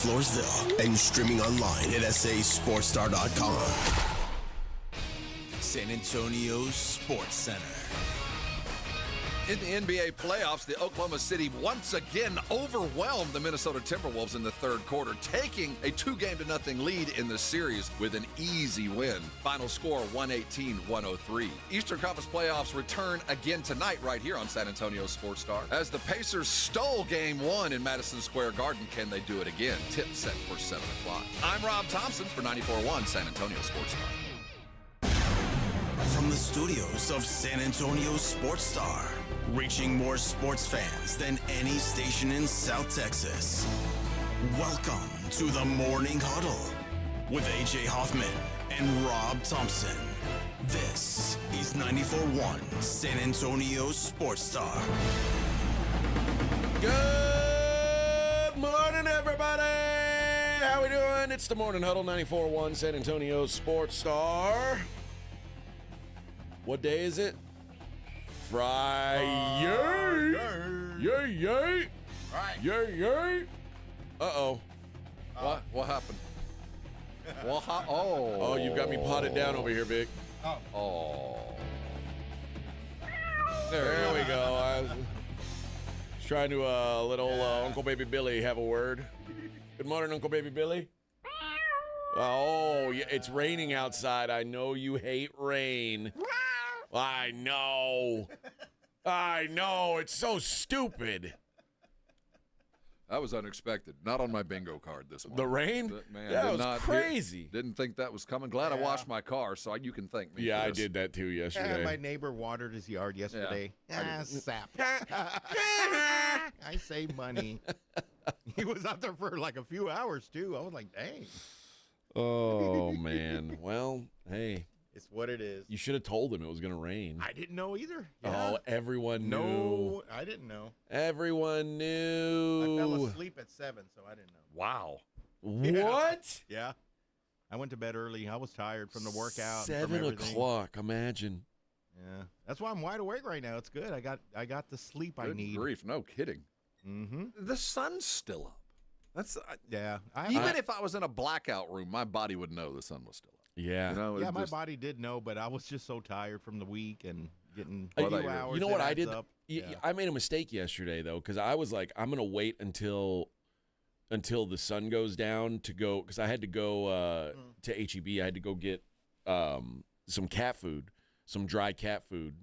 Floresville and streaming online at sasportstar.com. San Antonio's Sports Center. In the NBA playoffs, the Oklahoma City once again overwhelmed the Minnesota Timberwolves in the third quarter, taking a 2-0 lead in the series with an easy win. Final score 118-103. Eastern Conference playoffs return again tonight right here on San Antonio Sports Star. As the Pacers stole Game 1 in Madison Square Garden, can they do it again? Tip set for 7 o'clock. I'm Rob Thompson for 94.1 San Antonio Sports Star. From the studios of San Antonio Sports Star, reaching more sports fans than any station in South Texas. Welcome to the Morning Huddle with AJ Hoffman and Rob Thompson. This is 94.1 San Antonio Sports Star. Good morning, everybody. How we doing? It's the Morning Huddle, 94.1 San Antonio Sports Star. What day is it? Friday. Yay, yay. Right. Yay, yay. Uh-oh. What happened? Oh, you've got me potted down over here, Vic. Oh. There we go. I was trying to let old Uncle Baby Billy have a word. Good morning, Uncle Baby Billy. Oh, yeah, it's raining outside. I know you hate rain. I know. It's so stupid. That was unexpected. Not on my bingo card this morning. The rain? Man, that was crazy. Didn't think that was coming. Glad I washed my car, so you can thank me. Yeah, for I this. did that too yesterday. My neighbor watered his yard yesterday. Sap. I save money. He was out there for like a few hours, too. I was like, dang. Oh, man. Well, hey. It's what it is. You should have told him it was going to rain. I didn't know either. Oh, everyone knew. No, I didn't know. Everyone knew. I fell asleep at 7, so I didn't know. Wow. What? Yeah. I went to bed early. I was tired from the workout. 7 o'clock, imagine. Yeah. That's why I'm wide awake right now. It's good. I got the sleep I need. Good grief. No kidding. Mm-hmm. The sun's still up. That's Yeah. Even if I was in a blackout room, my body would know the sun was still up. Yeah. You know, Yeah, my body did know, but I was just so tired from the week and getting You hours. You know what I adds did? up. I made a mistake yesterday, though, because I was like, I'm going to wait until the sun goes down to go, because I had to go to H-E-B. I had to go get some cat food, some dry cat food,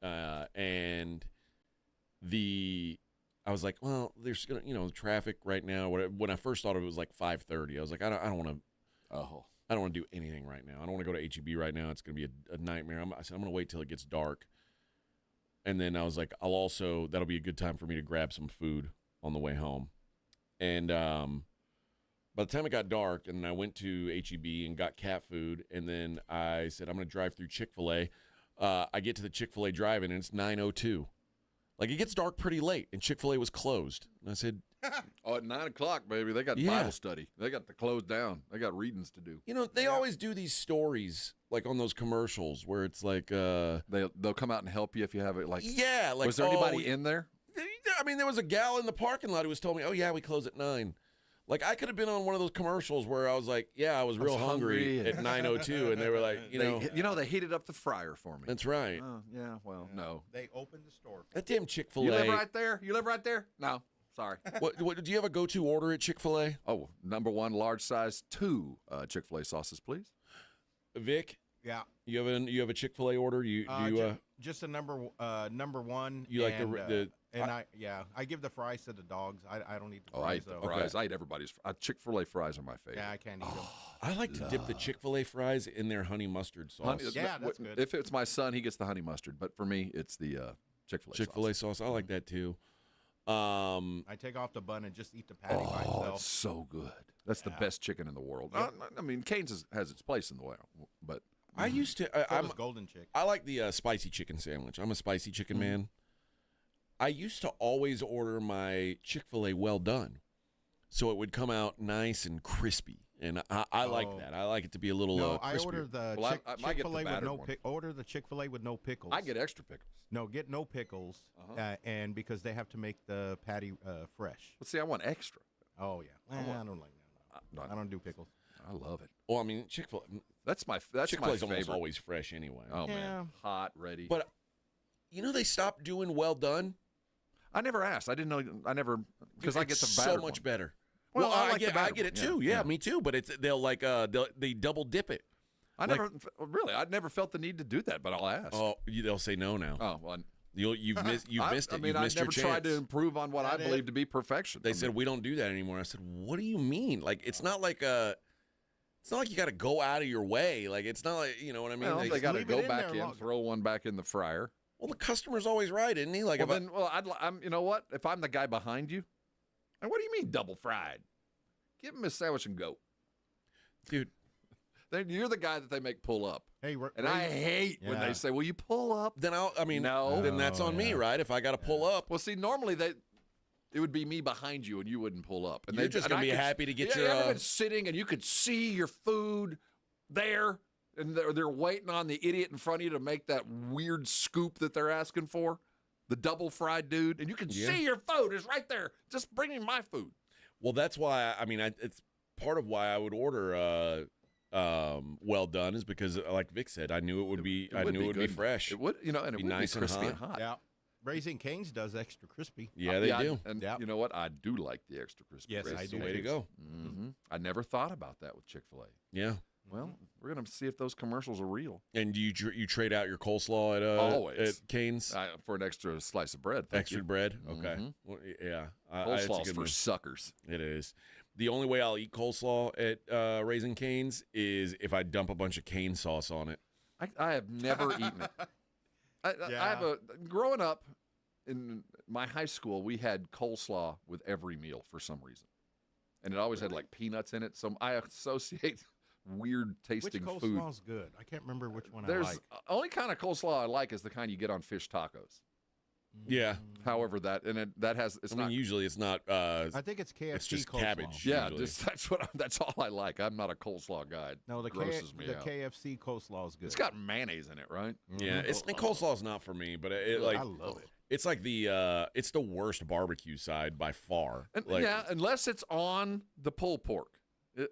and I was like, well, there's traffic right now. When I first thought of it was like 5:30. I was like, I don't want to. Oh. I don't want to do anything right now. I don't want to go to H-E-B right now. It's going to be a nightmare. I said, I'm going to wait till it gets dark. And then I was like, that'll be a good time for me to grab some food on the way home. And by the time it got dark, and I went to H-E-B and got cat food, and then I said, I'm going to drive through Chick-fil-A. I get to the Chick-fil-A drive-in, and it's 9:02. Like, it gets dark pretty late, and Chick-fil-A was closed. And I said, at 9 o'clock, baby, they got Bible study. They got to close down. They got readings to do. They always do these stories, like on those commercials, where it's like they'll come out and help you if you have it. Like, like, was there anybody in there? I mean, there was a gal in the parking lot who was telling me, "Oh yeah, we close at 9." Like, I could have been on one of those commercials where I was like, "Yeah, I was real hungry at 9:02," and they were like, they heated up the fryer for me. That's right. Yeah. Well, no. They opened the store. That damn Chick-fil-A. You live right there? No. Sorry. What do you have a go-to order at Chick-fil-A? Oh, number 1, large size, 2 Chick-fil-A sauces, please. Vic? Yeah. You have a Chick-fil-A order? Just a number 1. You like the I give the fries to the dogs. I don't eat the fries. I eat the fries. I eat everybody's. Chick-fil-A fries are my favorite. Yeah, I can't eat them. I like to dip the Chick-fil-A fries in their honey mustard sauce. That's good. If it's my son, he gets the honey mustard. But for me, it's the Chick-fil-A sauce. I like that too. I take off the bun and just eat the patty by itself. Oh, it's so good. That's the best chicken in the world. I mean, Cane's has its place in the world, but I used to. I'm Golden Chick. I like the spicy chicken sandwich. I'm a spicy chicken man. I used to always order my Chick-fil-A well done, so it would come out nice and crispy. And I like that. I like it to be a little. No, I crispier. order the Chick-fil-A with no order the Chick-fil-A with no pickles. I get extra pickles. No, get no pickles, and because they have to make the patty fresh. But see, I want extra. Oh yeah, I don't like that. I don't do pickles. I love it. Well, I mean, Chick-fil-A. That's my Chick-fil-A's favorite. almost always fresh anyway. Oh man, hot, ready. But they stopped doing well done. I never asked. I didn't know. I never because I get the so battered much one. better. Well, I get it too. Yeah, me too. But they double dip it. I never felt the need to do that, but I'll ask. Oh, they'll say no now. Oh, well, you've missed it. I mean, you've missed I never your tried chance. to improve on what I believe to be perfection. They said we don't do that anymore. I said, what do you mean? Like it's not like you got to go out of your way. Like it's not like, you know what I mean? Well, they got to leave go it in back there in, longer. throw one back in the fryer. Well, the customer's always right, isn't he? Like I'm. You know what? If I'm the guy behind you, and what do you mean double fried? Give him a sandwich and go, dude. Then you're the guy that they make pull up. Hey, and I hate when they say, "Will you pull up?" Then no. Then that's on me, right? If I got to pull up. Well, see, normally it would be me behind you, and you wouldn't pull up. And you're just gonna be happy to get your. You ever been sitting and you could see your food there, and they're waiting on the idiot in front of you to make that weird scoop that they're asking for, the double fried dude, and you can see your food is right there. Just bring me my food. Well, that's why it's part of why I would order well done is because, like Vic said, I knew it would be be fresh. It would, and it would nice be crispy and hot. Yeah. Raising Cane's does extra crispy. Yeah, they do. And Yep. you know what? I do like the extra crispy. Yes, Raising I do. The way to go. Mm-hmm. I never thought about that with Chick-fil-A. Yeah. Well, we're gonna see if those commercials are real. And do you trade out your coleslaw Always at Cane's? For an extra slice of bread. Extra bread? Okay. Mhm. Well, yeah. Coleslaw's it's a good for move. suckers. It is. The only way I'll eat coleslaw at Raising Cane's is if I dump a bunch of cane sauce on it. I have never eaten it. I have growing up in my high school, we had coleslaw with every meal for some reason, and it always had like peanuts in it. So I associate weird tasting Which food. coleslaw's good? I can't remember which one There's I like. only kind of coleslaw I like is the kind you get on fish tacos. Yeah. However, that has it's not. Usually it's not. I think it's KFC it's just coleslaw. cabbage. Yeah, usually. that's all I like. I'm not a coleslaw guy. No, the grosses me out. KFC coleslaw is good. It's got mayonnaise in it, right? Yeah, coleslaw's not for me, but it like I love it. it's like it's the worst barbecue side by far. And, Like, yeah, unless it's on the pulled pork.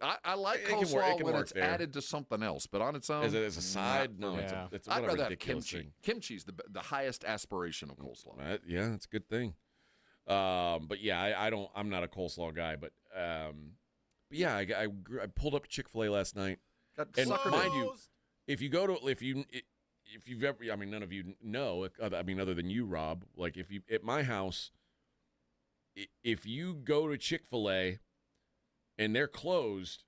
I like It can coleslaw work- it can when work it's there. added to something else, but on its own, as a side, no, Yeah. it's I'd what a rather have ridiculous kimchi. thing. Kimchi's the highest aspiration of coleslaw. Yeah, that's a good thing. But yeah, I'm not a coleslaw guy, but yeah, I pulled up to Chick-fil-A last night, Got and suckered mind in. you, if you've ever, I mean, none of you know, I mean, other than you, Rob, like if you at my house, if you go to Chick-fil-A and they're closed,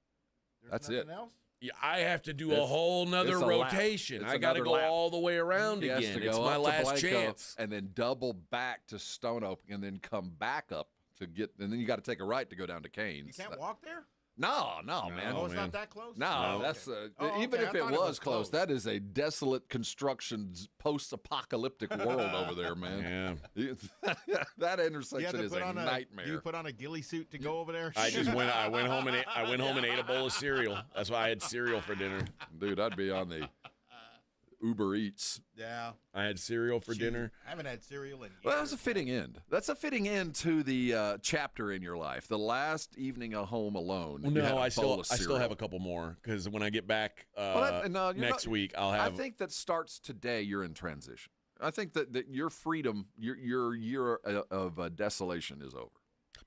That's it. Else? yeah, I have to do a It's- whole nother it's a lap. rotation. It's I got to another go lap. all the way around He has again. to It's go my up to last Blanco chance. and then double back to Stone Oak and then come back up to get, and then you got to take a right to go down to Cane's. You can't walk there? No, man. Oh, it's man. not that close? No, No. that's Oh, even okay. if I it thought it was was close, close. that is a desolate construction, post-apocalyptic world over there, man. Yeah. That You had intersection to is put a on nightmare. Do you put on a ghillie suit to go over there? I went home and ate a bowl of cereal. That's why I had cereal for dinner. Dude, I'd be on the Uber Eats. Yeah. I had cereal for dinner. I haven't had cereal in years. Well, that's a fitting end. That's a fitting end to the chapter in your life. The last evening at home alone. Well, you had no, a I bowl still of have a cereal. couple more because when I get back No, you're next not- week, I'll have. I think that starts today. You're in transition. I think that your freedom, your year of desolation is over.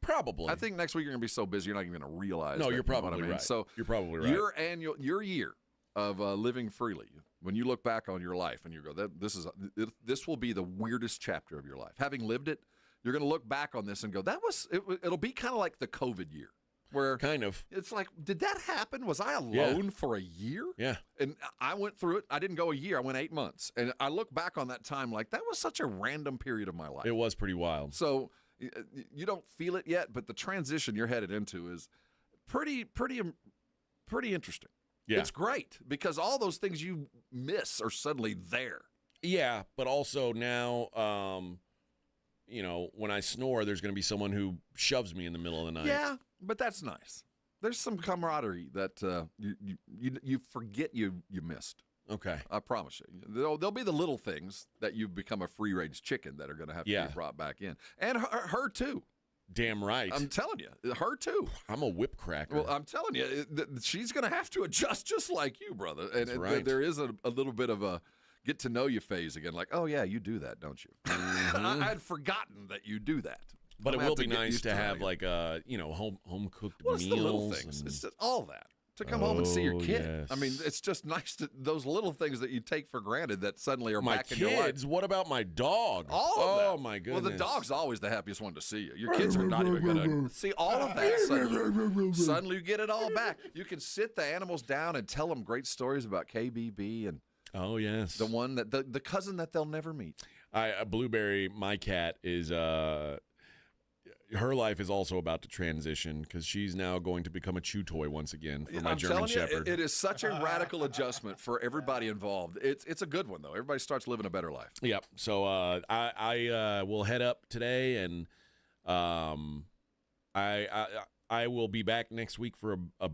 probably. I think next week you're going to be so busy you're not even going to realize. No, that, you're you know probably what I mean? right. So You're probably right. your year of living freely. When you look back on your life and you go, this will be the weirdest chapter of your life. Having lived it, you're going to look back on this and go, it'll be kind of like the COVID year, where Kind of. it's like, did that happen? Was I alone for a year? Yeah. And I went through it. I didn't go a year. I went 8 months. And I look back on that time like that was such a random period of my life. It was pretty wild. So you don't feel it yet, but the transition you're headed into is pretty interesting. Yeah. It's great because all those things you miss are suddenly there. Yeah, but also now, when I snore, there's going to be someone who shoves me in the middle of the night. Yeah, but that's nice. There's some camaraderie that you forget you missed. Okay. I promise you. There'll be the little things that you've become a free-range chicken that are going to have to be brought back in. And her too. Damn right. I'm telling you, her too. I'm a whip cracker. Well, I'm telling you, she's going to have to adjust just like you, brother. And That's right. there is a little bit of a get to know you phase again. Like, oh, yeah, you do that, don't you? I had forgotten that you do that. But it will be nice to have, like, home cooked meals. It's the little things. It's just all that. To come home and see your kid. Yes. I mean, it's just nice those little things that you take for granted that suddenly are my back kids, in your life. What about my dog? All of that. Oh, my goodness. Well, the dog's always the happiest one to see you. Your kids are not even going to see all of that suddenly. Suddenly you get it all back. You can sit the animals down and tell them great stories about KBB and oh, yes. the one that the cousin that they'll never meet. Blueberry, my cat, is her life is also about to transition because she's now going to become a chew toy once again for my German Shepherd. It is such a radical adjustment for everybody involved. It's a good one, though. Everybody starts living a better life. Yep. So I will head up today, and I will be back next week for a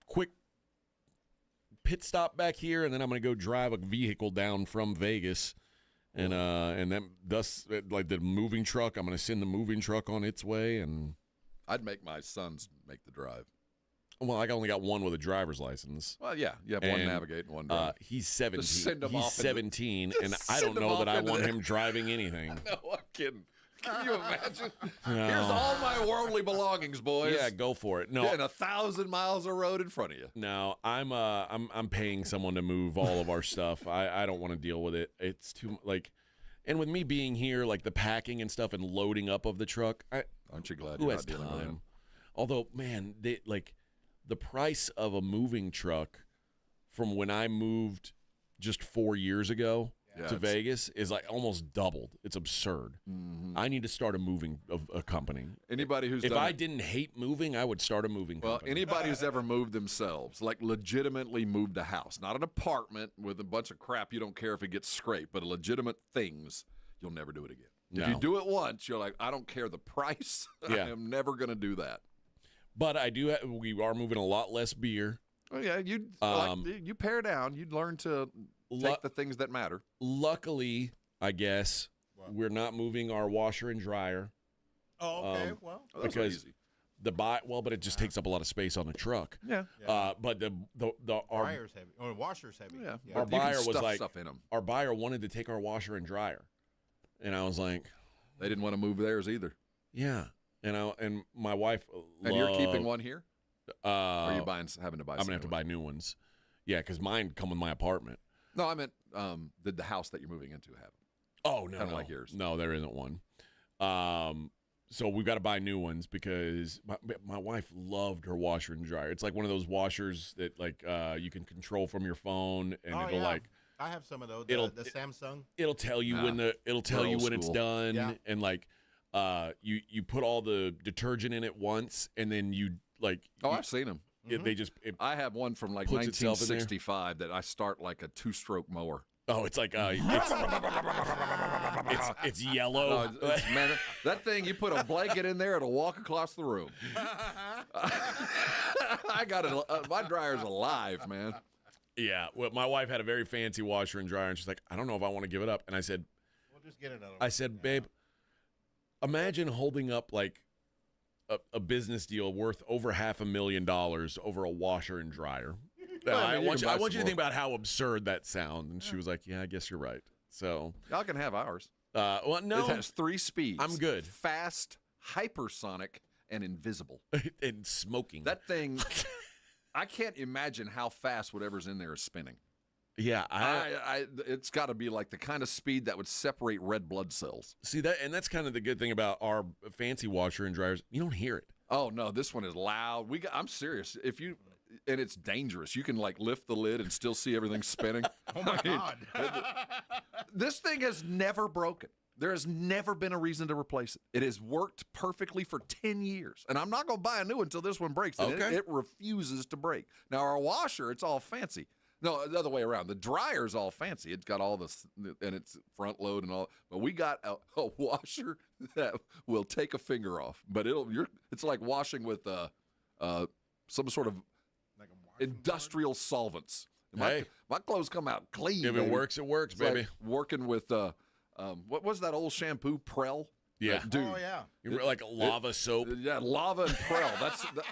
quick pit stop back here, and then I'm going to go drive a vehicle down from Vegas. And then thus, like the moving truck, I'm going to send the moving truck on its way. And I'd make my sons make the drive. Well, I only got one with a driver's license. Well, yeah, you have one navigate and one drive. He's 17. Just send him he's off 17, and I don't know that I want him driving anything. No, I'm kidding. Can you imagine? No. Here's all my worldly belongings, boys. Yeah, go for it. No, and 1,000 miles of road in front of you. No, I'm paying someone to move all of our stuff. I don't want to deal with it. It's too and with me being here, like the packing and stuff and loading up of the truck. Aren't you glad who you're has not dealing with him? Although, man, the price of a moving truck from when I moved just 4 years ago to Vegas is like almost doubled. It's absurd. Mm-hmm. I need to start a company. Anybody who's if I didn't hate moving, I would start a moving company. Well, anybody who's ever moved themselves, like legitimately moved a house, not an apartment with a bunch of crap you don't care if it gets scraped, but legitimate things, you'll never do it again. No. If you do it once, you're like, I don't care the price. Yeah. I am never going to do that. But we are moving a lot less beer. Oh yeah, you pare down. You'd learn to take the things that matter. Luckily, I guess we're not moving our washer and dryer. Oh, okay. That's because easy. But it just takes up a lot of space on the truck. Yeah. But our dryer's heavy, or washer's heavy. Yeah. Our buyer was like, stuff in them. Our buyer wanted to take our washer and dryer, and I was like, they didn't want to move theirs either. Yeah. And my wife and you're keeping one here? Or are you having to buy? I'm gonna have to buy new ones. Yeah, because mine come with my apartment. No, I meant did the house that you're moving into have? Oh no, kind of like yours. No, there isn't one. So we've got to buy new ones because my wife loved her washer and dryer. It's like one of those washers that you can control from your phone, and I have some of those. The Samsung. It'll tell you when it's done, and you put all the detergent in it once, and then you I've seen them. I have one from 1965 that I start like a 2-stroke mower. Oh, it's like it's yellow. No, man, that thing, you put a blanket in there, it'll walk across the room. I got it. My dryer's alive, man. Yeah. Well, my wife had a very fancy washer and dryer, and she's like, I don't know if I want to give it up. And I said, we'll just get another one. I said, babe, imagine holding up a business deal worth over $500,000 over a washer and dryer. I want you to think about how absurd that sounds. And she was like, yeah, I guess you're right. So y'all can have ours. Well, no. It has 3 speeds. I'm good. Fast, hypersonic, and invisible. And smoking. That thing, I can't imagine how fast whatever's in there is spinning. Yeah, it's got to be like the kind of speed that would separate red blood cells. See that, and that's kind of the good thing about our fancy washer and dryers. You don't hear it. Oh no, this one is loud. I'm serious. And it's dangerous. You can lift the lid and still see everything spinning. Oh my God! This thing has never broken. There has never been a reason to replace it. It has worked perfectly for 10 years, and I'm not going to buy a new one until this one breaks. Okay. It refuses to break. Now our washer, it's all fancy. No, the other way around. The dryer's all fancy. It's got all this, and it's front load and all. But we got a washer that will take a finger off. But it's like washing with some sort of industrial solvents. My clothes come out clean. If it works, it works, it's baby. like working with what was that old shampoo, Prel? Yeah. Dude. Oh, yeah. You're like lava soap. Yeah, lava and Prel.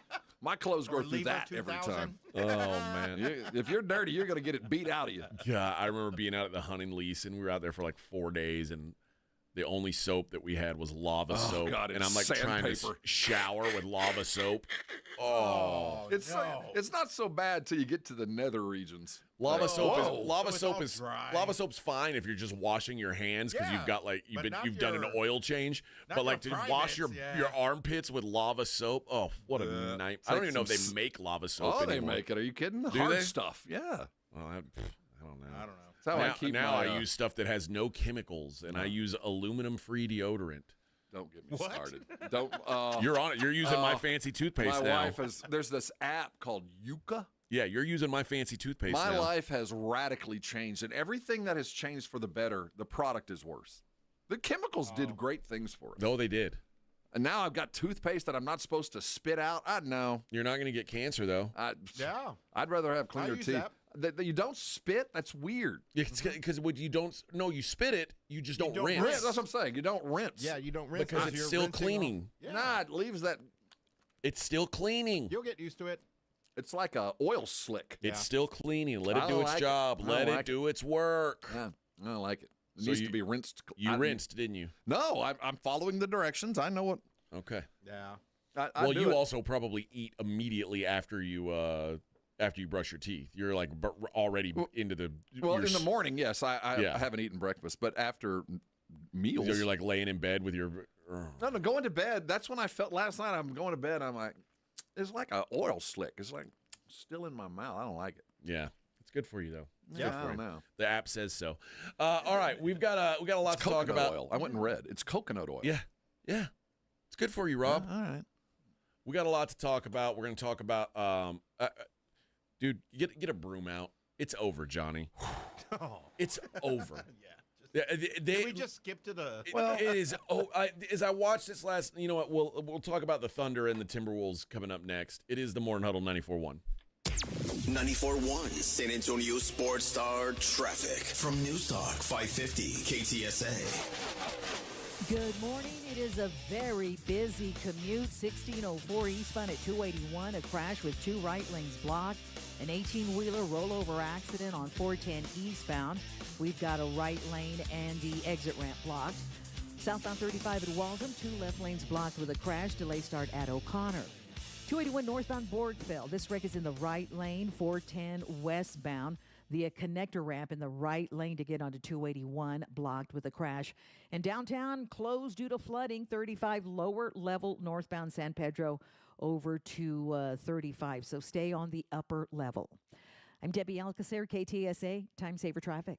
My clothes go Or through Lever that every 2000. time. Oh, man. If you're dirty, you're going to get it beat out of you. Yeah, I remember being out at the hunting lease, and we were out there for like 4 days, and the only soap that we had was lava soap. God, and I'm like trying to shower with lava soap. Oh, It's not so bad till you get to the nether regions. lava Whoa. soap's fine if you're just washing your hands because you've got like you've done an oil change. But like to wash your armpits with lava soap. Oh, what a nightmare! I don't even know if they make lava soap anymore. They make it. Are you kidding? Do Hard they? stuff. Yeah. Well, I don't know. That's how I keep I use stuff that has no chemicals, and I use aluminum-free deodorant. Don't get me started. Don't. You're on it. You're using my fancy toothpaste now. My wife has. There's this app called Yuka. Yeah, you're using my fancy toothpaste My now. life has radically changed, and everything that has changed for the better, the product is worse. The chemicals did great things for us. No, they did. And now I've got toothpaste that I'm not supposed to spit out. I know. You're not going to get cancer, though. I'd rather have cleaner teeth. That you don't spit? That's weird. Because when you don't, you spit it, you just don't rinse. That's what I'm saying. You don't rinse. Yeah, you don't rinse. Because it's still cleaning. Nah, it leaves that. It's still cleaning. You'll get used to it. It's like a oil slick. It's still cleaning. Let it do its job. Let it do its work. Yeah, I don't like it. It So needs to be rinsed. You rinsed, didn't you? No, I'm following the directions. I know what. Okay. Yeah. Well, you also probably eat immediately after you brush your teeth. You're like already into the. Well, in the morning, yes, I haven't eaten breakfast, but after meals, so you're like laying in bed with your. No, going to bed. That's when I felt last night. I'm going to bed. I'm like, it's like an oil slick. It's like still in my mouth. I don't like it. Yeah, it's good for you though. I don't know. The app says so. All right, we got a lot to talk about. Oil. I went and read. It's coconut oil. Yeah. It's good for you, Rob. All right. We got a lot to talk about. We're going to talk about, dude, get a broom out. It's over, Johnny. It's over. Can we just skip to the? Well, it is. As I watched this last, you know what? We'll talk about the Thunder and the Timberwolves coming up next. It is the Morning Huddle 94.1. 94.1 San Antonio Sports Star traffic from News Talk 550 KTSA. Good morning. It is a very busy commute. 1604 eastbound at 281. A crash with 2 right lanes blocked. An 18-wheeler rollover accident on 410 eastbound. We've got a right lane and the exit ramp blocked. Southbound 35 at Waltham. 2 left lanes blocked with a crash. Delay start at O'Connor. 281 northbound Borgville. This wreck is in the right lane. 410 westbound. The connector ramp in the right lane to get onto 281 blocked with a crash. And downtown closed due to flooding. 35 lower level northbound San Pedro over to 35. So stay on the upper level. I'm Debbie Alcacer, KTSA, Time Saver Traffic.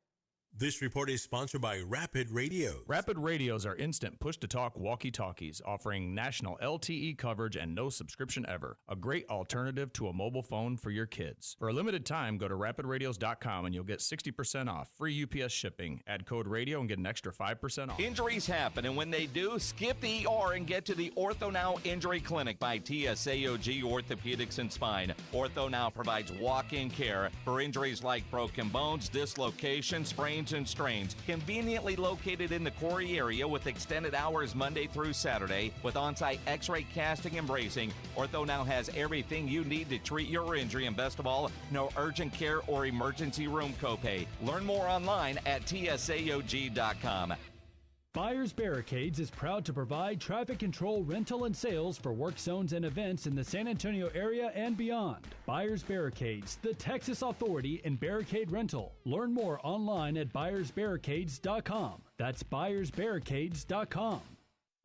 This report is sponsored by Rapid Radios. Rapid Radios are instant push-to-talk walkie-talkies offering national LTE coverage and no subscription ever. A great alternative to a mobile phone for your kids. For a limited time, go to rapidradios.com and you'll get 60% off. Free UPS shipping. Add code radio and get an extra 5% off. Injuries happen, and when they do, skip the ER and get to the Ortho Now Injury Clinic by TSAOG Orthopedics and Spine. Ortho Now provides walk-in care for injuries like broken bones, dislocations, sprains, and strains, conveniently located in the Quarry area with extended hours Monday through Saturday with on-site x-ray casting and bracing. Ortho Now has everything you need to treat your injury, and best of all, no urgent care or emergency room copay. Learn more online at tsaog.com. Buyers Barricades is proud to provide traffic control, rental, and sales for work zones and events in the San Antonio area and beyond. Buyers Barricades, the Texas authority in barricade rental. Learn more online at buyersbarricades.com. That's buyersbarricades.com.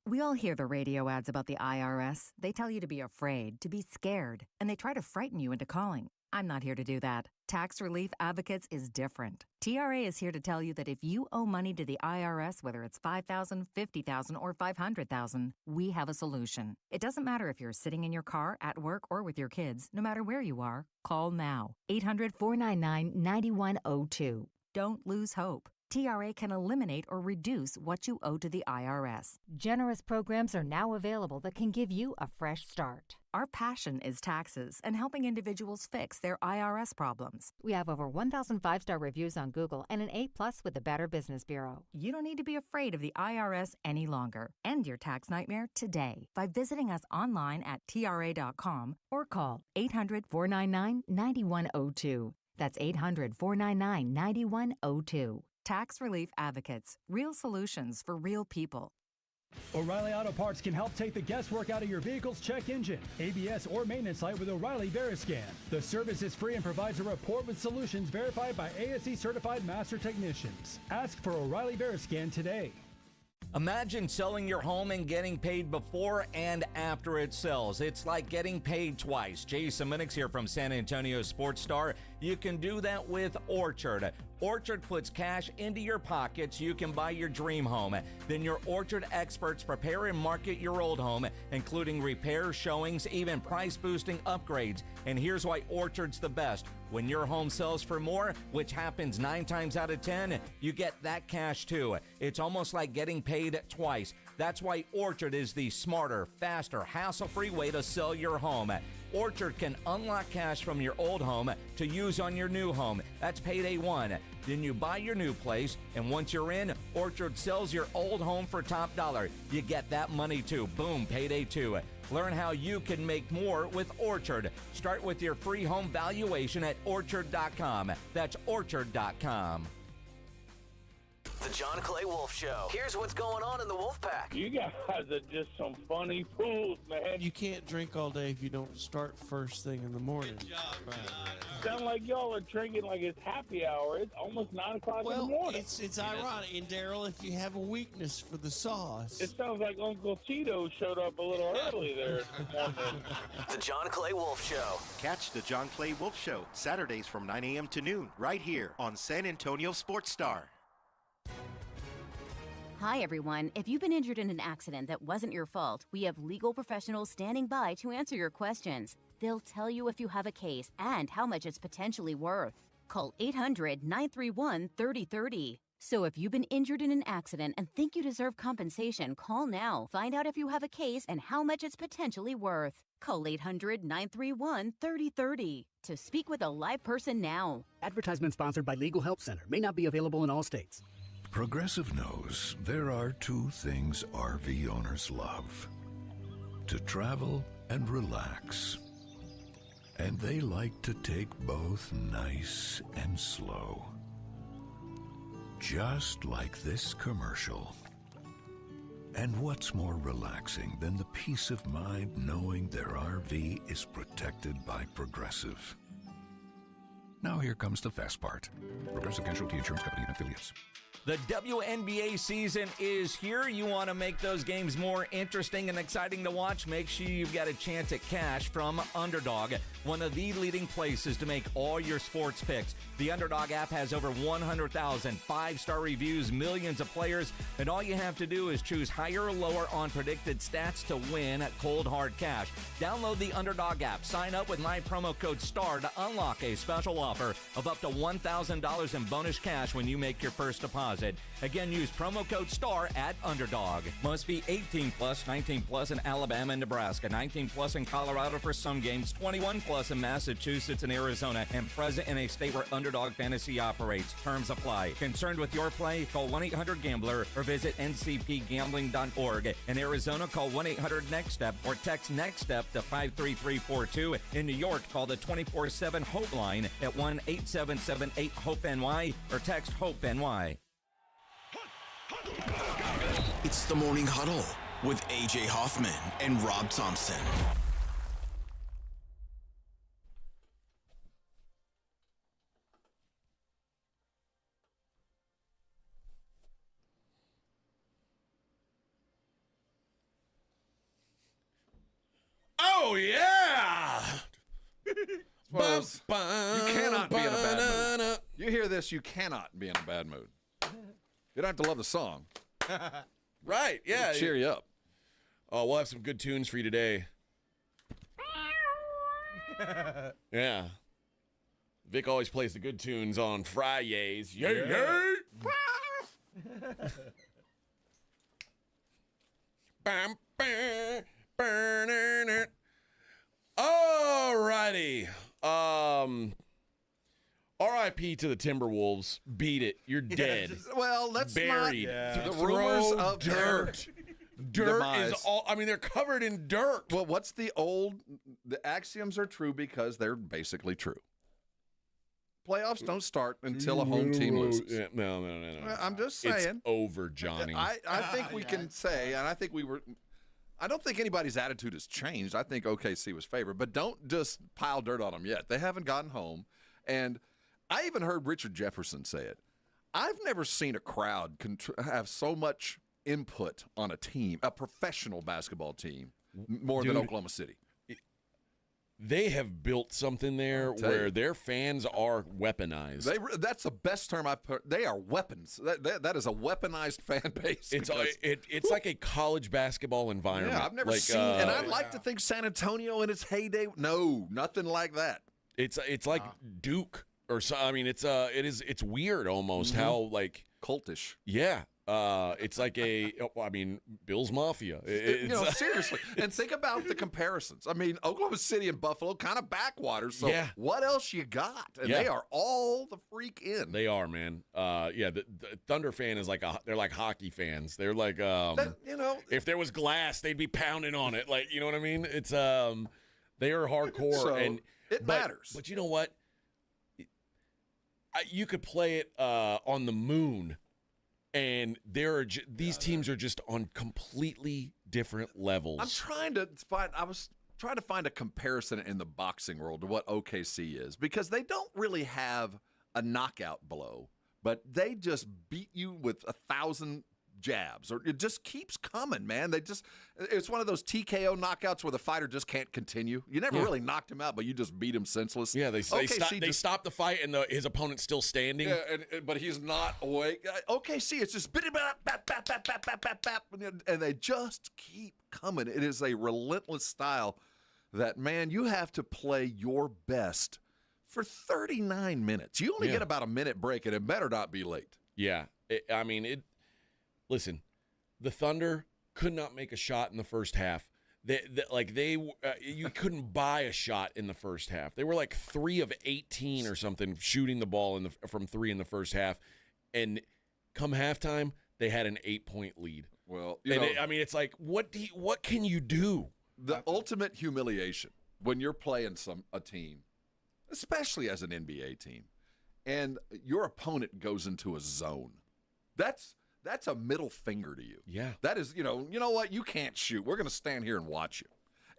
We all hear the radio ads about the IRS. They tell you to be afraid, to be scared, and they try to frighten you into calling. I'm not here to do that. Tax Relief Advocates is different. TRA is here to tell you that if you owe money to the IRS, whether it's $5,000, $50,000, or $500,000, we have a solution. It doesn't matter if you're sitting in your car, at work, or with your kids. No matter where you are, call now. 800-499-9102. Don't lose hope. TRA can eliminate or reduce what you owe to the IRS. Generous programs are now available that can give you a fresh start. Our passion is taxes and helping individuals fix their IRS problems. We have over 1,000 5-star reviews on Google and an A+ with the Better Business Bureau. You don't need to be afraid of the IRS any longer. End your tax nightmare today by visiting us online at TRA.com or call 800-499-9102. That's 800-499-9102. Tax Relief Advocates. Real solutions for real people. O'Reilly Auto Parts can help take the guesswork out of your vehicle's check engine, ABS, or maintenance light with O'Reilly Veriscan. The service is free and provides a report with solutions verified by ASE certified master technicians. Ask for O'Reilly Veriscan today. Imagine selling your home and getting paid before and after it sells. It's like getting paid twice. Jason Minix here from San Antonio Sports Star. You can do that with Orchard. Orchard puts cash into your pockets. You can buy your dream home. Then your Orchard experts prepare and market your old home, including repairs, showings, even price-boosting upgrades. And here's why Orchard's the best. When your home sells for more, which happens 9 times out of 10, you get that cash too. It's almost like getting paid twice. That's why Orchard is the smarter, faster, hassle-free way to sell your home. Orchard can unlock cash from your old home to use on your new home. That's payday 1. Then you buy your new place, and once you're in, Orchard sells your old home for top dollar. You get that money too. Boom, payday 2. Learn how you can make more with Orchard. Start with your free home valuation at Orchard.com. That's Orchard.com. The John Clay Wolf Show. Here's what's going on in the Wolf Pack. You guys are just some funny fools, man. You can't drink all day if you don't start first thing in the morning. Good job, sound like y'all are drinking like it's happy hour. It's almost 9 o'clock in the morning. It's ironic. And Daryl, if you have a weakness for the sauce. It sounds like Uncle Tito showed up a little early there this morning. The John Clay Wolf Show. Catch the John Clay Wolf Show Saturdays from 9 a.m. to noon right here on San Antonio Sports Star. Hi, everyone. If you've been injured in an accident that wasn't your fault, we have legal professionals standing by to answer your questions. They'll tell you if you have a case and how much it's potentially worth. Call 800-931-3030. So if you've been injured in an accident and think you deserve compensation, call now. Find out if you have a case and how much it's potentially worth. Call 800-931-3030 to speak with a live person now. Advertisement sponsored by Legal Help Center. May not be available in all states. Progressive knows there are 2 things RV owners love: to travel and relax. And they like to take both nice and slow. Just like this commercial. And what's more relaxing than the peace of mind knowing their RV is protected by Progressive? Now here comes the fast part. Progressive Casualty Insurance Company and Affiliates. The WNBA season is here. You want to make those games more interesting and exciting to watch? Make sure you've got a chance at cash from Underdog, one of the leading places to make all your sports picks. The Underdog app has over 100,000 5-star reviews, millions of players, and all you have to do is choose higher or lower on predicted stats to win cold hard cash. Download the Underdog app, sign up with my promo code STAR to unlock a special offer of up to $1,000 in bonus cash when you make your first deposit. Again, use promo code STAR at Underdog. Must be 18 plus, 19 plus in Alabama and Nebraska, 19 plus in Colorado for some games, 21 plus in Massachusetts and Arizona, and present in a state where Underdog Fantasy operates. Terms apply. Concerned with your play? Call 1-800-GAMBLER or visit ncpgambling.org. In Arizona, call 1-800-NEXT-STEP or text NEXT-STEP to 53342. In New York, call the 24/7 Hope line at 1-877-8-HOPE-NY or text HOPE-NY. It's the Morning Huddle with AJ Hoffman and Rob Thompson. Oh, yeah! You cannot be in a bad mood. You hear this, you cannot be in a bad mood. You don't have to love the song. Right, yeah. It'll cheer you up. Oh, we'll have some good tunes for you today. Yeah. Vic always plays the good tunes on Fridays. Yay, yay! Bam, bam, burning it. R.I.P. to the Timberwolves. Beat it. You're dead. Well, let's buried. not. The rumors of dirt. Dirt demise. is all. I mean, they're covered in dirt. Well, the axioms are true because they're basically true. Playoffs don't start until a home team loses. Yeah, no. I'm just saying. It's over, Johnny. I think we can say, and I think I don't think anybody's attitude has changed. I think OKC was favored, but don't just pile dirt on them yet. They haven't gotten home. And I even heard Richard Jefferson say it. I've never seen a crowd have so much input on a team, a professional basketball team, more than Oklahoma City. They have built something there where their fans are weaponized. That's the best term I've put. They are weapons. That is a weaponized fan base. It's like a college basketball environment. Yeah, I've never seen, and I'd like to think San Antonio in its heyday. No, nothing like that. It's like Duke or so. I mean, it's weird almost how like cultish. Yeah. It's like Bill's Mafia. Seriously. And think about the comparisons. I mean, Oklahoma City and Buffalo kind of backwaters. So what else you got? And they are all the freak in. They are, man. The Thunder fan is they're like hockey fans. They're like, if there was glass, they'd be pounding on it. Like, you know what I mean? It's they are hardcore, so and it matters. But you know what? You could play it on the moon. And these teams are just on completely different levels. I was trying to find a comparison in the boxing world to what OKC is, because they don't really have a knockout blow, but they just beat you with 1,000 jabs, or it just keeps coming, man. It's one of those TKO knockouts where the fighter just can't continue. You never really knocked him out, but you just beat him senseless. Yeah, they stop the fight and his opponent's still standing. Yeah, but he's not awake. OKC, it's just and they just keep coming. It is a relentless style that, man, you have to play your best for 39 minutes. You only get about a minute break, and it better not be late. Yeah, Listen, the Thunder could not make a shot in the first half. You couldn't buy a shot in the first half. They were like 3 of 18 or something shooting the ball from 3 in the first half, and come halftime they had an 8-point lead. Well, it's like what can you do? The ultimate humiliation when you're playing a team, especially as an NBA team, and your opponent goes into a zone. That's a middle finger to you. Yeah. That is, you know what? You can't shoot. We're going to stand here and watch you.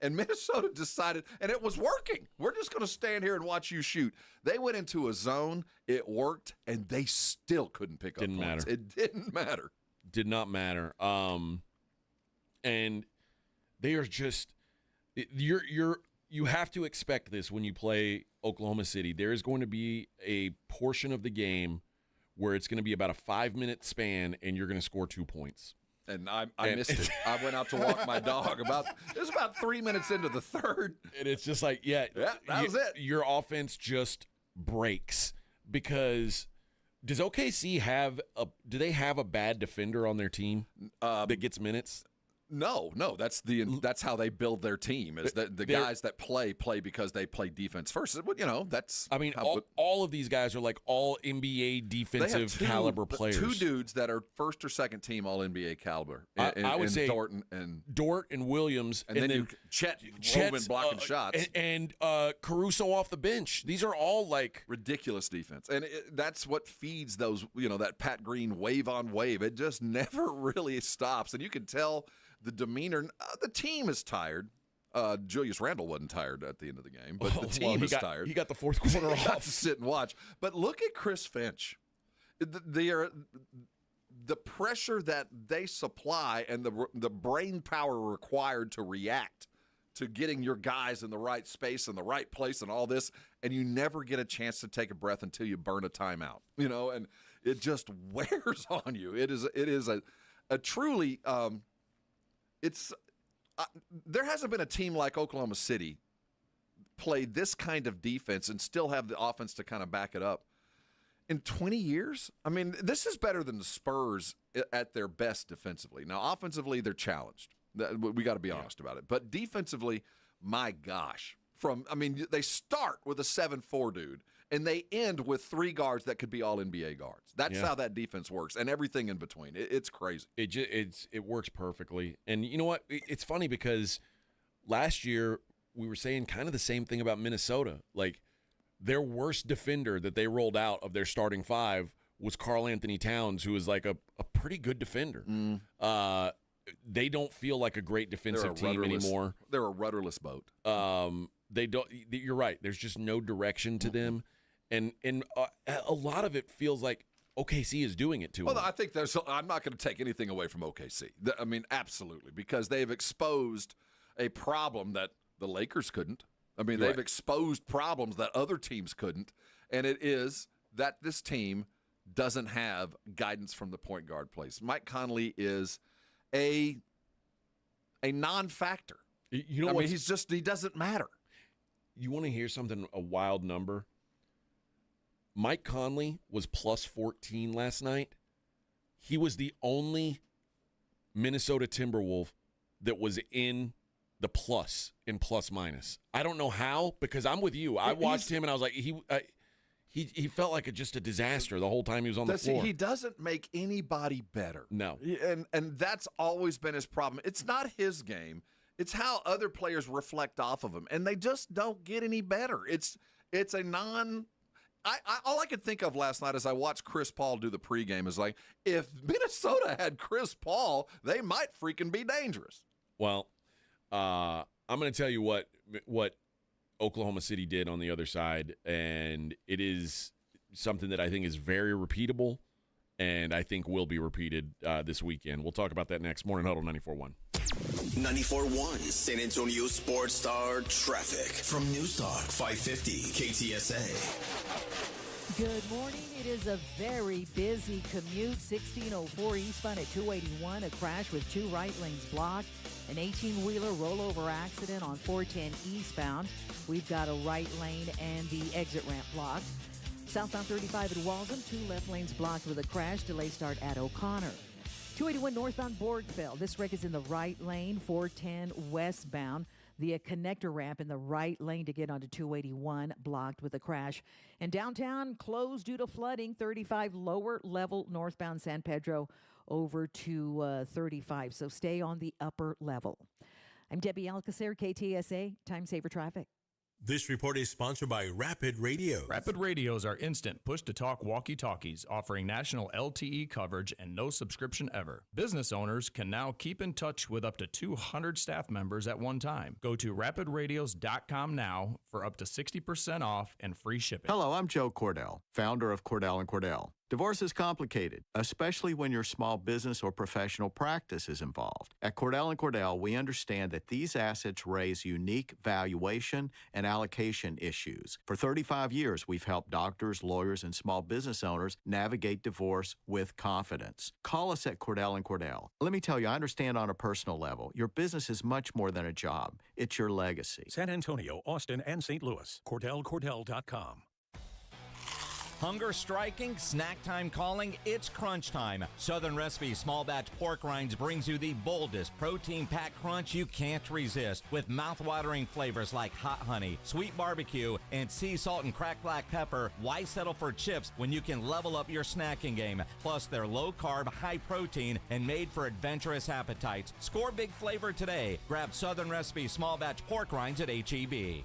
And Minnesota decided, and it was working. We're just going to stand here and watch you shoot. They went into a zone. It worked, and they still couldn't pick up points. Matter. It didn't matter. Did not matter. And they are just you have to expect this when you play Oklahoma City. There is going to be a portion of the game where it's going to be about a 5-minute span, and you're going to score 2 points. And I missed it. I went out to walk my dog. It was about 3 minutes into the third. And it's just like, that was it. Your offense just breaks because does OKC have a bad defender on their team that gets minutes? No, that's how they build their team. Is that the guys that play because they play defense first. That's. I mean, all of these guys are like all NBA defensive caliber players. 2 dudes that are first or second team all NBA caliber. I would say Dort and Williams, and then Chet's blocking shots, and Caruso off the bench. These are all like ridiculous defense, and that's what feeds those. That Pat Green wave on wave. It just never really stops, and you can tell. The demeanor, the team is tired. Julius Randle wasn't tired at the end of the game, but the team is tired. He got the fourth quarter off. Got to sit and watch. But look at Chris Finch. The pressure that they supply and the brain power required to react to getting your guys in the right space and the right place and all this, and you never get a chance to take a breath until you burn a timeout. And it just wears on you. It is a truly. There hasn't been a team like Oklahoma City play this kind of defense and still have the offense to kind of back it up in 20 years. I mean, this is better than the Spurs at their best defensively. Now, offensively, they're challenged. We got to be honest about it. But defensively, my gosh, They start with a 7'4" dude, and they end with 3 guards that could be all NBA guards. That's how that defense works, and everything in between. It's crazy. It works perfectly. And you know what? It's funny because last year we were saying kind of the same thing about Minnesota. Like, their worst defender that they rolled out of their starting 5 was Karl Anthony Towns, who is like a pretty good defender. They don't feel like a great defensive team anymore. They're a rudderless boat. They don't. You're right. There's just no direction to them, and a lot of it feels like OKC is doing it to them. Well, I think I'm not going to take anything away from OKC. Absolutely, because they've exposed a problem that the Lakers couldn't. They've exposed problems that other teams couldn't, and it is that this team doesn't have guidance from the point guard place. Mike Conley is a non-factor. You know what? He doesn't matter. You want to hear something, a wild number? Mike Conley was plus 14 last night. He was the only Minnesota Timberwolf that was in the plus, in plus minus. I don't know how, because I'm with you. I watched him and I was like, he felt like just a disaster the whole time he was on the floor. He doesn't make anybody better. No. And that's always been his problem. It's not his game. It's how other players reflect off of him, and they just don't get any better. It's a non. All I could think of last night as I watched Chris Paul do the pregame is like, if Minnesota had Chris Paul, they might freaking be dangerous. Well, I'm going to tell you what Oklahoma City did on the other side, and it is something that I think is very repeatable, and I think will be repeated this weekend. We'll talk about that next. Morning Huddle 94.1. 94.1 San Antonio Sports Star traffic from News Talk 550 KTSA. Good morning. It is a very busy commute. 1604 eastbound at 281. A crash with 2 right lanes blocked. An 18-wheeler rollover accident on 410 eastbound. We've got a right lane and the exit ramp blocked. Southbound 35 at Walden. 2 left lanes blocked with a crash. Delay start at O'Connor. 281 northbound Borgfeld. This wreck is in the right lane. 410 westbound. The connector ramp in the right lane to get onto 281 blocked with a crash. And downtown closed due to flooding. 35 lower level northbound San Pedro over to 35. So stay on the upper level. I'm Debbie Alcacer, KTSA, Time Saver Traffic. This report is sponsored by Rapid Radio. Rapid Radios are instant push-to-talk walkie-talkies offering national LTE coverage and no subscription ever. Business owners can now keep in touch with up to 200 staff members at one time. Go to rapidradios.com now for up to 60% off and free shipping. Hello, I'm Joe Cordell, founder of Cordell & Cordell. Divorce is complicated, especially when your small business or professional practice is involved. At Cordell & Cordell, we understand that these assets raise unique valuation and allocation issues. For 35 years, we've helped doctors, lawyers, and small business owners navigate divorce with confidence. Call us at Cordell & Cordell. Let me tell you, I understand on a personal level, your business is much more than a job. It's your legacy. San Antonio, Austin, and St. Louis. CordellCordell.com. Hunger striking, snack time calling, it's crunch time. Southern Recipe Small Batch Pork Rinds brings you the boldest protein-packed crunch you can't resist with mouth-watering flavors like hot honey, sweet barbecue, and sea salt and cracked black pepper. Why settle for chips when you can level up your snacking game? Plus, they're low-carb, high-protein, and made for adventurous appetites. Score big flavor today. Grab Southern Recipe Small Batch Pork Rinds at H-E-B.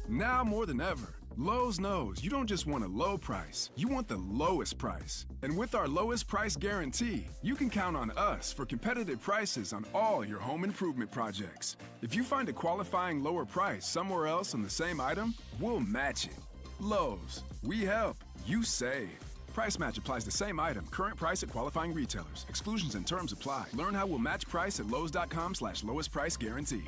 Now more than ever, Lowe's knows you don't just want a low price, you want the lowest price. And with our lowest price guarantee, you can count on us for competitive prices on all your home improvement projects. If you find a qualifying lower price somewhere else on the same item, we'll match it. Lowe's, we help, you save. Price match applies the same item, current price at qualifying retailers. Exclusions and terms apply. Learn how we'll match price at lowes.com/lowest price guarantee.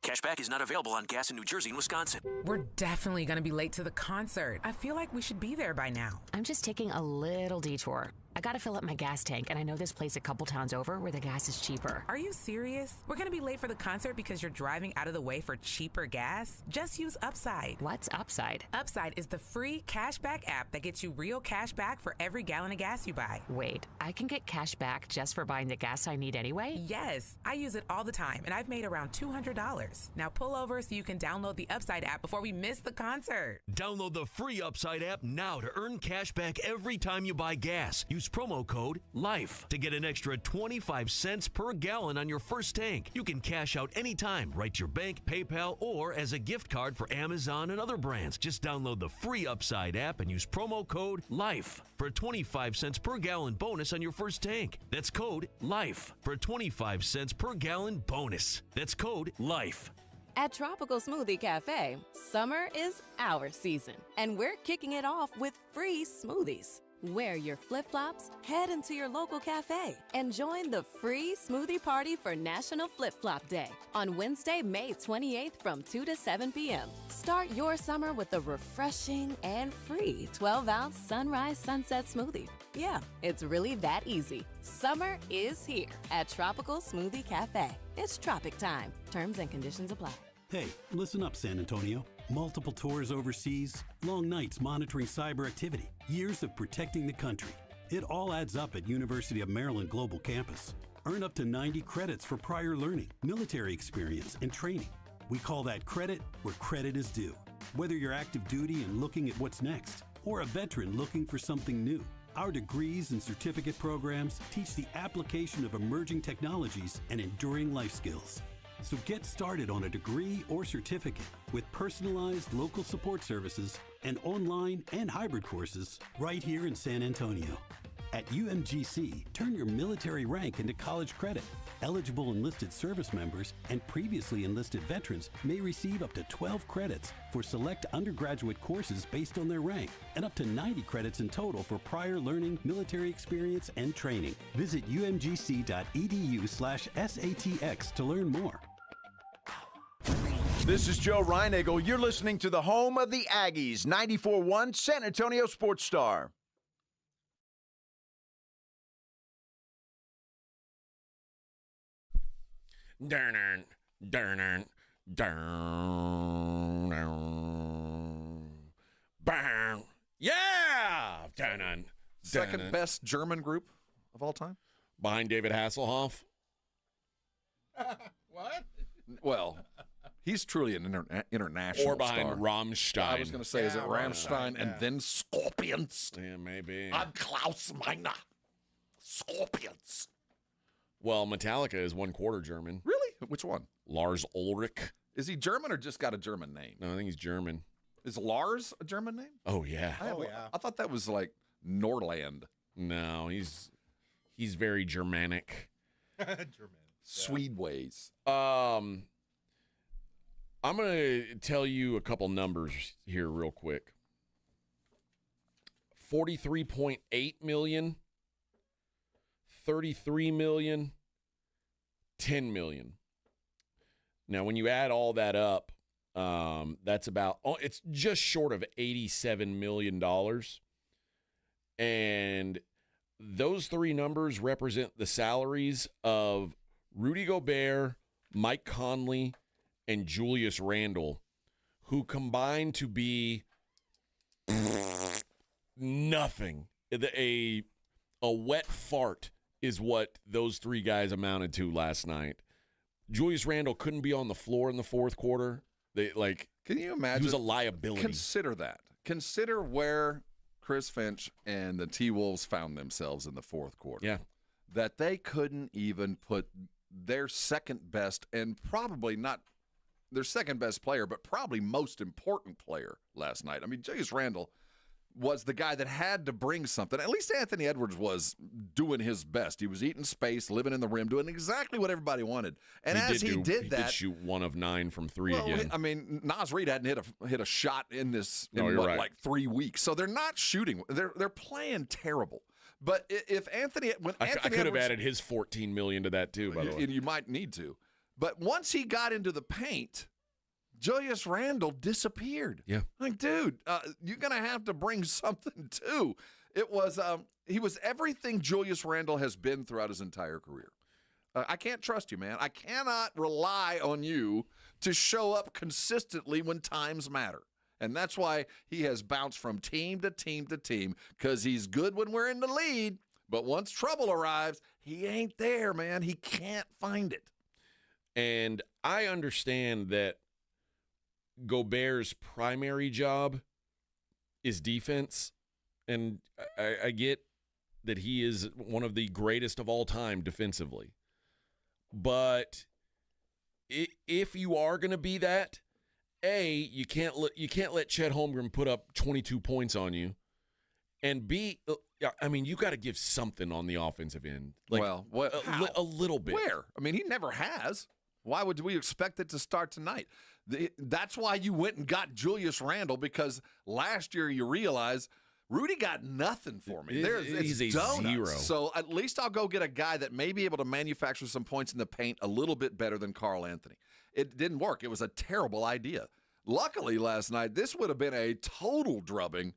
Cashback is not available on gas in New Jersey and Wisconsin. We're definitely going to be late to the concert. I feel like we should be there by now. I'm just taking a little detour. I gotta fill up my gas tank, and I know this place a couple towns over where the gas is cheaper. Are you serious? We're gonna be late for the concert because you're driving out of the way for cheaper gas? Just use Upside. What's Upside? Upside is the free cashback app that gets you real cash back for every gallon of gas you buy. Wait, I can get cash back just for buying the gas I need anyway? Yes, I use it all the time, and I've made around $200. Now pull over so you can download the Upside app before we miss the concert. Download the free Upside app now to earn cash back every time you buy gas. Use promo code LIFE to get an extra 25 cents per gallon on your first tank. You can cash out anytime, right to your bank, PayPal, or as a gift card for Amazon and other brands. Just download the free Upside app and use promo code LIFE for a 25 cents per gallon bonus on your first tank. That's code LIFE for a 25 cents per gallon bonus. That's code LIFE. At Tropical Smoothie Cafe, summer is our season, and we're kicking it off with free smoothies. Wear your flip-flops, head into your local cafe, and join the free smoothie party for National Flip-Flop Day on Wednesday, May 28th from 2 to 7 p.m. Start your summer with a refreshing and free 12-ounce Sunrise Sunset smoothie. Yeah, it's really that easy. Summer is here at Tropical Smoothie Cafe. It's tropic time. Terms and conditions apply. Hey, listen up, San Antonio. Multiple tours overseas, long nights monitoring cyber activity, years of protecting the country. It all adds up at University of Maryland Global Campus. Earn up to 90 credits for prior learning, military experience, and training. We call that credit where credit is due. Whether you're active duty and looking at what's next, or a veteran looking for something new, our degrees and certificate programs teach the application of emerging technologies and enduring life skills. So get started on a degree or certificate with personalized local support services and online and hybrid courses right here in San Antonio. At UMGC, turn your military rank into college credit. Eligible enlisted service members and previously enlisted veterans may receive up to 12 credits for select undergraduate courses based on their rank, and up to 90 credits in total for prior learning, military experience, and training. Visit umgc.edu/SATX to learn more. This is Joe Reinagle. You're listening to the home of the Aggies, 94.1 San Antonio Sports Star. Darn, darn, darn, darn. Yeah! Darn, Second best German group of all time? Behind David Hasselhoff. What? Well, he's truly an international or behind star. Rammstein. I was going to say, is it Rammstein and then Scorpions? Yeah, maybe. I'm Klaus Meine. Scorpions. Well, Metallica is 1/4 German. Really? Which one? Lars Ulrich. Is he German or just got a German name? No, I think he's German. Is Lars a German name? Oh, yeah. I thought that was like Norland. No, he's very Germanic. Swede ways. I'm going to tell you a couple numbers here real quick. 43.8 million, 33 million, 10 million. Now, when you add all that up, that's about, it's just short of $87 million. And those three numbers represent the salaries of Rudy Gobert, Mike Conley, and Julius Randle, who combined to be nothing. A wet fart is what those three guys amounted to last night. Julius Randle couldn't be on the floor in the fourth quarter. Can you imagine? He was a liability. Consider that. Consider where Chris Finch and the T-Wolves found themselves in the fourth quarter. Yeah. That they couldn't even put their second best, and probably not their second best player, but probably most important player last night. I mean, Julius Randle was the guy that had to bring something. At least Anthony Edwards was doing his best. He was eating space, living in the rim, doing exactly what everybody wanted. And he did shoot 1 of 9 from 3 again. I mean, Naz Reid hadn't hit a shot in this right. like 3 weeks. So they're not shooting. They're playing terrible. But if Anthony, I could have added his $14 million to that too. By the way, you might need to. But once he got into the paint, Julius Randle disappeared. Yeah, like dude, you're gonna have to bring something too. It was he was everything Julius Randle has been throughout his entire career. I can't trust you, man. I cannot rely on you to show up consistently when times matter. And that's why he has bounced from team to team to team, because he's good when we're in the lead, but once trouble arrives, he ain't there, man. He can't find it. And I understand that Gobert's primary job is defense, and I get that he is one of the greatest of all time defensively. But if you are going to be that, A, you can't let Chet Holmgren put up 22 points on you, and B, I mean, you got to give something on the offensive end. Like, well, what, a little bit. Where? I mean, he never has. Why would we expect it to start tonight? That's why you went and got Julius Randle, because last year you realize Rudy got nothing for me. He's a donuts. zero. So at least I'll go get a guy that may be able to manufacture some points in the paint a little bit better than Karl Anthony. It didn't work. It was a terrible idea. Luckily last night, this would have been a total drubbing,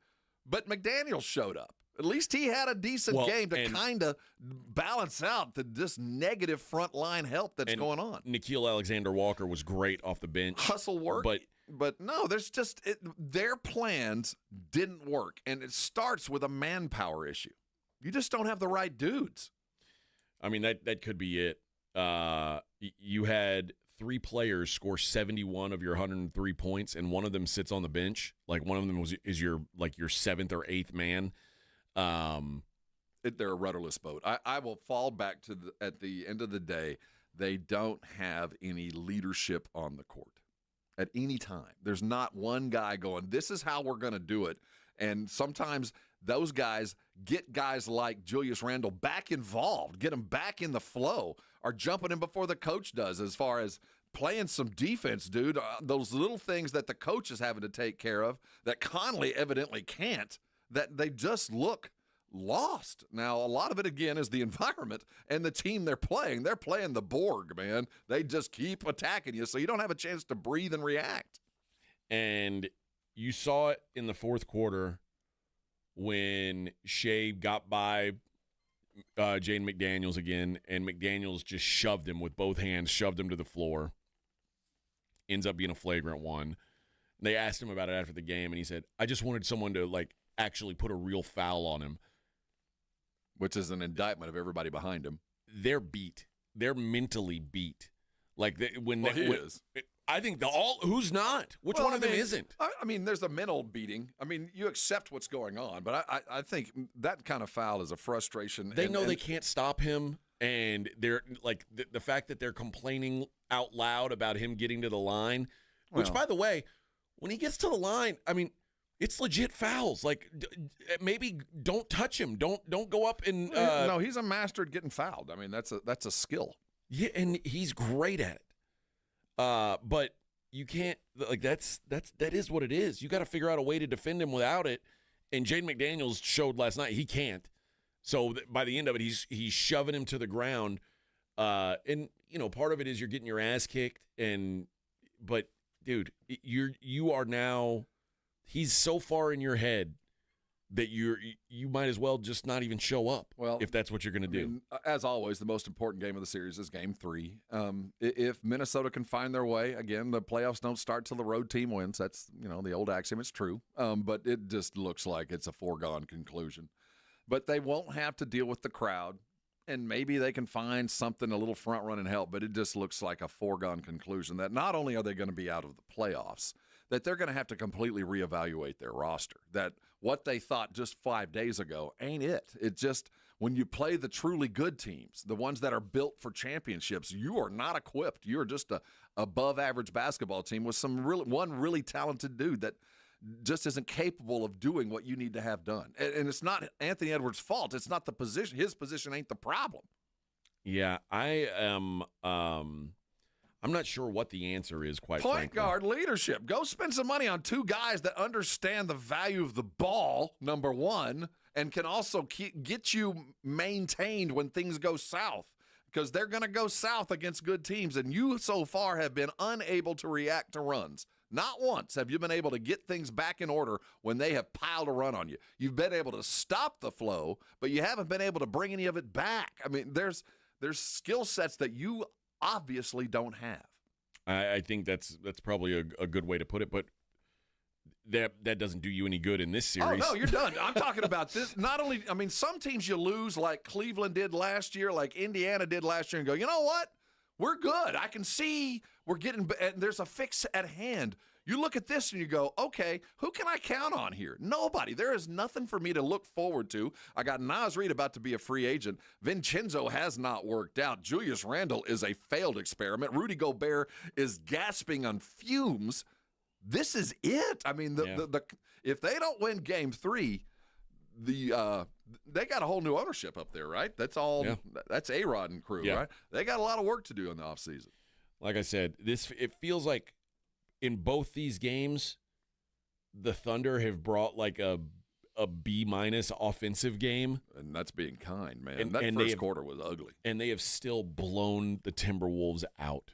but McDaniels showed up. At least he had a decent game to kind of balance out this negative front line help that's going on. Nickeil Alexander-Walker was great off the bench. Hustle work. But no, there's just their plans didn't work, and it starts with a manpower issue. You just don't have the right dudes. I mean, that could be it. You had 3 players score 71 of your 103 points, and one of them sits on the bench. Like, one of them is your 7th or 8th man. They're a rudderless boat. I will fall back to at the end of the day, they don't have any leadership on the court at any time. There's not one guy going, this is how we're going to do it. And sometimes those guys get guys like Julius Randle back involved, get them back in the flow, or jumping in before the coach does as far as playing some defense, dude. Those little things that the coach is having to take care of that Conley evidently can't, that they just look lost. Now, a lot of it, again, is the environment and the team they're playing. They're playing the Borg, man. They just keep attacking you, so you don't have a chance to breathe and react. And you saw it in the fourth quarter when Shea got by Jaden McDaniels again, and McDaniels just shoved him with both hands, shoved him to the floor. Ends up being a flagrant one. They asked him about it after the game, and he said, I just wanted someone to, actually put a real foul on him. Which is an indictment of everybody behind him. They're beat. They're mentally beat. He is. I think who's not? Which one of them isn't? I mean, there's a mental beating. I mean, you accept what's going on, but I think that kind of foul is a frustration. They know they can't stop him, and they're the fact that they're complaining out loud about him getting to the line, which, by the way, when he gets to the line, I mean, it's legit fouls. Maybe don't touch him. Don't go up and. No, he's a master at getting fouled. I mean, that's a skill. Yeah, and he's great at it. But you can't that is what it is. You got to figure out a way to defend him without it. And Jaden McDaniels showed last night he can't. So by the end of it, he's shoving him to the ground. And part of it is you're getting your ass kicked. But dude, you are now. He's so far in your head that you might as well just not even show up. Well, if that's what you're going to do. As always, the most important game of the series is Game 3. If Minnesota can find their way, again, the playoffs don't start till the road team wins. That's the old axiom. It's true, but it just looks like it's a foregone conclusion. But they won't have to deal with the crowd, and maybe they can find something a little front run and help. But it just looks like a foregone conclusion that not only are they going to be out of the playoffs, that they're going to have to completely reevaluate their roster, that what they thought just 5 days ago ain't it. It's just when you play the truly good teams, the ones that are built for championships, you are not equipped. You're just a above-average basketball team with one really talented dude that just isn't capable of doing what you need to have done. And it's not Anthony Edwards' fault. It's not the position. His position ain't the problem. Yeah, I am I'm not sure what the answer is, quite frankly. Point guard leadership. Go spend some money on 2 guys that understand the value of the ball, number 1, and can also get you maintained when things go south, because they're going to go south against good teams, and you so far have been unable to react to runs. Not once have you been able to get things back in order when they have piled a run on you. You've been able to stop the flow, but you haven't been able to bring any of it back. I mean, there's skill sets that you obviously don't have. I think that's probably a good way to put it, but that doesn't do you any good in this series. Oh, no, you're done. I'm talking about this. Not only, I mean, some teams you lose like Cleveland did last year, like Indiana did last year, and go, you know what? We're good. I can see we're getting, and there's a fix at hand. You look at this and you go, okay, who can I count on here? Nobody. There is nothing for me to look forward to. I got Naz Reid about to be a free agent. Vincenzo has not worked out. Julius Randle is a failed experiment. Rudy Gobert is gasping on fumes. This is it. I mean, if they don't win Game 3, they got a whole new ownership up there, right? That's all. Yeah. That's A-Rod and crew, right? They got a lot of work to do in the offseason. Like I said, it feels like in both these games, the Thunder have brought like a B- offensive game, and that's being kind, man. And that first quarter was ugly, and they have still blown the Timberwolves out.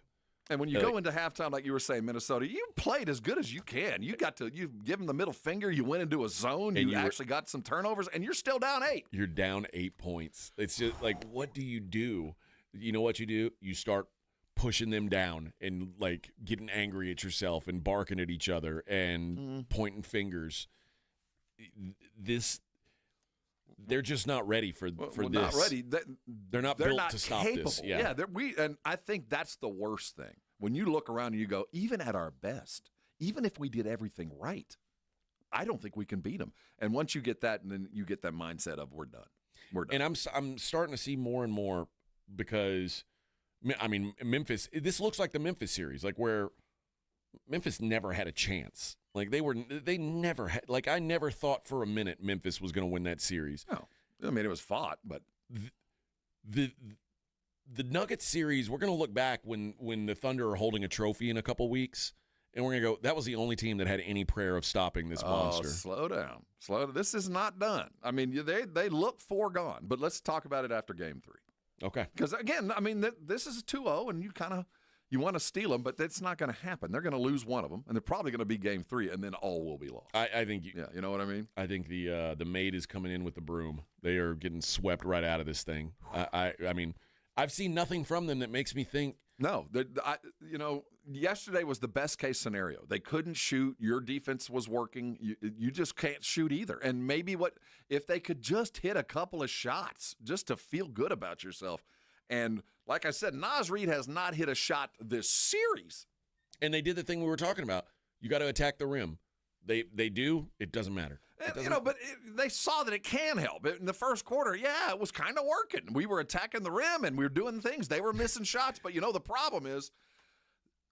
And when you go into halftime, like you were saying, Minnesota, you played as good as you can. You give them the middle finger. You went into a zone. And you actually got some turnovers, and you're still down 8. You're down 8 points. It's just like, what do you do? You know what you do? You start pushing them down and like getting angry at yourself and barking at each other and pointing fingers. They're just not ready for this. Not ready. They're not built to stop capable. this. Yeah, and I think that's the worst thing. When you look around and you go, even at our best, even if we did everything right, I don't think we can beat them. And once you get that, and then you get that mindset of we're done. We're done. And I'm starting to see more and more because, I mean, Memphis. This looks like the Memphis series, like where Memphis never had a chance. Like they never had. Like I never thought for a minute Memphis was going to win that series. No, I mean it was fought, but the Nuggets series, we're going to look back when the Thunder are holding a trophy in a couple weeks, and we're going to go, that was the only team that had any prayer of stopping this monster. Slow down. This is not done. I mean, they look foregone, but let's talk about it after Game 3. Okay. Because again, I mean, this is 2-0, and you want to steal them, but that's not going to happen. They're going to lose one of them, and they're probably going to be Game 3, and then all will be lost. I think you know what I mean? I think the maid is coming in with the broom. They are getting swept right out of this thing. I mean, I've seen nothing from them that makes me think. No, yesterday was the best case scenario. They couldn't shoot. Your defense was working. You just can't shoot either. And maybe if they could just hit a couple of shots just to feel good about yourself. And like I said, Naz Reid has not hit a shot this series. And they did the thing we were talking about. You got to attack the rim. They do. It doesn't matter. But they saw that it can help. In the first quarter, it was kind of working. We were attacking the rim, and we were doing things. They were missing shots. But, the problem is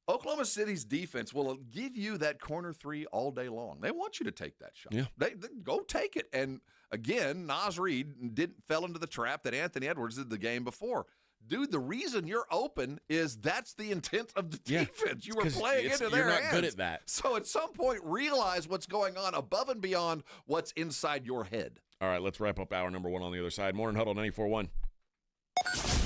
Oklahoma City's defense will give you that corner 3 all day long. They want you to take that shot. Yeah. They go take it. And, again, Naz Reid fell into the trap that Anthony Edwards did the game before. Dude, the reason you're open is that's the intent of the defense. You were playing into their hands. You're not good at that. So at some point, realize what's going on above and beyond what's inside your head. All right, let's wrap up hour number 1 on the other side. Morning Huddle 94.1.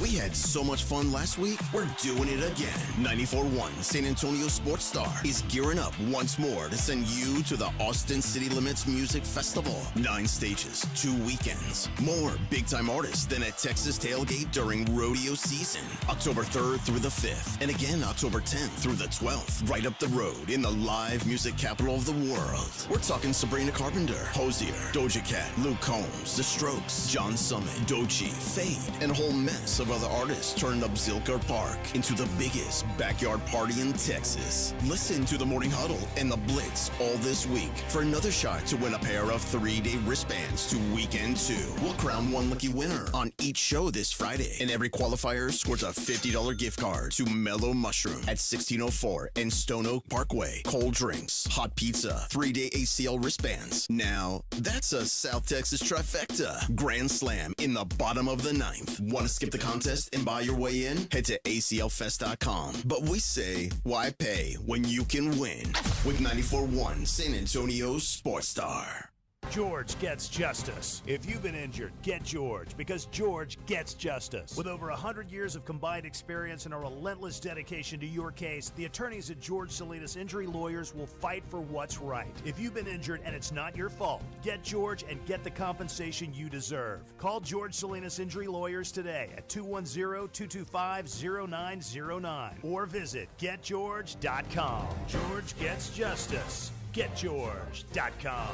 We had so much fun last week, we're doing it again. 94.1 San Antonio Sports Star is gearing up once more to send you to the Austin City Limits Music Festival. 9 stages, 2 weekends. More big-time artists than at Texas Tailgate during rodeo season. October 3rd through the 5th, and again October 10th through the 12th. Right up the road in the live music capital of the world. We're talking Sabrina Carpenter, Hosier, Doja Cat, Luke Combs, The Strokes, John Summit, Doechii, Fade, and a whole mess of other artists turned up Zilker Park into the biggest backyard party in Texas. Listen to the Morning Huddle and the Blitz all this week for another shot to win a pair of 3-day wristbands to Weekend 2. We'll crown one lucky winner on each show this Friday, and every qualifier scores a $50 gift card to Mellow Mushroom at 1604 and Stone Oak Parkway. Cold drinks, hot pizza, 3-day ACL wristbands. Now, that's a South Texas trifecta. Grand Slam in the bottom of the 9th. Want to skip the contest and buy your way in? Head to aclfest.com. But we say, why pay when you can win? With 94.1 San Antonio Sports Star. George gets justice. If you've been injured, get George, because George gets justice. With over 100 years of combined experience and a relentless dedication to your case, the attorneys at George Salinas Injury Lawyers will fight for what's right. If you've been injured and it's not your fault, get George and get the compensation you deserve. Call George Salinas Injury Lawyers today at 210-225-0909 or visit getgeorge.com. George gets justice. GetGeorge.com.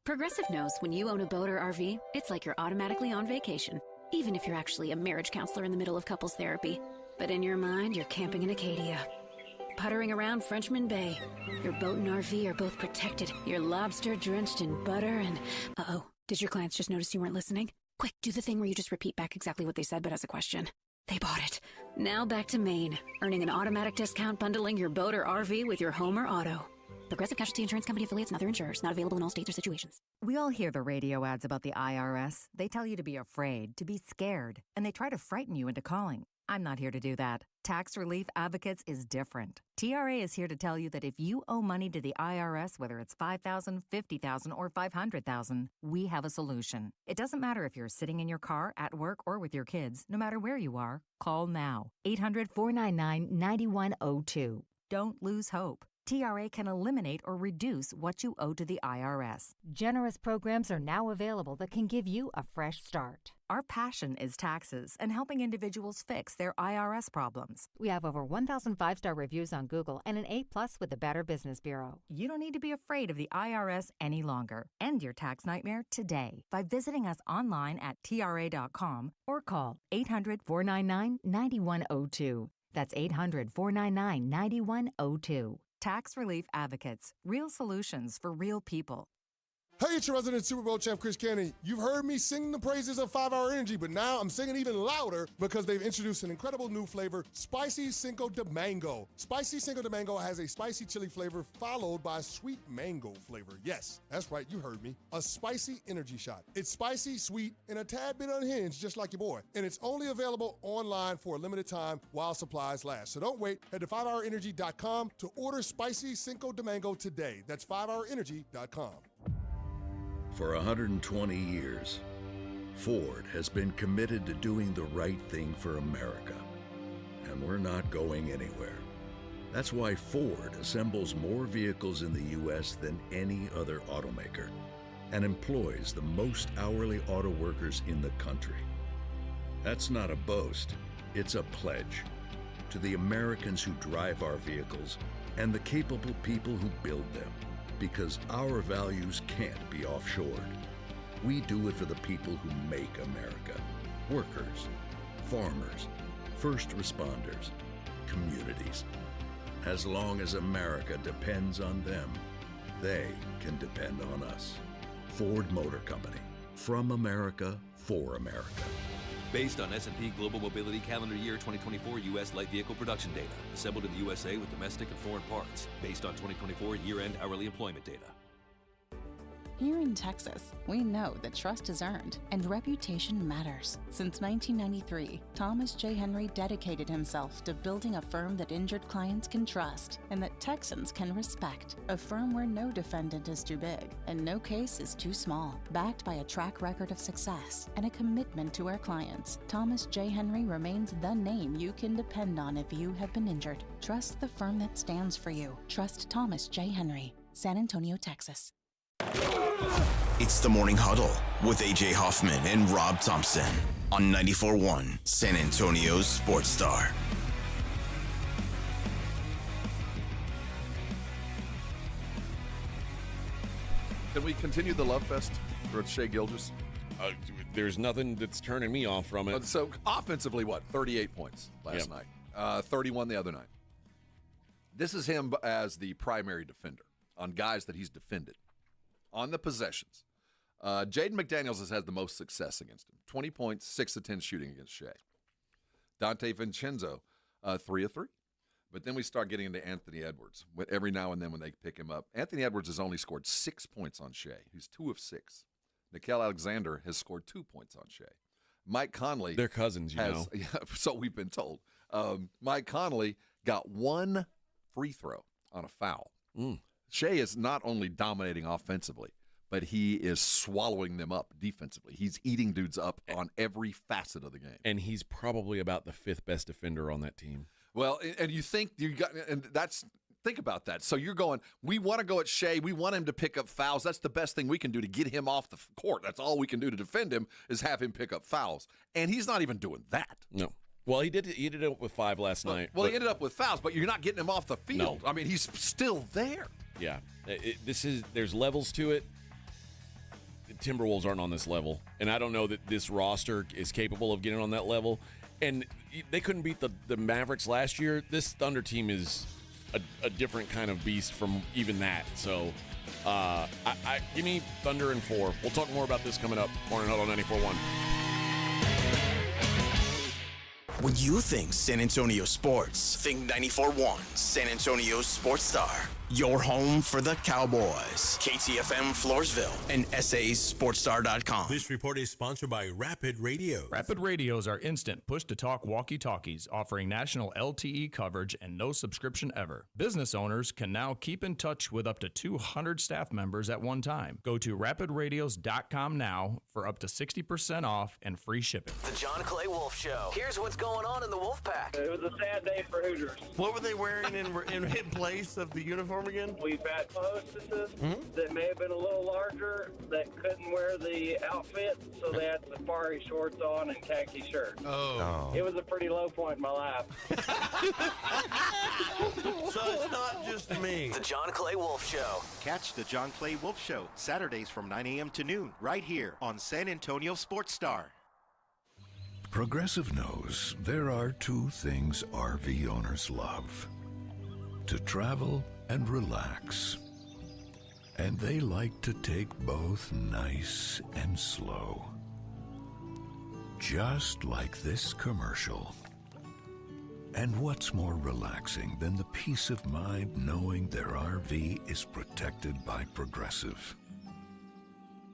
Progressive knows when you own a boat or RV, it's like you're automatically on vacation, even if you're actually a marriage counselor in the middle of couples therapy. But in your mind, you're camping in Acadia, puttering around Frenchman Bay. Your boat and RV are both protected. You're lobster drenched in butter and... Uh-oh, did your clients just notice you weren't listening? Quick, do the thing where you just repeat back exactly what they said, but as a question. They bought it. Now back to Maine, earning an automatic discount bundling your boat or RV with your home or auto. Progressive Casualty Insurance Company affiliates and other insurers. Not available in all states or situations. We all hear the radio ads about the IRS. They tell you to be afraid, to be scared, and they try to frighten you into calling. I'm not here to do that. Tax Relief Advocates is different. TRA is here to tell you that if you owe money to the IRS, whether it's $5,000, $50,000, or $500,000, we have a solution. It doesn't matter if you're sitting in your car, at work, or with your kids. No matter where you are, call now. 800-499-9102. Don't lose hope. TRA can eliminate or reduce what you owe to the IRS. Generous programs are now available that can give you a fresh start. Our passion is taxes and helping individuals fix their IRS problems. We have over 1,000 5-star reviews on Google and an A+ with the Better Business Bureau. You don't need to be afraid of the IRS any longer. End your tax nightmare today by visiting us online at TRA.com or call 800-499-9102. That's 800-499-9102. Tax Relief Advocates. Real solutions for real people. Hey, it's your resident Super Bowl champ, Chris Canty. You've heard me sing the praises of 5-Hour Energy, but now I'm singing even louder because they've introduced an incredible new flavor, Spicy Cinco de Mango. Spicy Cinco de Mango has a spicy chili flavor followed by a sweet mango flavor. Yes, that's right, you heard me. A spicy energy shot. It's spicy, sweet, and a tad bit unhinged, just like your boy. And it's only available online for a limited time while supplies last. So don't wait. Head to 5hourenergy.com to order Spicy Cinco de Mango today. That's 5hourenergy.com. For 120 years, Ford has been committed to doing the right thing for America. And we're not going anywhere. That's why Ford assembles more vehicles in the U.S. than any other automaker and employs the most hourly auto workers in the country. That's not a boast, it's a pledge to the Americans who drive our vehicles and the capable people who build them. Because our values can't be offshored. We do it for the people who make America. Workers, farmers, first responders, communities. As long as America depends on them, they can depend on us. Ford Motor Company. From America, for America. Based on S&P Global Mobility calendar year 2024 U.S. light vehicle production data. Assembled in the USA with domestic and foreign parts. Based on 2024 year-end hourly employment data. Here in Texas, we know that trust is earned and reputation matters. Since 1993, Thomas J. Henry dedicated himself to building a firm that injured clients can trust and that Texans can respect. A firm where no defendant is too big and no case is too small. Backed by a track record of success and a commitment to our clients, Thomas J. Henry remains the name you can depend on if you have been injured. Trust the firm that stands for you. Trust Thomas J. Henry, San Antonio, Texas. It's the Morning Huddle with AJ Hoffman and Rob Thompson on 94.1 San Antonio's Sports Star. Can we continue the love fest for Shea Gilgeous? There's nothing that's turning me off from it. So offensively, what? 38 points last night. 31 the other night. This is him as the primary defender on guys that he's defended. On the possessions, Jaden McDaniels has had the most success against him. 20 points, 6 of 10 shooting against Shea. Dante Vincenzo, 3 of 3. But then we start getting into Anthony Edwards. Every now and then when they pick him up, Anthony Edwards has only scored 6 points on Shea. He's 2 of 6. Nickeil Alexander has scored 2 points on Shea. Mike Conley. They're cousins, you know. Yeah, so we've been told. Mike Conley got 1 free throw on a foul. Shea is not only dominating offensively, but he is swallowing them up defensively. He's eating dudes up on every facet of the game. And he's probably about the 5th best defender on that team. Well, and you think think about that. So you're going, we want to go at Shea. We want him to pick up fouls. That's the best thing we can do to get him off the court. That's all we can do to defend him is have him pick up fouls. And he's not even doing that. No. Well, he ended up with 5 last night. Well, he ended up with fouls, but you're not getting him off the field. No. I mean, he's still there. Yeah. There's levels to it. The Timberwolves aren't on this level. And I don't know that this roster is capable of getting on that level. And they couldn't beat the Mavericks last year. This Thunder team is a different kind of beast from even that. So give me Thunder in 4. We'll talk more about this coming up. Morning Huddle 94.1. When you think San Antonio sports, think 94.1 San Antonio Sports Star. Your home for the Cowboys. KTFM Floresville and SASportsStar.com. This report is sponsored by Rapid Radios. Rapid Radios are instant push-to-talk walkie-talkies offering national LTE coverage and no subscription ever. Business owners can now keep in touch with up to 200 staff members at one time. Go to rapidradios.com now for up to 60% off and free shipping. The John Clay Wolf Show. Here's what's going on in the Wolf Pack. It was a sad day for Hooters. What were they wearing in place of the uniform again? We've had hostesses that may have been a little larger that couldn't wear the outfit, so they had safari shorts on and khaki shirts. Oh. It was a pretty low point in my life. So it's not just me. The John Clay Wolf Show. Catch the John Clay Wolf Show Saturdays from 9 a.m. to noon right here on San Antonio Sports Star. Progressive knows there are 2 things RV owners love: to travel and relax. And they like to take both nice and slow. Just like this commercial. And what's more relaxing than the peace of mind knowing their RV is protected by Progressive?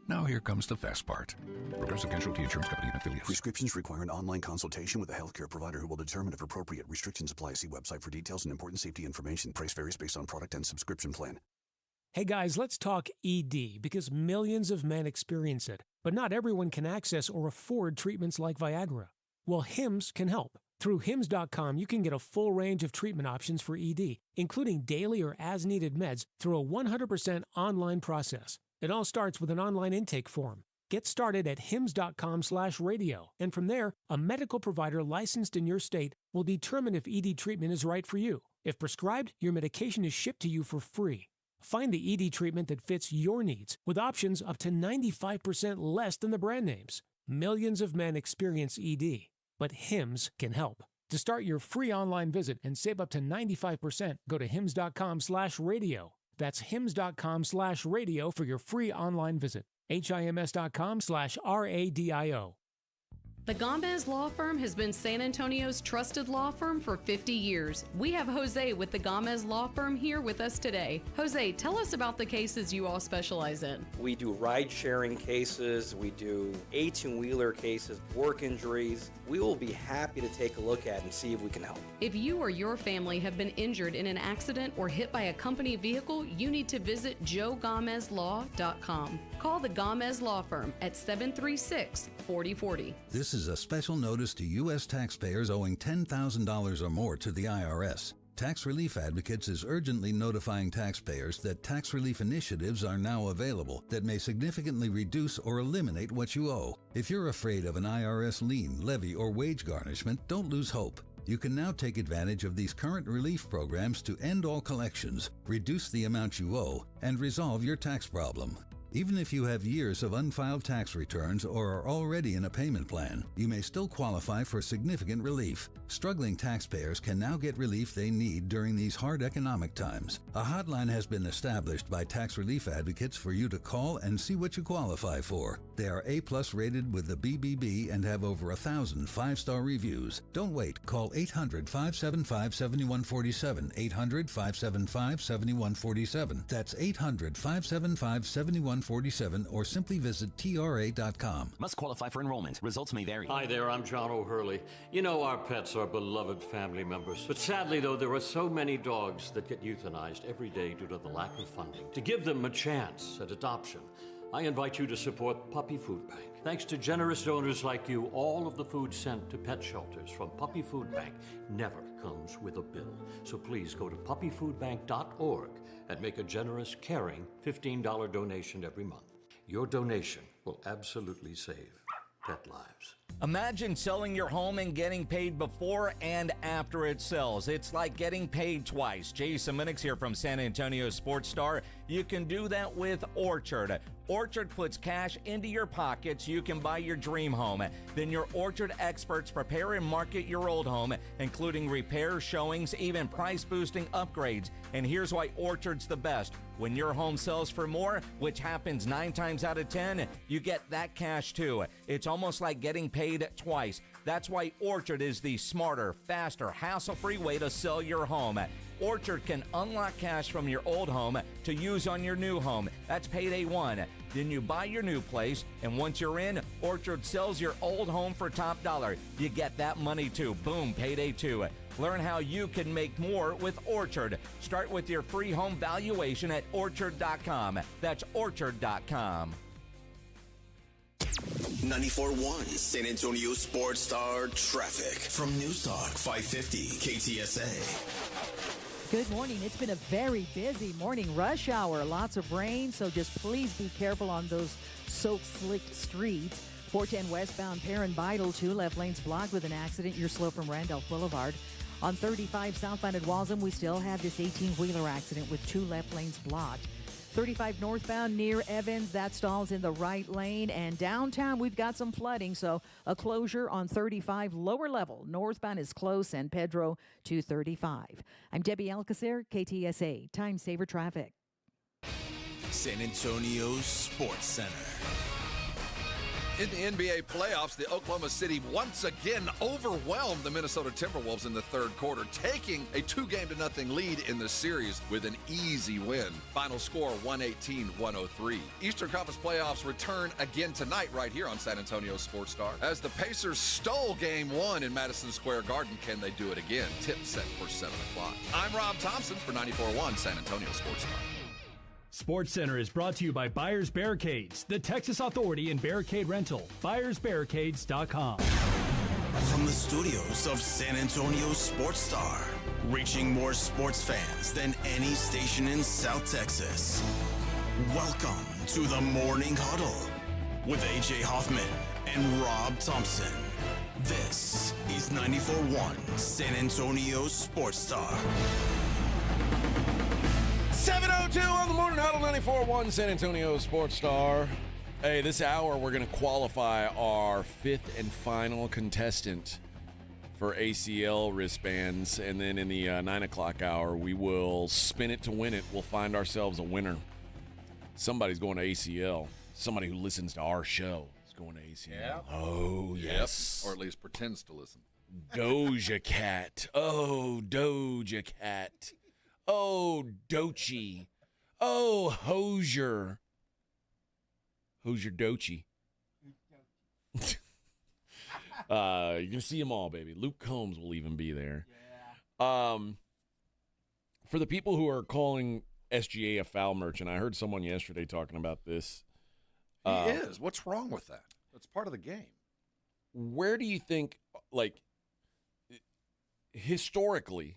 Now here comes the fast part. Progressive Casualty Insurance Company and affiliates. Prescriptions require an online consultation with a healthcare provider who will determine if appropriate. Restrictions apply. See website for details and important safety information. Price varies based on product and subscription plan. Hey guys, let's talk ED because millions of men experience it, but not everyone can access or afford treatments like Viagra. Well, Hims can help. Through Hims.com, you can get a full range of treatment options for ED, including daily or as-needed meds through a 100% online process. It all starts with an online intake form. Get started at hims.com/radio, and from there, a medical provider licensed in your state will determine if ED treatment is right for you. If prescribed, your medication is shipped to you for free. Find the ED treatment that fits your needs with options up to 95% less than the brand names. Millions of men experience ED, but Hims can help. To start your free online visit and save up to 95%, go to hims.com/radio. That's hims.com/radio for your free online visit. HIMS.com/RADIO. The Gomez Law Firm has been San Antonio's trusted law firm for 50 years. We have Jose with the Gomez Law Firm here with us today. Jose, tell us about the cases you all specialize in. We do ride-sharing cases, we do 18-wheeler cases, work injuries. We will be happy to take a look at and see if we can help. If you or your family have been injured in an accident or hit by a company vehicle, you need to visit joegomezlaw.com. Call the Gomez Law Firm at 736-4040. This is a special notice to U.S. taxpayers owing $10,000 or more to the IRS. Tax Relief Advocates is urgently notifying taxpayers that tax relief initiatives are now available that may significantly reduce or eliminate what you owe. If you're afraid of an IRS lien, levy, or wage garnishment, don't lose hope. You can now take advantage of these current relief programs to end all collections, reduce the amount you owe, and resolve your tax problem. Even if you have years of unfiled tax returns or are already in a payment plan, you may still qualify for significant relief. Struggling taxpayers can now get relief they need during these hard economic times. A hotline has been established by Tax Relief Advocates for you to call and see what you qualify for. They are A+ rated with the BBB and have over 1,000 5-star reviews. Don't wait. Call 800-575-7147. 800-575-7147. That's 800-575-7147 or simply visit TRA.com. Must qualify for enrollment. Results may vary. Hi there, I'm John O'Hurley. You know our pets are beloved family members. But sadly, though, there are so many dogs that get euthanized every day due to the lack of funding. To give them a chance at adoption, I invite you to support Puppy Food Bank. Thanks to generous donors like you, all of the food sent to pet shelters from Puppy Food Bank never comes with a bill. So please go to puppyfoodbank.org and make a generous, caring $15 donation every month. Your donation will absolutely save pet lives. Imagine selling your home and getting paid before and after it sells. It's like getting paid twice. Jason Minix here from San Antonio Sports Star. You can do that with Orchard. Orchard puts cash into your pockets. You can buy your dream home. Then your Orchard experts prepare and market your old home, including repairs, showings, even price-boosting upgrades. And here's why Orchard's the best. When your home sells for more, which happens 9 times out of 10, you get that cash too. It's almost like getting paid twice. That's why Orchard is the smarter, faster, hassle-free way to sell your home. Orchard can unlock cash from your old home to use on your new home. That's payday 1. Then you buy your new place, and once you're in, Orchard sells your old home for top dollar. You get that money too. Boom, payday 2. Learn how you can make more with Orchard. Start with your free home valuation at Orchard.com. That's Orchard.com. 94.1 San Antonio Sports Star traffic from News Talk 550 KTSA. Good morning. It's been a very busy morning rush hour. Lots of rain, so just please be careful on those soaked, slick streets. 410 westbound Perrin Beidel, 2 left lanes blocked with an accident. You're slow from Randolph Boulevard. On 35 southbound at Walsham, we still have this 18-wheeler accident with 2 left lanes blocked. 35 northbound near Evans, that stalls in the right lane. And downtown, we've got some flooding, so a closure on 35 lower level. Northbound is closed, San Pedro to 35. I'm Debbie Alcacer, KTSA, Time Saver Traffic. San Antonio Sports Center. In the NBA playoffs, the Oklahoma City once again overwhelmed the Minnesota Timberwolves in the third quarter, taking a 2-0 lead in the series with an easy win. Final score 118-103. Eastern Conference playoffs return again tonight right here on San Antonio Sports Star. As the Pacers stole Game 1 in Madison Square Garden, can they do it again? Tip set for 7 o'clock. I'm Rob Thompson for 94.1 San Antonio Sports Star. Sports Center is brought to you by Buyers Barricades, the Texas Authority in Barricade Rental. BuyersBarricades.com. From the studios of San Antonio Sports Star, reaching more sports fans than any station in South Texas. Welcome to the Morning Huddle with AJ Hoffman and Rob Thompson. This is 94.1 San Antonio Sports Star. 7:02 on the Morning Huddle, 94.1 San Antonio Sports Star. Hey, this hour we're going to qualify our 5th and final contestant for ACL wristbands. And then in the 9 o'clock hour, we will spin it to win it. We'll find ourselves a winner. Somebody's going to ACL. Somebody who listens to our show is going to ACL. Yeah. Oh, yes. Yep. Or at least pretends to listen. Doja Cat. Oh, Doja Cat. Oh, Doechii. Oh, Hosier. Hosier Doechii. You're going to see them all, baby. Luke Combs will even be there. Yeah. For the people who are calling SGA a foul merchant, I heard someone yesterday talking about this. He is. What's wrong with that? That's part of the game. Where do you think, like, historically,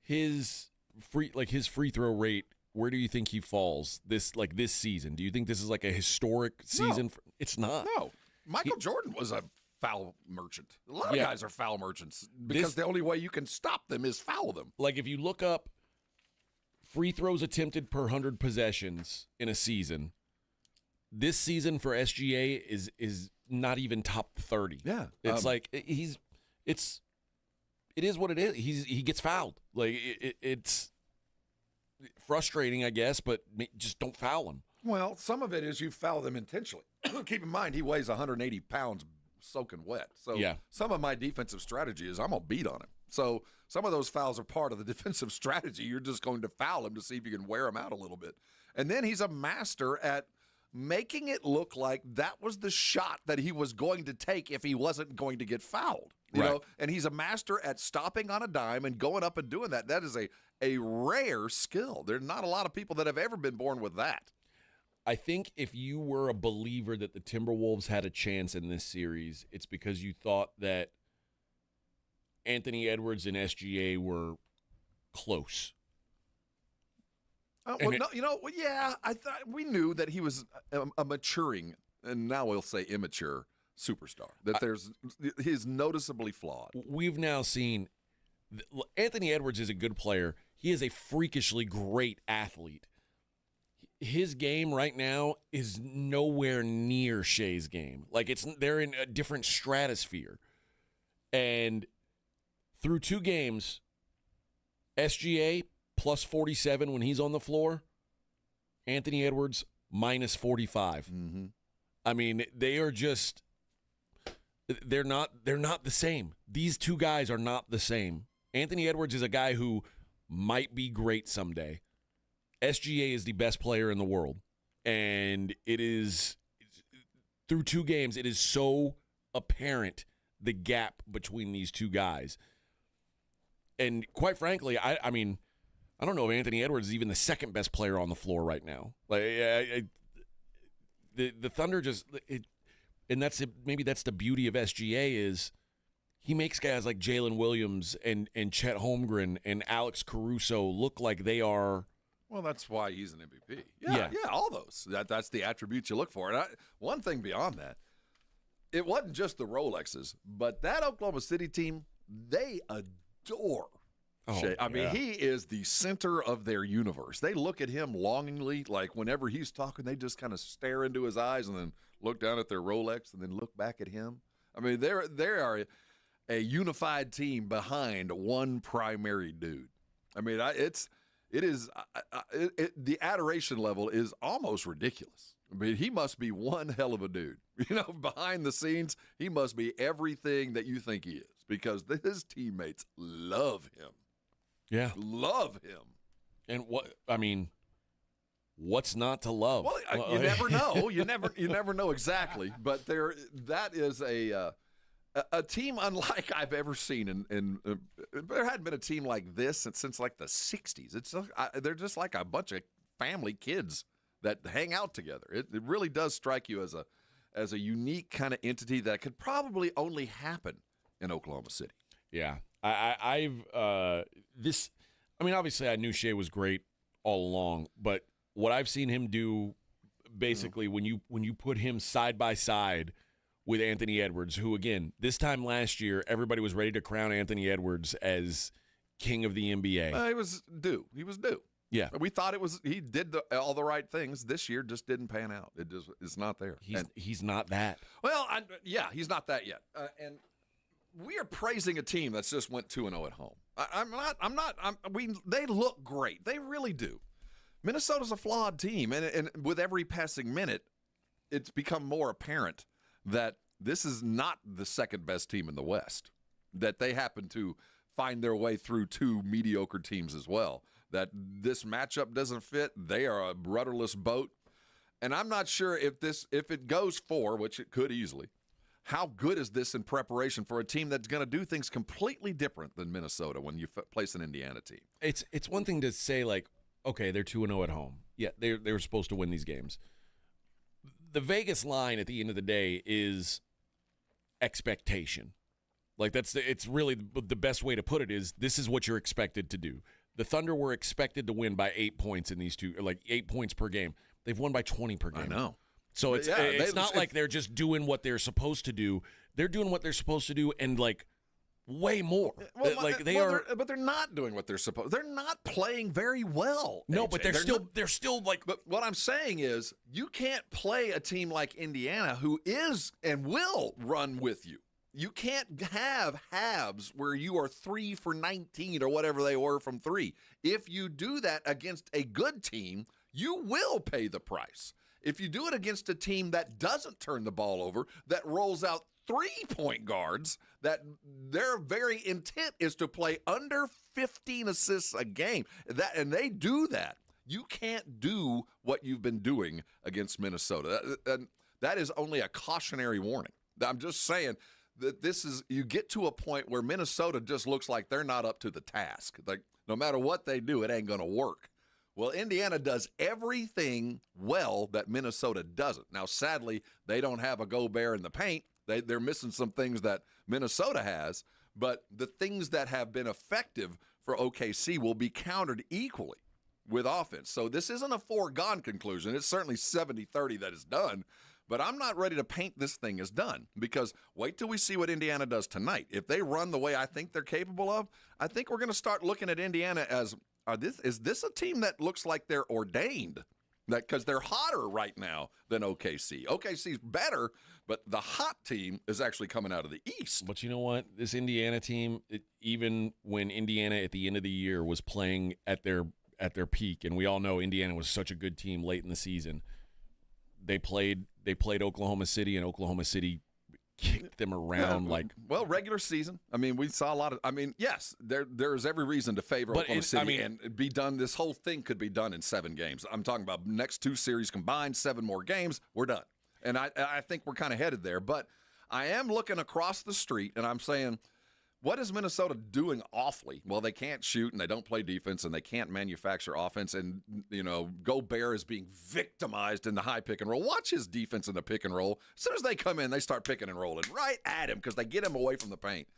his free throw rate, where do you think he falls this season? Do you think this is like a historic season? No. It's not. No. Michael Jordan was a foul merchant. A lot of guys are foul merchants because the only way you can stop them is foul them. Like if you look up free throws attempted per 100 possessions in a season, this season for SGA is not even top 30. Yeah. It's it is what it is. He gets fouled. Like it's frustrating, I guess, but just don't foul him. Well, some of it is you foul them intentionally. Keep in mind he weighs 180 pounds soaking wet. So some of my defensive strategy is I'm going to beat on him. So some of those fouls are part of the defensive strategy. You're just going to foul him to see if you can wear him out a little bit. And then he's a master at making it look like that was the shot that he was going to take if he wasn't going to get fouled. You know, and he's a master at stopping on a dime and going up and doing that. That is a rare skill. There are not a lot of people that have ever been born with that. I think if you were a believer that the Timberwolves had a chance in this series, it's because you thought that Anthony Edwards and SGA were close. I thought we knew that he was a maturing, and now we'll say immature superstar. That he's noticeably flawed. We've now seen Anthony Edwards is a good player. He is a freakishly great athlete. His game right now is nowhere near Shea's game. Like they're in a different stratosphere. And through 2 games, SGA plus 47 when he's on the floor, Anthony Edwards minus 45. Mm-hmm. I mean, they are just they're not the same. These 2 guys are not the same. Anthony Edwards is a guy who might be great someday. SGA is the best player in the world. And it is, through 2 games, it is so apparent the gap between these 2 guys. And quite frankly, I mean, I don't know if Anthony Edwards is even the second best player on the floor right now. Like the Thunder maybe that's the beauty of SGA is he makes guys like Jalen Williams and Chet Holmgren and Alex Caruso look like they are. Well, that's why he's an MVP. Yeah, all those. That's the attributes you look for. And one thing beyond that, it wasn't just the Rolexes, but that Oklahoma City team, they adore Shea. I mean, he is the center of their universe. They look at him longingly, like whenever he's talking, they just kind of stare into his eyes and then look down at their Rolex and then look back at him. I mean, they are a unified team behind one primary dude. I mean, the adoration level is almost ridiculous. I mean, he must be one hell of a dude. You know, behind the scenes, he must be everything that you think he is because his teammates love him. Yeah. Love him. And what's not to love? Well, you never know. You never know exactly. But that is a team unlike I've ever seen. And there hadn't been a team like this since like the 60s. They're just like a bunch of family kids that hang out together. It really does strike you as a unique kind of entity that could probably only happen in Oklahoma City. Yeah. Obviously I knew Shea was great all along, but what I've seen him do basically when you put him side by side with Anthony Edwards, who again, this time last year, everybody was ready to crown Anthony Edwards as king of the NBA. He was due. Yeah. We thought he did all the right things. This year just didn't pan out. It's not there. He's not that. Well, he's not that yet. And we are praising a team that's just went 2-0 at home. They look great. They really do. Minnesota's a flawed team, and with every passing minute, it's become more apparent that this is not the second best team in the West, that they happen to find their way through 2 mediocre teams as well, that this matchup doesn't fit. They are a rudderless boat, and I'm not sure if it goes 4, which it could easily, how good is this in preparation for a team that's going to do things completely different than Minnesota when you place an Indiana team? It's one thing to say, like, okay, they're 2-0 at home. Yeah, they were supposed to win these games. The Vegas line at the end of the day is expectation. Like it's really the best way to put it is this is what you're expected to do. The Thunder were expected to win by 8 points in these 2, like 8 points per game. They've won by 20 per game. I know. So it's not like they're just doing what they're supposed to do. They're doing what they're supposed to do and like way more. But they're not doing what they're supposed. They're not playing very well. No, AJ. but they're still like. But what I'm saying is, you can't play a team like Indiana, who is and will run with you. You can't have halves where you are 3 for 19 or whatever they were from 3. If you do that against a good team, you will pay the price. If you do it against a team that doesn't turn the ball over, that rolls out 3-point guards, that their very intent is to play under 15 assists a game, and they do that, you can't do what you've been doing against Minnesota. That is only a cautionary warning. I'm just saying that you get to a point where Minnesota just looks like they're not up to the task. Like, no matter what they do, it ain't going to work. Well, Indiana does everything well that Minnesota doesn't. Now, sadly, they don't have a Gobert in the paint. They're missing some things that Minnesota has, but the things that have been effective for OKC will be countered equally with offense. So this isn't a foregone conclusion. It's certainly 70-30 that is done, but I'm not ready to paint this thing as done because wait till we see what Indiana does tonight. If they run the way I think they're capable of, I think we're going to start looking at Indiana as, is this a team that looks like they're ordained? Because they're hotter right now than OKC. OKC's better, but the hot team is actually coming out of the East. But you know what? This Indiana team, even when Indiana at the end of the year was playing at their peak, and we all know Indiana was such a good team late in the season, they played Oklahoma City, and Oklahoma City kicked them around regular season. I mean, we saw a lot of. I mean, yes, there's every reason to favor Oklahoma City, and be done. This whole thing could be done in 7 games. I'm talking about next 2 series combined, 7 more games, we're done. And I think we're kind of headed there. But I am looking across the street, and I'm saying, what is Minnesota doing awfully? Well, they can't shoot, and they don't play defense, and they can't manufacture offense. And, Gobert is being victimized in the high pick and roll. Watch his defense in the pick and roll. As soon as they come in, they start picking and rolling right at him because they get him away from the paint.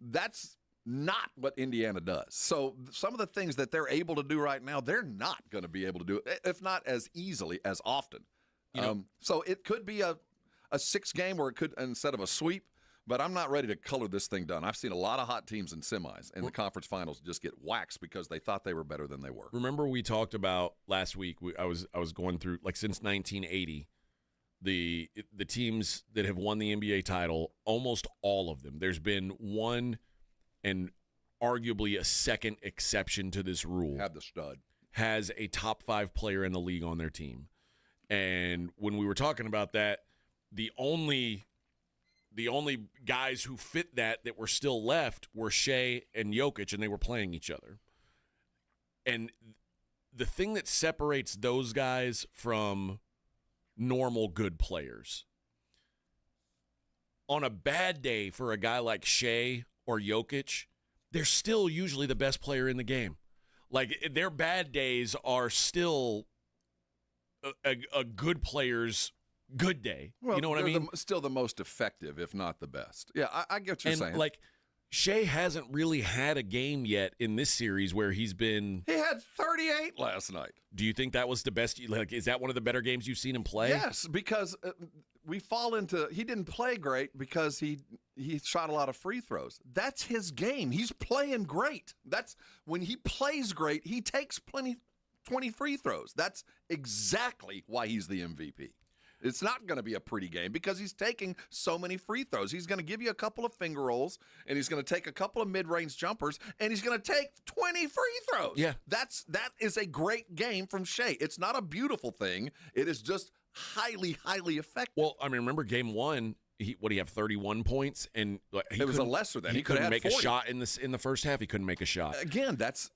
That's not what Indiana does. So some of the things that they're able to do right now, they're not going to be able to do, if not as easily, as often. So it could be a 6-game where it could, instead of a sweep, but I'm not ready to color this thing done. I've seen a lot of hot teams in semis and the conference finals just get waxed because they thought they were better than they were. Remember we talked about last week, I was going through, since 1980, the teams that have won the NBA title, almost all of them. There's been one and arguably a second exception to this rule. Have the stud. Has a top 5 player in the league on their team. And when we were talking about that, the only guys who fit that were still left were Shea and Jokic, and they were playing each other. And the thing that separates those guys from normal good players, on a bad day for a guy like Shea or Jokic, they're still usually the best player in the game. Their bad days are still a good player's good day. Well, you know what I mean? Still the most effective, if not the best. Yeah, I get what you're saying. Shea hasn't really had a game yet in this series where he's been. He had 38 last night. Do you think that was the best? Is that one of the better games you've seen him play? Yes, because we fall into. He didn't play great because he shot a lot of free throws. That's his game. He's playing great. That's when he plays great. He takes 20 free throws. That's exactly why he's the MVP. It's not going to be a pretty game because he's taking so many free throws. He's going to give you a couple of finger rolls, and he's going to take a couple of mid-range jumpers, and he's going to take 20 free throws. Yeah. That is a great game from Shea. It's not a beautiful thing. It is just highly, highly effective. Well, I mean, remember game 1, he have 31 points, and it was a lesser than. He couldn't make 40. A shot in the first half. He couldn't make a shot. Again, that's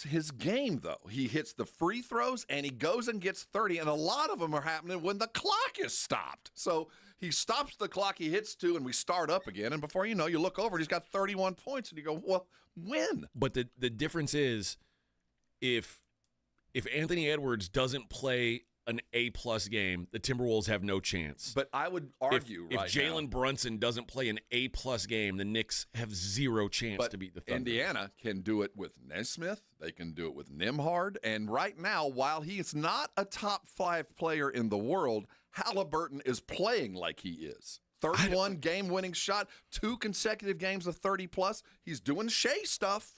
his game, though. He hits the free throws, and he goes and gets 30, and a lot of them are happening when the clock is stopped. So he stops the clock, he hits 2, and we start up again, and before you know, you look over, and he's got 31 points, and you go, well, when? But the difference is if Anthony Edwards doesn't play an A-plus game, the Timberwolves have no chance. But I would argue if Jalen Brunson doesn't play an A-plus game, the Knicks have zero chance to beat the Thunder. Indiana can do it with Nesmith. They can do it with Nembhard. And right now, while he is not a top 5 player in the world, Halliburton is playing like he is. 31 game-winning shot, 2 consecutive games of 30-plus. He's doing Shea stuff.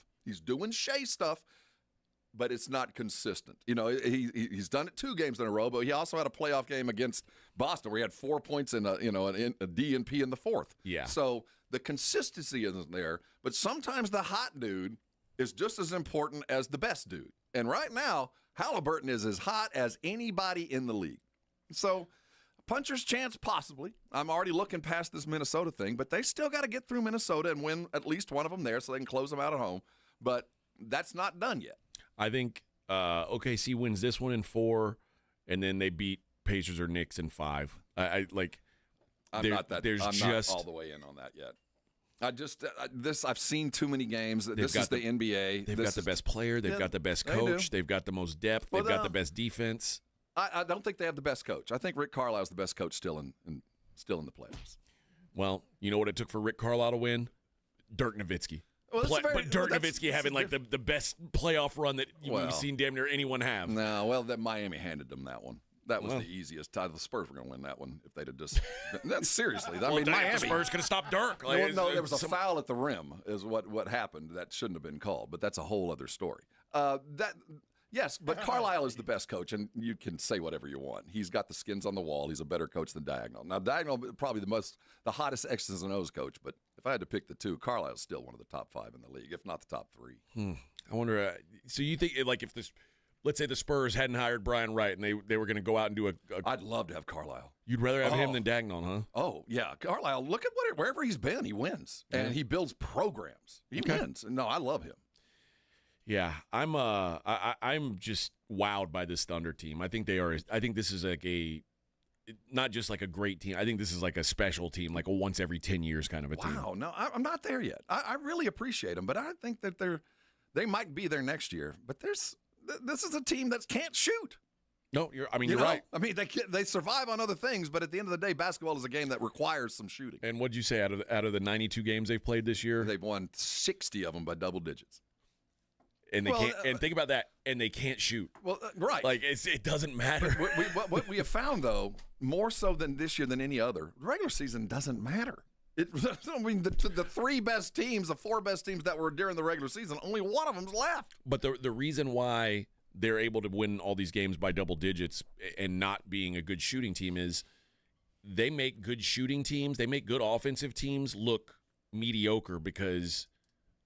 But it's not consistent. He's done it 2 games in a row, but he also had a playoff game against Boston where he had 4 points in a DNP in the 4th. Yeah. So the consistency isn't there, but sometimes the hot dude is just as important as the best dude. And right now, Halliburton is as hot as anybody in the league. So puncher's chance, possibly. I'm already looking past this Minnesota thing, but they still got to get through Minnesota and win at least one of them there so they can close them out at home. But that's not done yet. I think OKC wins this one in 4, and then they beat Pacers or Knicks in 5. I'm not all the way in on that yet. I've seen too many games. This is the NBA. They've got the best player. They've got the best coach. They've got the most depth. They've got the best defense. I don't think they have the best coach. I think Rick Carlisle is the best coach still in the playoffs. Well, you know what it took for Rick Carlisle to win? Dirk Nowitzki. Well, but Dirk Nowitzki having like the best playoff run that we've seen damn near anyone have. No, well, that Miami handed them that one. That was the easiest title. The Spurs were going to win that one if they'd have just. That's seriously. I mean, Miami. The Spurs could have stopped Dirk. No, there was a foul at the rim, is what happened. That shouldn't have been called, but that's a whole other story. Yes, but Carlisle is the best coach, and you can say whatever you want. He's got the skins on the wall. He's a better coach than Diagonal. Now, Diagonal probably the hottest X's and O's coach, but if I had to pick the two, Carlisle's still one of the top 5 in the league, if not the top 3. I wonder. So you think like if this. Let's say the Spurs hadn't hired Brian Wright and they were going to go out and do a I'd love to have Carlisle. You'd rather have him than Daigneault, huh? Oh, yeah. Carlisle, look at wherever he's been, he wins. And he builds programs. He wins. No, I love him. Yeah, I'm just wowed by this Thunder team. I think they are. I think this is like not just like a great team. I think this is like a special team, like a once every 10 years kind of a team. Wow, no, I'm not there yet. I really appreciate them, but I think that they might be there next year. But this is a team that can't shoot. No, you're right. I mean, they survive on other things, but at the end of the day, basketball is a game that requires some shooting. And what'd you say out of the 92 games they've played this year? They've won 60 of them by double digits. And they can't. And think about that. And they can't shoot. Well, right. Like it doesn't matter. What we have found, though, more so than this year than any other, the regular season doesn't matter. I mean, the 3 best teams, the 4 best teams that were during the regular season, only one of them's left. But the reason why they're able to win all these games by double digits and not being a good shooting team is they make good shooting teams, they make good offensive teams look mediocre because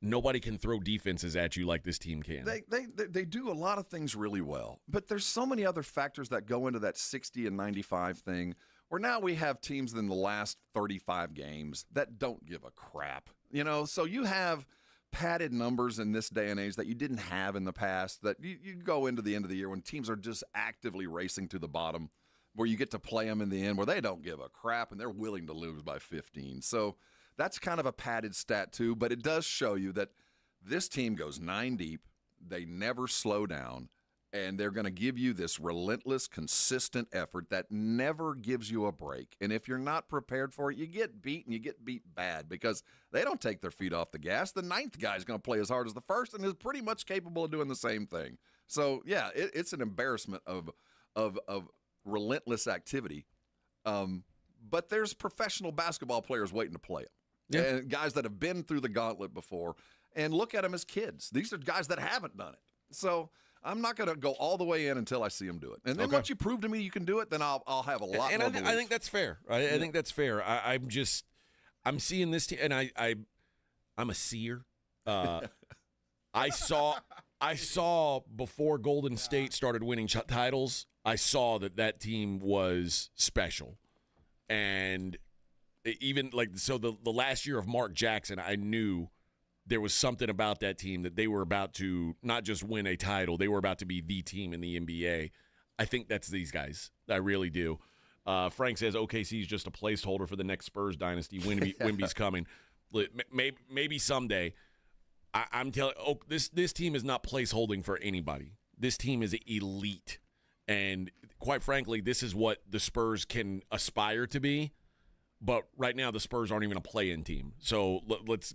nobody can throw defenses at you like this team can. They do a lot of things really well, but there's so many other factors that go into that 60 and 95 thing. Where now we have teams in the last 35 games that don't give a crap. So you have padded numbers in this day and age that you didn't have in the past, that you go into the end of the year when teams are just actively racing to the bottom, where you get to play them in the end where they don't give a crap and they're willing to lose by 15. So that's kind of a padded stat too, but it does show you that this team goes 9 deep. They never slow down. And they're going to give you this relentless, consistent effort that never gives you a break. And if you're not prepared for it, you get beat, and you get beat bad because they don't take their feet off the gas. The 9th guy is going to play as hard as the first and is pretty much capable of doing the same thing. So, yeah, it's an embarrassment of relentless activity. But there's professional basketball players waiting to play them. Yeah. And guys that have been through the gauntlet before. And look at them as kids. These are guys that haven't done it. So I'm not going to go all the way in until I see them do it. And then once you prove to me you can do it, then I'll have a lot more belief. I think that's fair. I think that's fair. I'm seeing this team, and I'm a seer. I saw before Golden State started winning titles, I saw that team was special. And even the last year of Mark Jackson, I knew there was something about that team that they were about to not just win a title, they were about to be the team in the NBA. I think that's these guys. I really do. Frank says OKC is just a placeholder for the next Spurs dynasty. Wemby's coming. Maybe someday. I'm telling this team is not placeholding for anybody. This team is elite. And quite frankly, this is what the Spurs can aspire to be. But right now, the Spurs aren't even a play-in team. So let's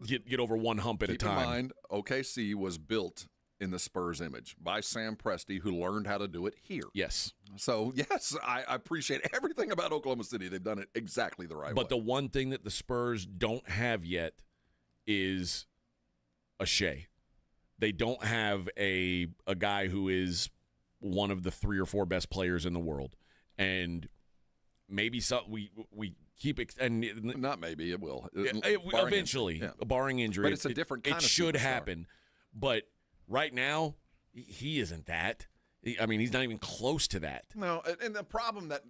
get over one hump at a time. Keep in mind, OKC was built in the Spurs image by Sam Presti, who learned how to do it here. Yes. So, yes, I appreciate everything about Oklahoma City. They've done it exactly the right way. But the one thing that the Spurs don't have yet is a Shea. They don't have a guy who is one of the 3 or 4 best players in the world. And maybe we keep and not maybe it will eventually, barring injury. But it's a different kind of should superstar. happen. But right now, he isn't that. I mean, he's not even close to that. No, and the problem that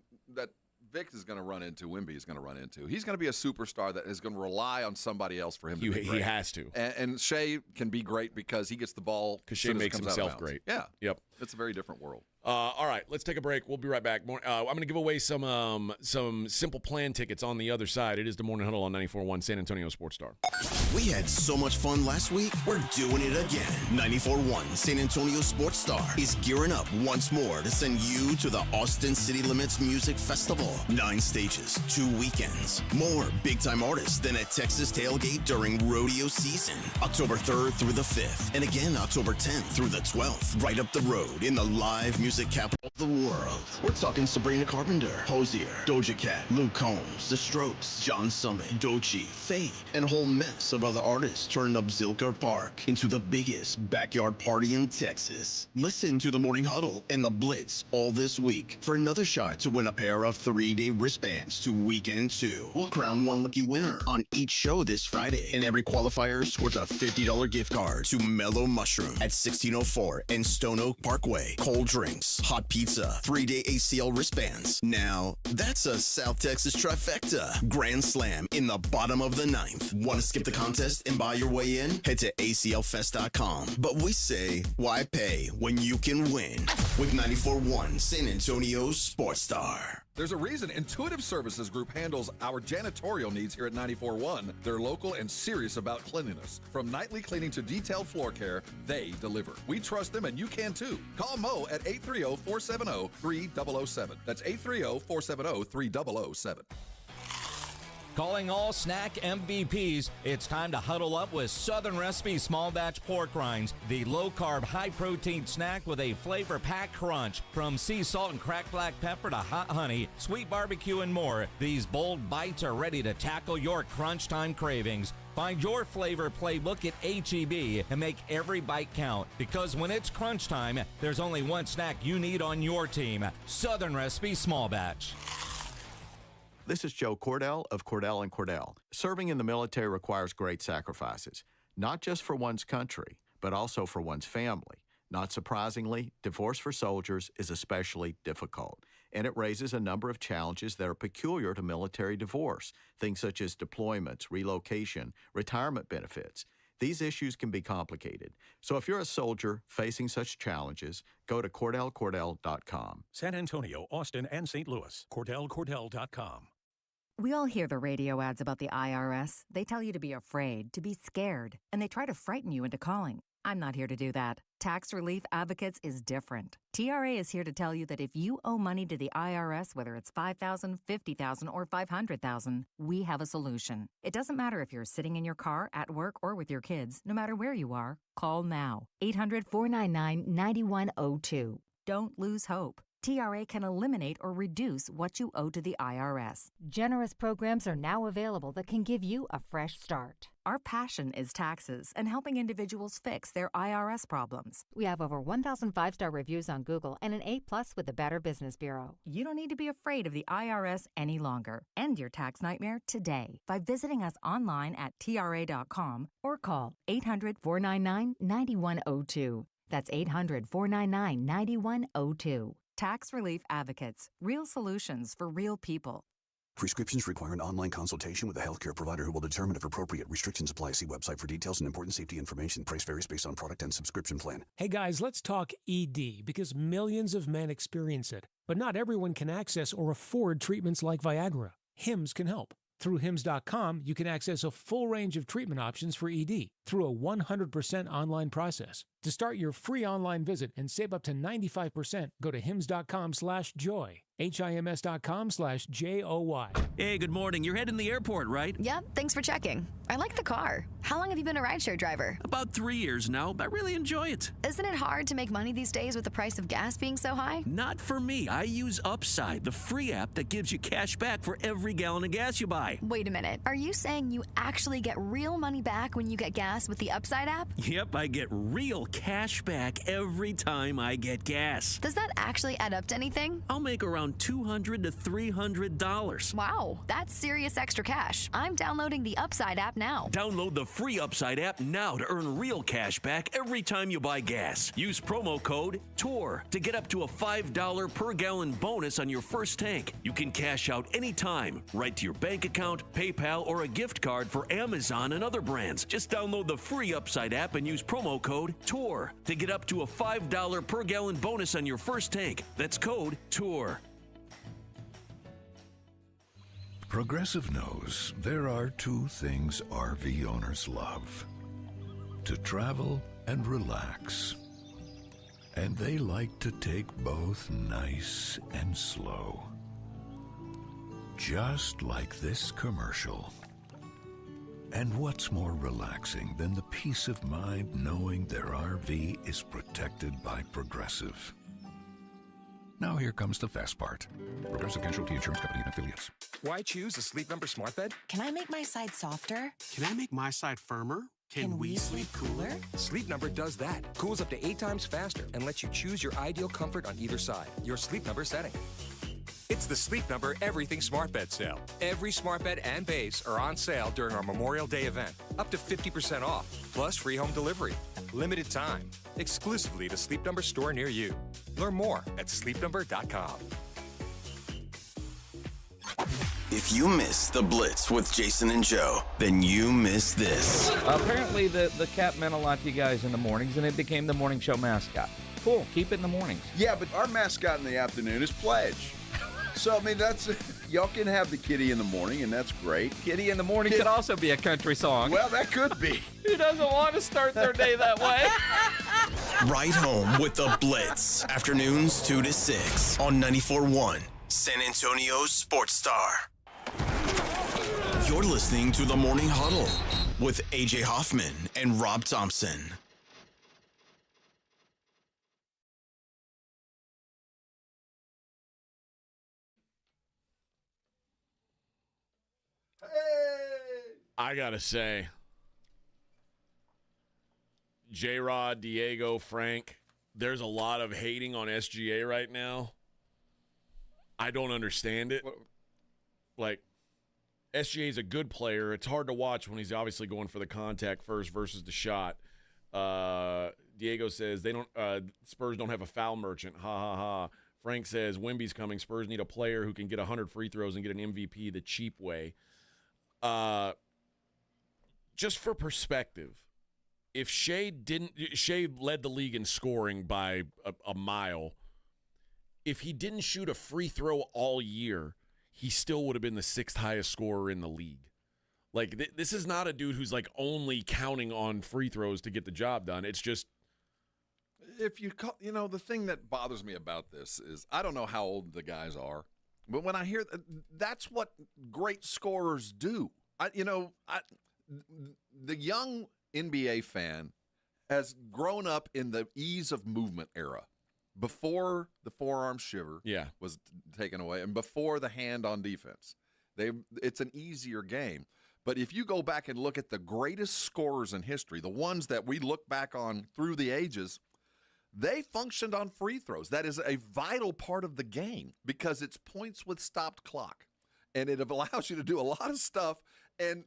Vic is going to run into, Wemby is going to run into, he's going to be a superstar that is going to rely on somebody else for him to be great. He has to. And Shea can be great because he gets the ball. Because Shea makes himself great. Yeah. Yep. It's a very different world. All right, let's take a break. We'll be right back. I'm going to give away some Simple Plan tickets on the other side. It is the Morning Huddle on 94.1 San Antonio Sports Star. We had so much fun last week, we're doing it again. 94.1 San Antonio Sports Star is gearing up once more to send you to the Austin City Limits Music Festival. 9 stages, 2 weekends, more big-time artists than a Texas tailgate during rodeo season. October 3rd through the 5th, and again October 10th through the 12th, right up the road in the live music capital of the world. We're talking Sabrina Carpenter, Hosier, Doja Cat, Luke Combs, The Strokes, John Summit, Doechii, Fade, and a whole mess of other artists turning up Zilker Park into the biggest backyard party in Texas. Listen to the Morning Huddle and the Blitz all this week for another shot to win a pair of 3-day wristbands to Weekend 2. We'll crown one lucky winner on each show this Friday, and every qualifier scores a $50 gift card to Mellow Mushroom at 1604 and Stone Oak Parkway. Cold drinks, hot pizza, 3-day ACL wristbands. Now, that's a South Texas trifecta. Grand Slam in the bottom of the 9th. Want to skip the contest and buy your way in? Head to aclfest.com. But we say, why pay when you can win? With 94.1 San Antonio Sports Star. There's a reason Intuitive Services Group handles our janitorial needs here at 94.1. They're local and serious about cleanliness. From nightly cleaning to detailed floor care, they deliver. We trust them, and you can too. Call Mo at 830-470-3007. That's 830-470-3007. Calling all snack MVPs, it's time to huddle up with Southern Recipe Small Batch Pork Rinds, the low-carb, high-protein snack with a flavor-packed crunch. From sea salt and cracked black pepper to hot honey, sweet barbecue, and more, these bold bites are ready to tackle your crunch time cravings. Find your flavor playbook at H-E-B and make every bite count, because when it's crunch time, there's only one snack you need on your team: Southern Recipe Small Batch. This is Joe Cordell of Cordell & Cordell. Serving in the military requires great sacrifices, not just for one's country, but also for one's family. Not surprisingly, divorce for soldiers is especially difficult, and it raises a number of challenges that are peculiar to military divorce, things such as deployments, relocation, retirement benefits. These issues can be complicated. So if you're a soldier facing such challenges, go to CordellCordell.com. San Antonio, Austin, and St. Louis. CordellCordell.com. We all hear the radio ads about the IRS. They tell you to be afraid, to be scared, and they try to frighten you into calling. I'm not here to do that. Tax Relief Advocates is different. TRA is here to tell you that if you owe money to the IRS, whether it's $5,000, $50,000, or $500,000, we have a solution. It doesn't matter if you're sitting in your car, at work, or with your kids. No matter where you are, call now. 800-499-9102. Don't lose hope. TRA can eliminate or reduce what you owe to the IRS. Generous programs are now available that can give you a fresh start. Our passion is taxes and helping individuals fix their IRS problems. We have over 1,000 5-star reviews on Google and an A+ with the Better Business Bureau. You don't need to be afraid of the IRS any longer. End your tax nightmare today by visiting us online at TRA.com or call 800-499-9102. That's 800-499-9102. Tax Relief Advocates. Real solutions for real people. Prescriptions require an online consultation with a healthcare provider who will determine if appropriate. Restrictions apply. See website for details and important safety information. Price varies based on product and subscription plan. Hey guys, let's talk ED, because millions of men experience it, but not everyone can access or afford treatments like Viagra. Hims can help. Through Hims.com, you can access a full range of treatment options for ED through a 100% online process. To start your free online visit and save up to 95%, go to Hims.com/joy. HIMS.com/JOY. Hey, good morning. You're heading to the airport, right? Yep, thanks for checking. I like the car. How long have you been a rideshare driver? About 3 years now. I really enjoy it. Isn't it hard to make money these days with the price of gas being so high? Not for me. I use Upside, the free app that gives you cash back for every gallon of gas you buy. Wait a minute. Are you saying you actually get real money back when you get gas with the Upside app? Yep, I get real cash back every time I get gas. Does that actually add up to anything? I'll make around $200 to $300. Wow, that's serious extra cash. I'm downloading the Upside app now. Download the free Upside app now to earn real cash back every time you buy gas. Use promo code TOUR to get up to a $5 per gallon bonus on your first tank. You can cash out anytime, right to your bank account, PayPal, or a gift card for Amazon and other brands. Just download Download the free Upside app and use promo code TOUR to get up to a $5 per gallon bonus on your first tank. That's code TOUR. Progressive knows there are two things RV owners love: to travel and relax. And they like to take both nice and slow. Just like this commercial. And what's more relaxing than the peace of mind knowing their RV is protected by Progressive? Now here comes the fast part. Progressive Casualty Insurance Company and Affiliates. Why choose a Sleep Number smart bed? Can I make my side softer? Can I make my side firmer? Can we sleep cooler? Sleep Number does that. Cools up to 8 times faster and lets you choose your ideal comfort on either side. Your Sleep Number setting. It's the Sleep Number Everything Smart Bed sale. Every smart bed and base are on sale during our Memorial Day event. Up to 50% off, plus free home delivery. Limited time. Exclusively to Sleep Number store near you. Learn more at sleepnumber.com. If you missed the Blitz with Jason and Joe, then you missed this. Apparently, the cat meant a lot to you guys in the mornings, and it became the morning show mascot. Cool. Keep it in the mornings. Yeah, but our mascot in the afternoon is Pledge. So, I mean, that's y'all can have the kitty in the morning, and that's great. Kitty in the morning could also be a country song. Well, that could be. Who doesn't want to start their day that way? Right home with the Blitz. Afternoons 2 to 6 on 94.1 San Antonio's Sports Star. You're listening to the Morning Huddle with AJ Hoffman and Rob Thompson. I gotta say, J-Rod, Diego, Frank, there's a lot of hating on SGA right now. I don't understand it. Like, SGA is a good player. It's hard to watch when he's obviously going for the contact first versus the shot. Diego says Spurs don't have a foul merchant. Ha, ha, ha. Frank says Wemby's coming. Spurs need a player who can get 100 free throws and get an MVP the cheap way. Just for perspective, if Shea led the league in scoring by a mile. If he didn't shoot a free throw all year, he still would have been the 6th highest scorer in the league. Like, this is not a dude who's, like, only counting on free throws to get the job done. It's just... If you call, the thing that bothers me about this is I don't know how old the guys are, but when I hear that's what great scorers do. The young NBA fan has grown up in the ease of movement era. Before the forearm shiver was taken away and before the hand on defense. It's an easier game. But if you go back and look at the greatest scorers in history, the ones that we look back on through the ages, they functioned on free throws. That is a vital part of the game because it's points with stopped clock. And it allows you to do a lot of stuff and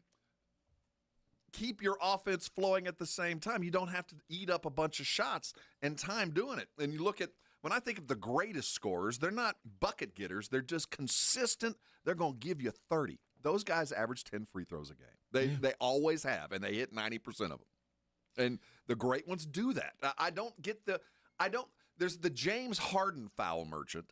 keep your offense flowing at the same time. You don't have to eat up a bunch of shots and time doing it. And you look at, when I think of the greatest scorers, they're not bucket getters. They're just consistent. They're going to give you 30. Those guys average 10 free throws a game. They always have, and they hit 90% of them. And the great ones do that. There's the James Harden foul merchant.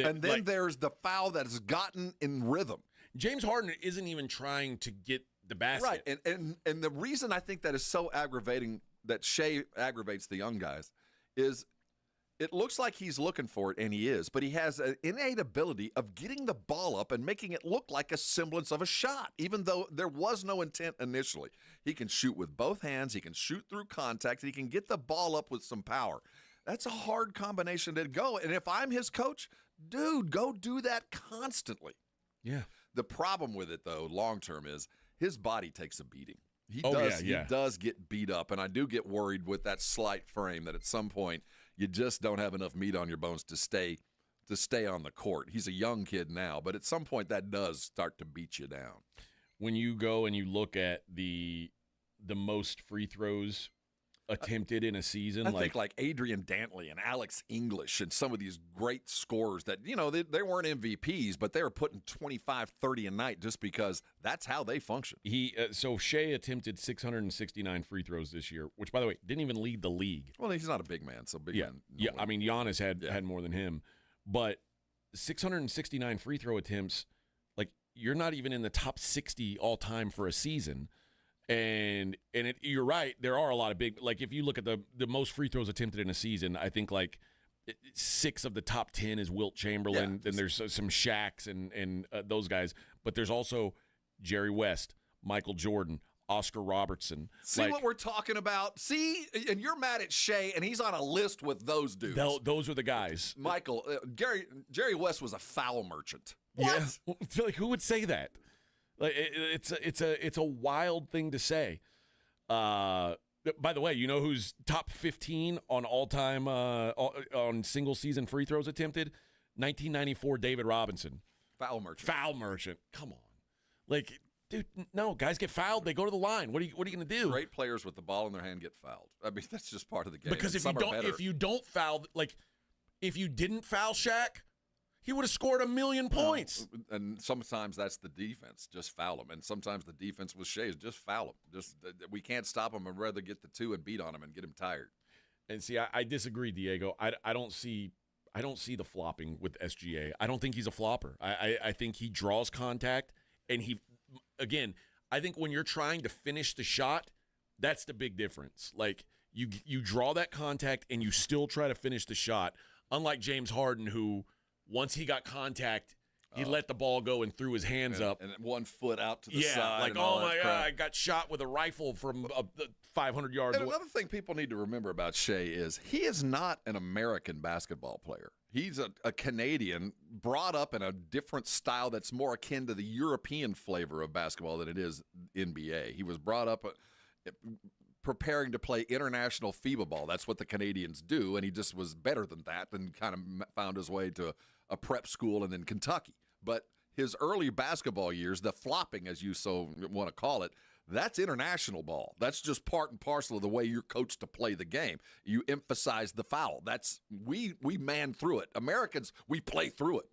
And then there's the foul that is gotten in rhythm. James Harden isn't even trying to get the basket. Right, and the reason I think that is so aggravating, that Shea aggravates the young guys, is it looks like he's looking for it, and he is, but he has an innate ability of getting the ball up and making it look like a semblance of a shot, even though there was no intent initially. He can shoot with both hands. He can shoot through contact. He can get the ball up with some power. That's a hard combination to go, and if I'm his coach, dude, go do that constantly. Yeah. The problem with it, though, long-term is his body takes a beating. He does get beat up, and I do get worried with that slight frame that at some point you just don't have enough meat on your bones to stay on the court. He's a young kid now, but at some point that does start to beat you down. When you go and you look at the most free throws attempted in a season. I think like Adrian Dantley and Alex English and some of these great scorers that, they weren't MVPs, but they were putting 25, 30 a night just because that's how they function. So Shea attempted 669 free throws this year, which, by the way, didn't even lead the league. Well, he's not a big man, so big man. Yeah, I mean, Giannis had more than him. But 669 free throw attempts, like, you're not even in the top 60 all-time for a season. And you're right, there are a lot of big, like, if you look at the most free throws attempted in a season, I think, like, 6 of the top 10 is Wilt Chamberlain. Then there's some Shaqs and those guys. But there's also Jerry West, Michael Jordan, Oscar Robertson. See what we're talking about? See? And you're mad at Shea, and he's on a list with those dudes. Those are the guys. Michael, Jerry West was a foul merchant. What? Yeah. Like, who would say that? Like, it's a wild thing to say. By the way, you know who's top 15 on all-time on single-season free throws attempted? 1994 David Robinson. Foul merchant. Foul merchant. Come on. Like, dude, no, guys get fouled. They go to the line. What are you going to do? Great players with the ball in their hand get fouled. I mean, that's just part of the game. Because if you don't foul, like, if you didn't foul Shaq, he would have scored 1,000,000 points. And sometimes that's the defense. Just foul him. And sometimes the defense with Shea is just foul him. We can't stop him. I'd rather get the 2 and beat on him and get him tired. And see, I disagree, Diego. I don't see the flopping with SGA. I don't think he's a flopper. I think he draws contact. And I think when you're trying to finish the shot, that's the big difference. Like, you draw that contact and you still try to finish the shot. Unlike James Harden, who – once he got contact, he let the ball go and threw his hands up. And 1 foot out to the side. Yeah, like, and all oh, my that God, crap. I got shot with a rifle from 500 yards And away. another thing people need to remember about Shea is he is not an American basketball player. He's a Canadian brought up in a different style that's more akin to the European flavor of basketball than it is NBA. He was brought up preparing to play international FIBA ball. That's what the Canadians do, and he just was better than that and kind of found his way to a prep school and then Kentucky. But his early basketball years, the flopping, as you so want to call it, that's international ball. That's just part and parcel of the way you're coached to play the game. You emphasize the foul. That's we man through it. Americans, we play through it.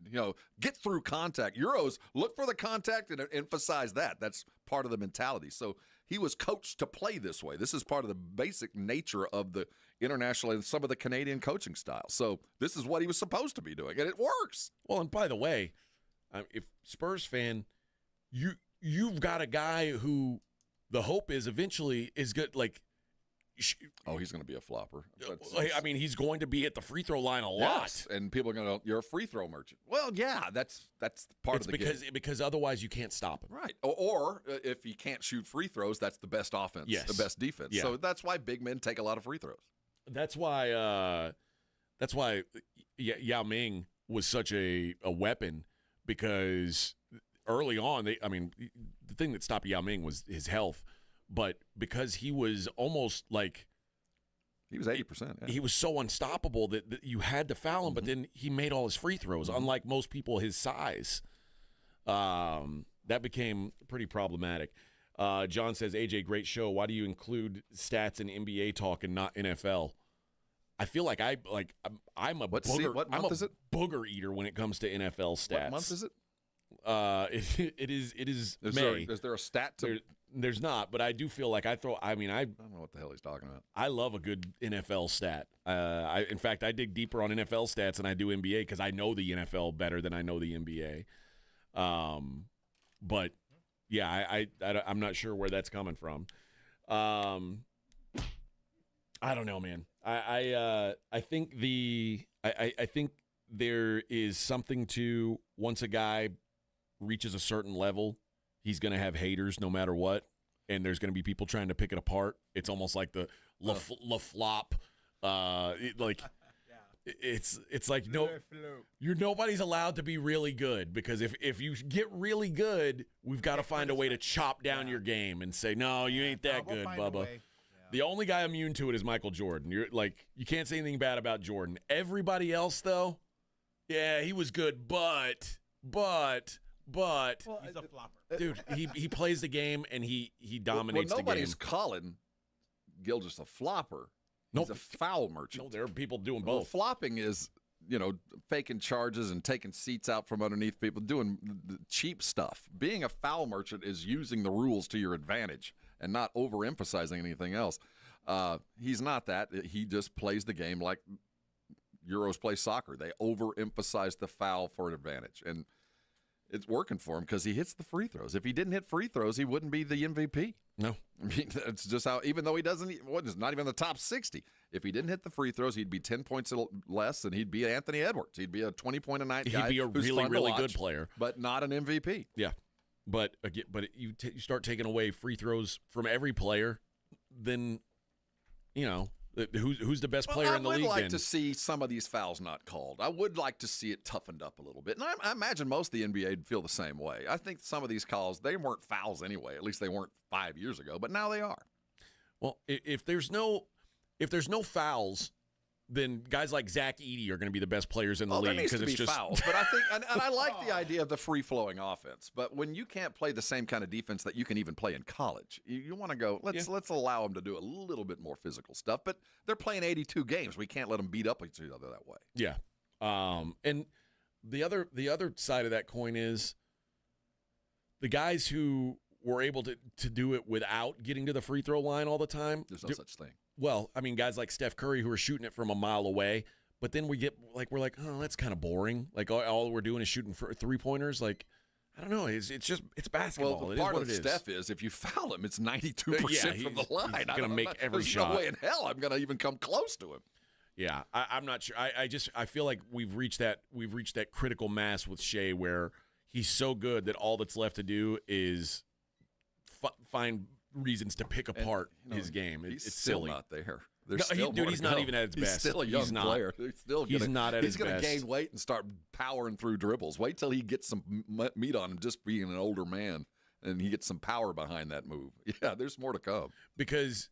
Get through contact. Euros, look for the contact and emphasize that. That's part of the mentality. So he was coached to play this way. This is part of the basic nature of the international and some of the Canadian coaching style. So this is what he was supposed to be doing, and it works. Well, and by the way, if Spurs fan, you've got a guy who the hope is eventually is good. Like, he's going to be a flopper. I mean, he's going to be at the free throw line a lot. Yes, and people are going to, you're a free throw merchant. Well, yeah, that's part of the game. Because otherwise you can't stop him. Right. Or if you can't shoot free throws, that's the best offense, the best defense. Yeah. So that's why big men take a lot of free throws. That's why Yao Ming was such a weapon, because early on, the thing that stopped Yao Ming was his health, but because he was almost like he was 80%. Yeah. He was so unstoppable that you had to foul him, but then he made all his free throws, unlike most people his size. That became pretty problematic. John says, AJ, great show. Why do you include stats in NBA talk and not NFL? I feel like I'm a booger eater when it comes to NFL stats. What month is it? It is May. Is there a stat to? There's not, but I do feel like I don't know what the hell he's talking about. I love a good NFL stat. In fact, I dig deeper on NFL stats than I do NBA because I know the NFL better than I know the NBA. But yeah, I'm not sure where that's coming from. I don't know, man. I think I think there is something to, once a guy reaches a certain level, he's going to have haters no matter what, and there's going to be people trying to pick it apart. It's almost like the La Flop, it's like nobody's allowed to be really good, because if you get really good, we've got to find a way to chop down your game and say, no, you ain't that good, Bubba. The only guy immune to it is Michael Jordan. You can't say anything bad about Jordan. Everybody else, though, yeah, he was good, but he's a flopper, dude. He plays the game and he dominates the game. Nobody's calling Gilgeous a flopper. He's a foul merchant. No, there are people doing Well, both. flopping is, faking charges and taking seats out from underneath people, doing the cheap stuff. Being a foul merchant is using the rules to your advantage and not overemphasizing anything else. He's not that. He just plays the game like Euros play soccer. They overemphasize the foul for an advantage. And it's working for him because he hits the free throws. If he didn't hit free throws, he wouldn't be the MVP. No. I mean, that's just how, even though he doesn't, not even in the top 60. If he didn't hit the free throws, he'd be 10 points less, and he'd be Anthony Edwards. He'd be a 20-point-a-night guy. He'd be a who's really, fun to really watch, good player. But not an MVP. Yeah. But you start taking away free throws from every player, then, who's the best player in the league? I would like to see some of these fouls not called. I would like to see it toughened up a little bit. And I imagine most of the NBA would feel the same way. I think some of these calls, they weren't fouls anyway. At least they weren't 5 years ago, but now they are. Well, if there's no fouls, then guys like Zach Edey are going to be the best players in the league because it's just fouls. But I think, and I like the idea of the free-flowing offense. But when you can't play the same kind of defense that you can even play in college, you want to go. Let's allow them to do a little bit more physical stuff. But they're playing 82 games. We can't let them beat up each other that way. Yeah. And the other side of that coin is the guys who were able to do it without getting to the free throw line all the time. There's no such thing. Well, I mean, guys like Steph Curry who are shooting it from a mile away, but then we're like, oh, that's kind of boring. Like all we're doing is shooting for 3-pointers. Like, I don't know. It's basketball. Well, it part is what of it is. Steph is if you foul him, it's 92% from the line. He's going to make every There's shot. no way in hell I'm going to even come close to him. Yeah, I'm not sure. I feel like we've reached that critical mass with Shea where he's so good that all that's left to do is find reasons to pick apart his game. He's silly. Still not there. He's not even at his best. He's still a young player. He's not at his best. He's going to gain weight and start powering through dribbles. Wait till he gets some meat on him just being an older man, and he gets some power behind that move. Yeah, there's more to come. Because,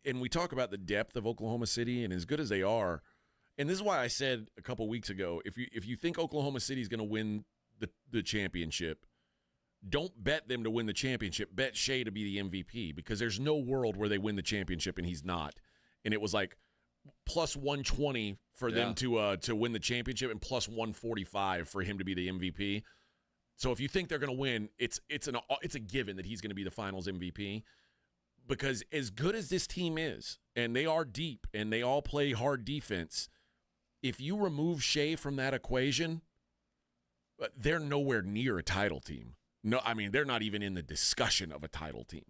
and we talk about the depth of Oklahoma City, and as good as they are, and this is why I said a couple weeks ago, if you think Oklahoma City is going to win the championship, don't bet them to win the championship. Bet Shea to be the MVP because there's no world where they win the championship and he's not. And it was like plus 120 for them to win the championship and plus 145 for him to be the MVP. So if you think they're going to win, it's a given that he's going to be the Finals MVP because as good as this team is, and they are deep and they all play hard defense, if you remove Shea from that equation, they're nowhere near a title team. No, I mean, they're not even in the discussion of a title team.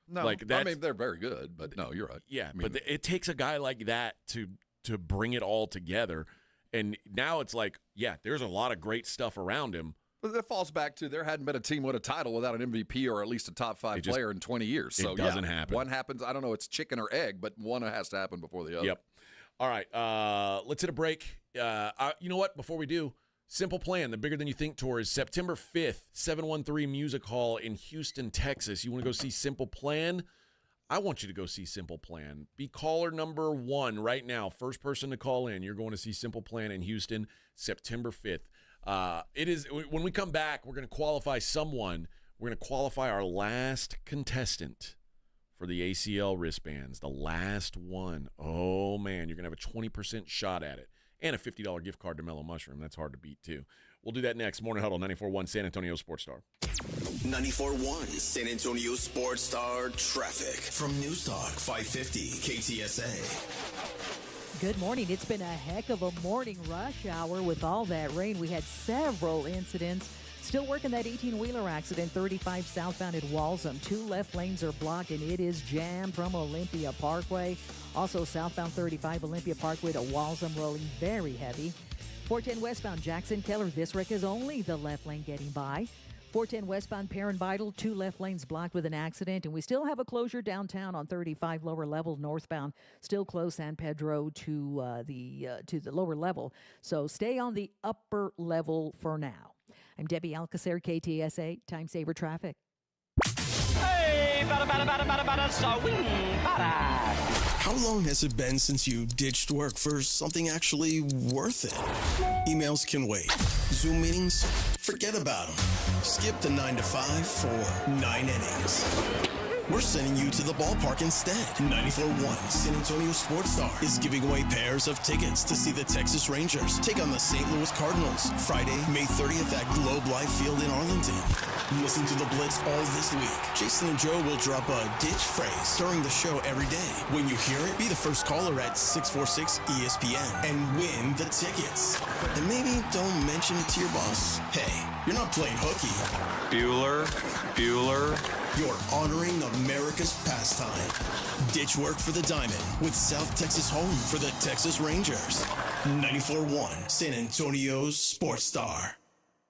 No, I mean, they're very good, but no, you're right. Yeah, I mean, but it takes a guy like that to bring it all together. And now it's like, yeah, there's a lot of great stuff around him. But that falls back to there hadn't been a team with a title without an MVP or at least a top 5 player in 20 years. So it doesn't happen. One happens. I don't know. It's chicken or egg, but one has to happen before the other. Yep. All right. Let's hit a break. You know what? Before we do, Simple Plan, the Bigger Than You Think tour is September 5th, 713 Music Hall in Houston, Texas. You want to go see Simple Plan? I want you to go see Simple Plan. Be caller number 1 right now. First person to call in. You're going to see Simple Plan in Houston, September 5th. It is when we come back, we're going to qualify someone. We're going to qualify our last contestant for the ACL wristbands. The last one. Oh, man, you're going to have a 20% shot at it. And a $50 gift card to Mellow Mushroom. That's hard to beat, too. We'll do that next. Morning Huddle, 94.1 San Antonio Sports Star. 94.1 San Antonio Sports Star traffic from News Talk 550 KTSA. Good morning. It's been a heck of a morning rush hour with all that rain. We had several incidents. Still working that 18-wheeler accident, 35 southbound at Walsham. 2 left lanes are blocked, and it is jammed from Olympia Parkway. Also, southbound 35 Olympia Parkway to Walsham, rolling very heavy. 410 westbound Jackson Keller. This wreck is only the left lane getting by. 410 westbound Perrin Vital, 2 left lanes blocked with an accident, and we still have a closure downtown on 35 lower level northbound. Still close San Pedro to the lower level. So stay on the upper level for now. I'm Debbie Alcacer, KTSA, Time Saver Traffic. Hey, How long has it been since you ditched work for something actually worth it? Emails can wait. Zoom meetings? Forget about them. Skip the 9 to 5 for 9 innings. We're sending you to the ballpark instead. 94.1 San Antonio Sports Star is giving away pairs of tickets to see the Texas Rangers take on the St. Louis Cardinals Friday, May 30th at Globe Life Field in Arlington. Listen to the Blitz all this week. Jason and Joe will drop a ditch phrase during the show every day. When you hear it, be the first caller at 646-ESPN and win the tickets. And maybe don't mention it to your boss. Hey, you're not playing hooky. Bueller. You're honoring America's pastime. Ditch work for the Diamond with South Texas home for the Texas Rangers. 94.1 San Antonio's Sports Star.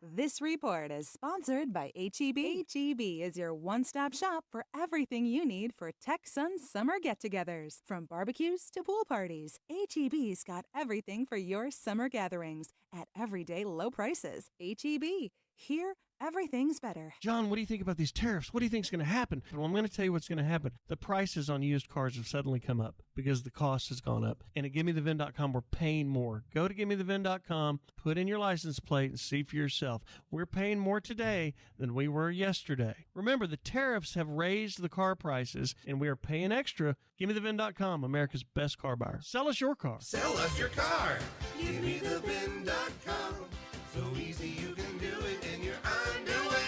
This report is sponsored by H-E-B. H-E-B is your one-stop shop for everything you need for Texan summer get-togethers. From barbecues to pool parties, H-E-B's got everything for your summer gatherings at everyday low prices. H-E-B. Here, everything's better. John, what do you think about these tariffs? What do you think is going to happen? Well, I'm going to tell you what's going to happen. The prices on used cars have suddenly come up because the cost has gone up. And at GimmeTheVin.com, we're paying more. Go to GimmeTheVin.com, put in your license plate, and see for yourself. We're paying more today than we were yesterday. Remember, the tariffs have raised the car prices, and we are paying extra. GimmeTheVin.com, America's best car buyer. Sell us your car. Sell us your car. GimmeTheVin.com. So easy you can do it in your underwear.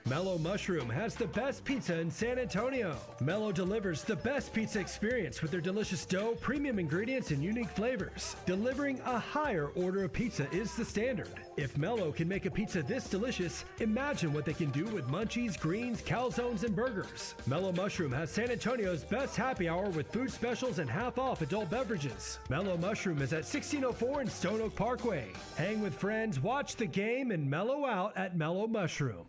Mellow Mushroom has the best pizza in San Antonio. Mellow delivers the best pizza experience with their delicious dough, premium ingredients, and unique flavors. Delivering a higher order of pizza is the standard. If Mellow can make a pizza this delicious, imagine what they can do with munchies, greens, calzones, and burgers. Mellow Mushroom has San Antonio's best happy hour with food specials and half-off adult beverages. Mellow Mushroom is at 1604 in Stone Oak Parkway. Hang with friends, watch the game, and mellow out at Mellow Mushroom.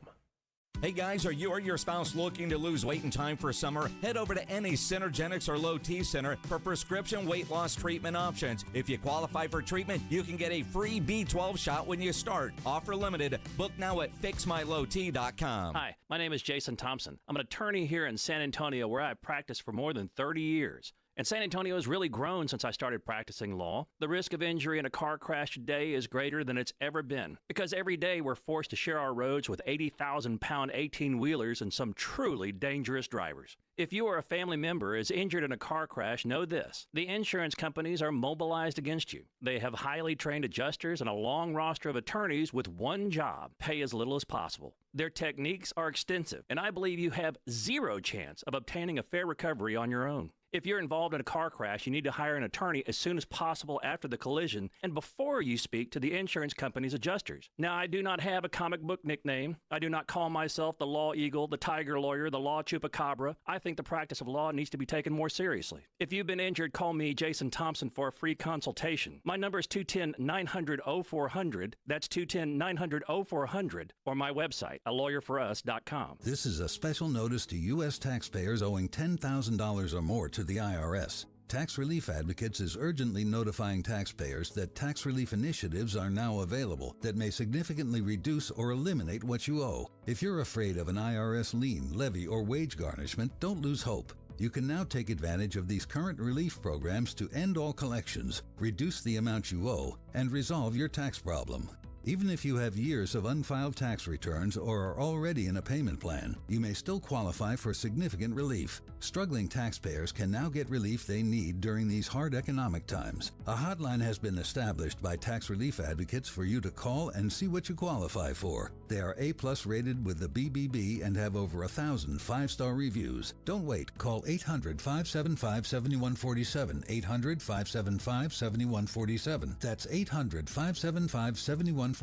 Hey guys, are you or your spouse looking to lose weight in time for summer? Head over to any Synergenics or Low T Center for prescription weight loss treatment options. If you qualify for treatment, you can get a free B12 shot when you start. Offer limited. Book now at fixmylowt.com. Hi, my name is Jason Thompson. I'm an attorney here in San Antonio where I've practiced for more than 30 years. And San Antonio has really grown since I started practicing law. The risk of injury in a car crash today is greater than it's ever been because every day we're forced to share our roads with 80,000-pound 18-wheelers and some truly dangerous drivers. If you or a family member is injured in a car crash, know this. The insurance companies are mobilized against you. They have highly trained adjusters and a long roster of attorneys with one job: pay as little as possible. Their techniques are extensive, and I believe you have zero chance of obtaining a fair recovery on your own. If you're involved in a car crash, you need to hire an attorney as soon as possible after the collision and before you speak to the insurance company's adjusters. Now, I do not have a comic book nickname. I do not call myself the Law Eagle, the Tiger Lawyer, the Law Chupacabra. I think the practice of law needs to be taken more seriously. If you've been injured, call me, Jason Thompson, for a free consultation. My number is 210-900-0400. That's 210-900-0400, or my website, alawyerforus.com. This is a special notice to U.S. taxpayers owing $10,000 or more to the IRS. Tax Relief Advocates is urgently notifying taxpayers that tax relief initiatives are now available that may significantly reduce or eliminate what you owe. If you're afraid of an IRS lien, levy, or wage garnishment, don't lose hope. You can now take advantage of these current relief programs to end all collections, reduce the amount you owe, and resolve your tax problem. Even if you have years of unfiled tax returns or are already in a payment plan, you may still qualify for significant relief. Struggling taxpayers can now get relief they need during these hard economic times. A hotline has been established by Tax Relief Advocates for you to call and see what you qualify for. They are A+ rated with the BBB and have over 1,000 5-star reviews. Don't wait. Call 800-575-7147. 800-575-7147. That's 800-575-7147,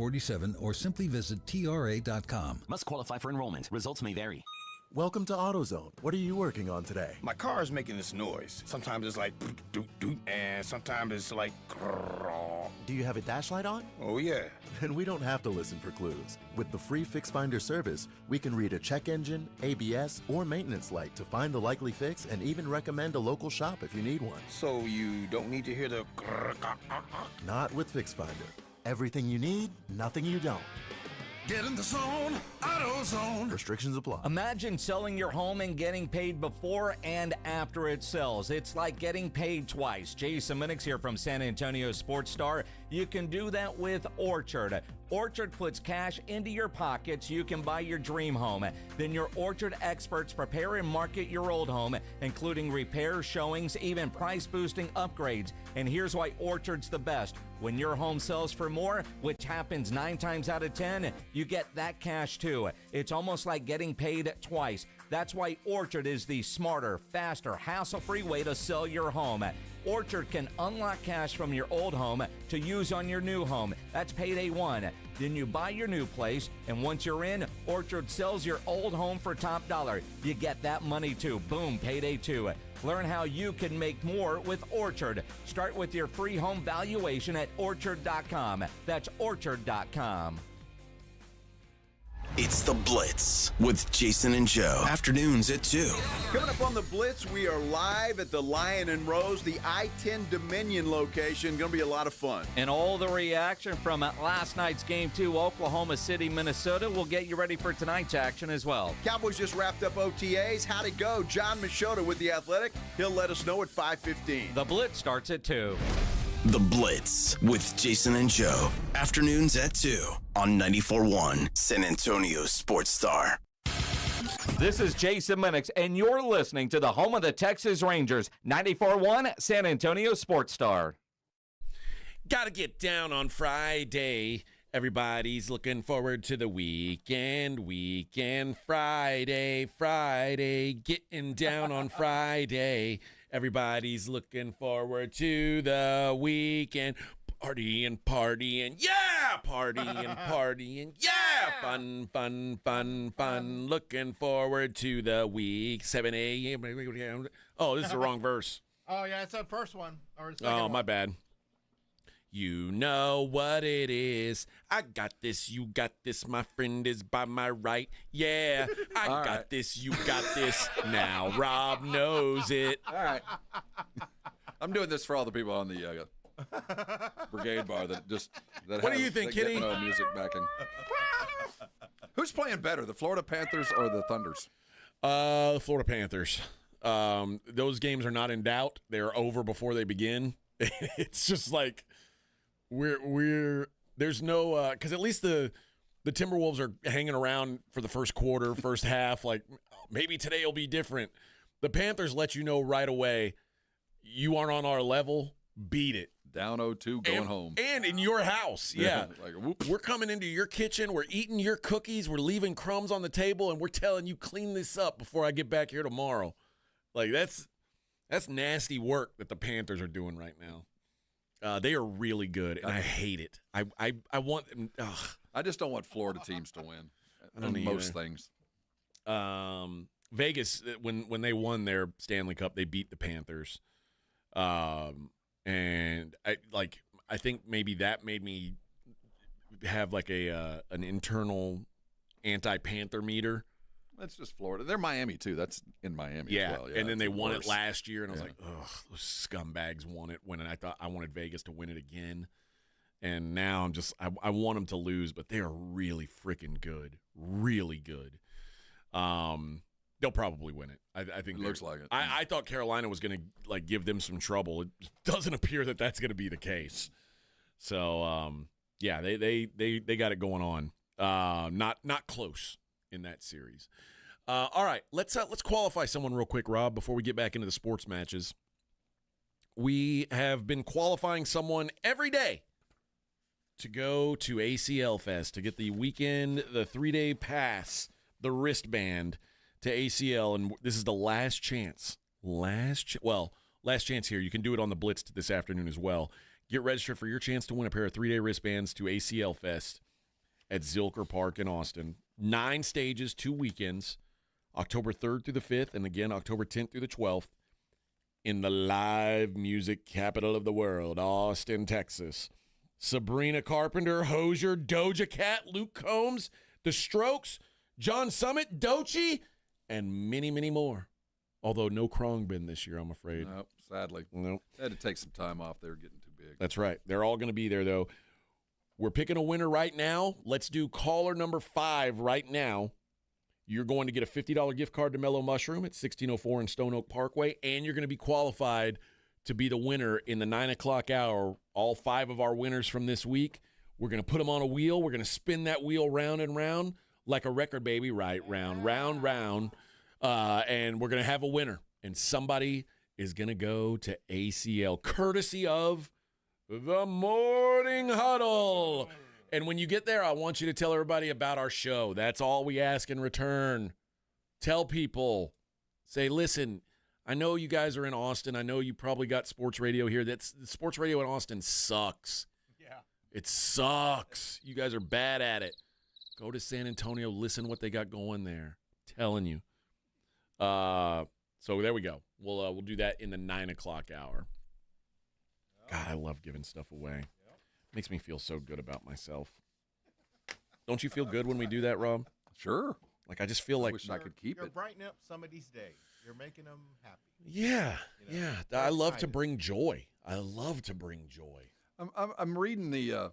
or simply visit TRA.com. Must qualify for enrollment. Results may vary. Welcome to AutoZone. What are you working on today? My car is making this noise. Sometimes it's like doot doot, and sometimes it's like grrr. Do you have a dash light on? Oh yeah. Then we don't have to listen for clues. With the free Fix Finder service, we can read a check engine, ABS, or maintenance light to find the likely fix and even recommend a local shop if you need one. So you don't need to hear the grrr. Not with Fix Finder. Everything you need, nothing you don't. Get in the zone, AutoZone. Restrictions apply. Imagine selling your home and getting paid before and after it sells. It's like getting paid twice. Jason Minix here from San Antonio Sports Star. You can do that with Orchard. Orchard puts cash into your pocket so you can buy your dream home. Then your Orchard experts prepare and market your old home, including repairs, showings, even price-boosting upgrades. And here's why Orchard's the best. When your home sells for more, which happens 9 times out of 10, you get that cash too. It's almost like getting paid twice. That's why Orchard is the smarter, faster, hassle-free way to sell your home. Orchard can unlock cash from your old home to use on your new home. That's payday 1. Then you buy your new place, and once you're in, Orchard sells your old home for top dollar. You get that money too. Boom, payday 2. Learn how you can make more with Orchard. Start with your free home valuation at Orchard.com. That's Orchard.com. It's The Blitz with Jason and Joe. Afternoons at 2. Coming up on The Blitz, we are live at the Lion and Rose, the I-10 Dominion location. Going to be a lot of fun. And all the reaction from last night's game 2, Oklahoma City, Minnesota, will get you ready for tonight's action as well. Cowboys just wrapped up OTAs. How'd it go? John Machota with The Athletic. He'll let us know at 5:15. The Blitz starts at 2. The Blitz with Jason and Joe. Afternoons at 2 on 94.1 San Antonio Sports Star. This is Jason Minix, and you're listening to the home of the Texas Rangers, 94.1 San Antonio Sports Star. Gotta get down on Friday. Everybody's looking forward to the weekend. Friday. Getting down on Friday. Everybody's looking forward to the weekend. Partying. Yeah! Partying. Yeah! Fun. Looking forward to the week. 7 a.m. Oh, this is the wrong verse. Oh, yeah, it's the first one. Or the second one. My bad. You know what it is. I got this, you got this, my friend is by my right. Yeah, I got this, you got this. Now Rob knows it. All right. I'm doing this for all the people on the brigade bar that What do you think, Kitty? No music backing. Who's playing better, the Florida Panthers or the Thunders? The Florida Panthers. Those games are not in doubt. They're over before they begin. It's just like there's no because at least the Timberwolves are hanging around for the first quarter, first half. Like maybe today will be different. The Panthers let you know right away you aren't on our level. Beat it. Down 0-2, going home. And in your house. Yeah. Like, whoops. We're coming into your kitchen. We're eating your cookies. We're leaving crumbs on the table, and we're telling you clean this up before I get back here tomorrow. Like that's nasty work that the Panthers are doing right now. They are really good, and I hate it. I want them. I just don't want Florida teams to win. I don't most things. Vegas, when they won their Stanley Cup, they beat the Panthers. And I think maybe that made me have like an internal anti-Panther meter. That's just Florida. They're Miami too. That's in Miami as well. Yeah, and then they won it last year, and I was like, ugh, those scumbags won it when I thought I wanted Vegas to win it again. And now I'm just I want them to lose, but they are really freaking good. Really good. They'll probably win it. I think it looks like it. I thought Carolina was going to give them some trouble. It doesn't appear that that's going to be the case. So yeah, they got it going on. Not close in that series. All right, let's qualify someone real quick, Rob, before we get back into the sports matches. We have been qualifying someone every day to go to ACL Fest to get the weekend, the 3-day pass, the wristband to ACL, and this is the last chance. Last chance here. You can do it on the Blitz this afternoon as well. Get registered for your chance to win a pair of 3-day wristbands to ACL Fest at Zilker Park in Austin. 9 stages, 2 weekends, October 3rd through the 5th, and again October 10th through the 12th in the live music capital of the world, Austin, Texas. Sabrina Carpenter, Hozier, Doja Cat, Luke Combs, The Strokes, John Summit, Doechii, and many, many more. Although no Khruangbin this year, I'm afraid. Nope, sadly. Nope. They had to take some time off. They were getting too big. That's right. They're all going to be there, though. We're picking a winner right now. Let's do caller number 5 right now. You're going to get a $50 gift card to Mellow Mushroom at 1604 in Stone Oak Parkway, and you're going to be qualified to be the winner in the 9 o'clock hour. All 5 of our winners from this week, we're going to put them on a wheel. We're going to spin that wheel round and round like a record, baby. Right, round, round, round. And we're going to have a winner. And somebody is going to go to ACL, courtesy of the Morning Huddle. And when you get there, I want you to tell everybody about our show. That's all we ask in return. Tell people. Say, listen, I know you guys are in Austin. I know you probably got sports radio here. Sports radio in Austin sucks. Yeah. It sucks. You guys are bad at it. Go to San Antonio. Listen what they got going there. I'm telling you. So there we go. We'll do that in the 9 o'clock hour. God, I love giving stuff away. Makes me feel so good about myself. Don't you feel good when we do that, Rob? Sure. Like I just feel like I wish I could keep You're it. brightening up somebody's day. You're making them happy. Yeah, You know, yeah. I love to excited. bring joy. I love to bring joy. I'm reading the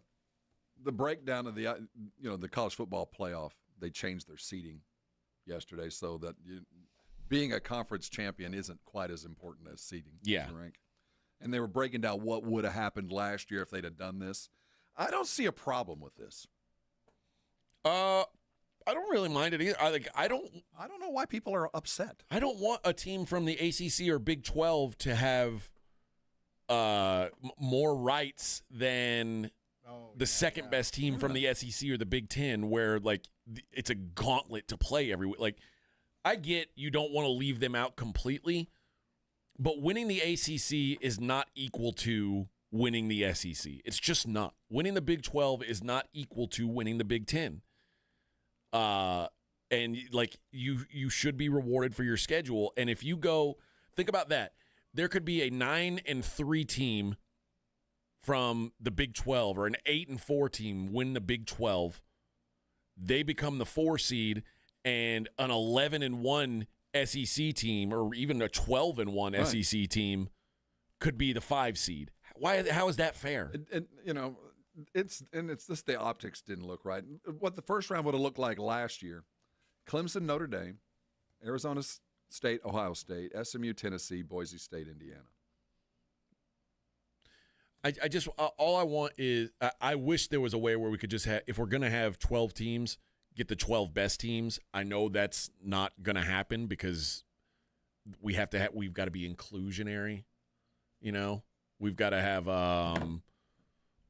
breakdown of the college football playoff. They changed their seeding yesterday so that being a conference champion isn't quite as important as seeding. Yeah. Rank. And they were breaking down what would have happened last year if they'd have done this. I don't see a problem with this. I don't really mind it either. I don't know why people are upset. I don't want a team from the ACC or Big 12 to have more rights than the second best team from the SEC or the Big 10, where like it's a gauntlet to play every week. Like I get you don't want to leave them out completely, but winning the ACC is not equal to winning the SEC. It's just not. Winning the Big 12 is not equal to winning the Big 10. And like you should be rewarded for your schedule. And if you go, think about that. There could be a 9-3 team from the Big 12 or an 8-4 team win the Big 12. They become the 4 seed, and an 11-1 SEC team or even a 12-1 SEC team could be the 5 seed. Why? How is that fair? And it's just the optics didn't look right. What the first round would have looked like last year: Clemson, Notre Dame, Arizona State, Ohio State, SMU, Tennessee, Boise State, Indiana. I just all I want is I wish there was a way where we could just have, if we're going to have 12 teams, get the 12 best teams. I know that's not going to happen because we've got to be inclusionary. You know, we've got to have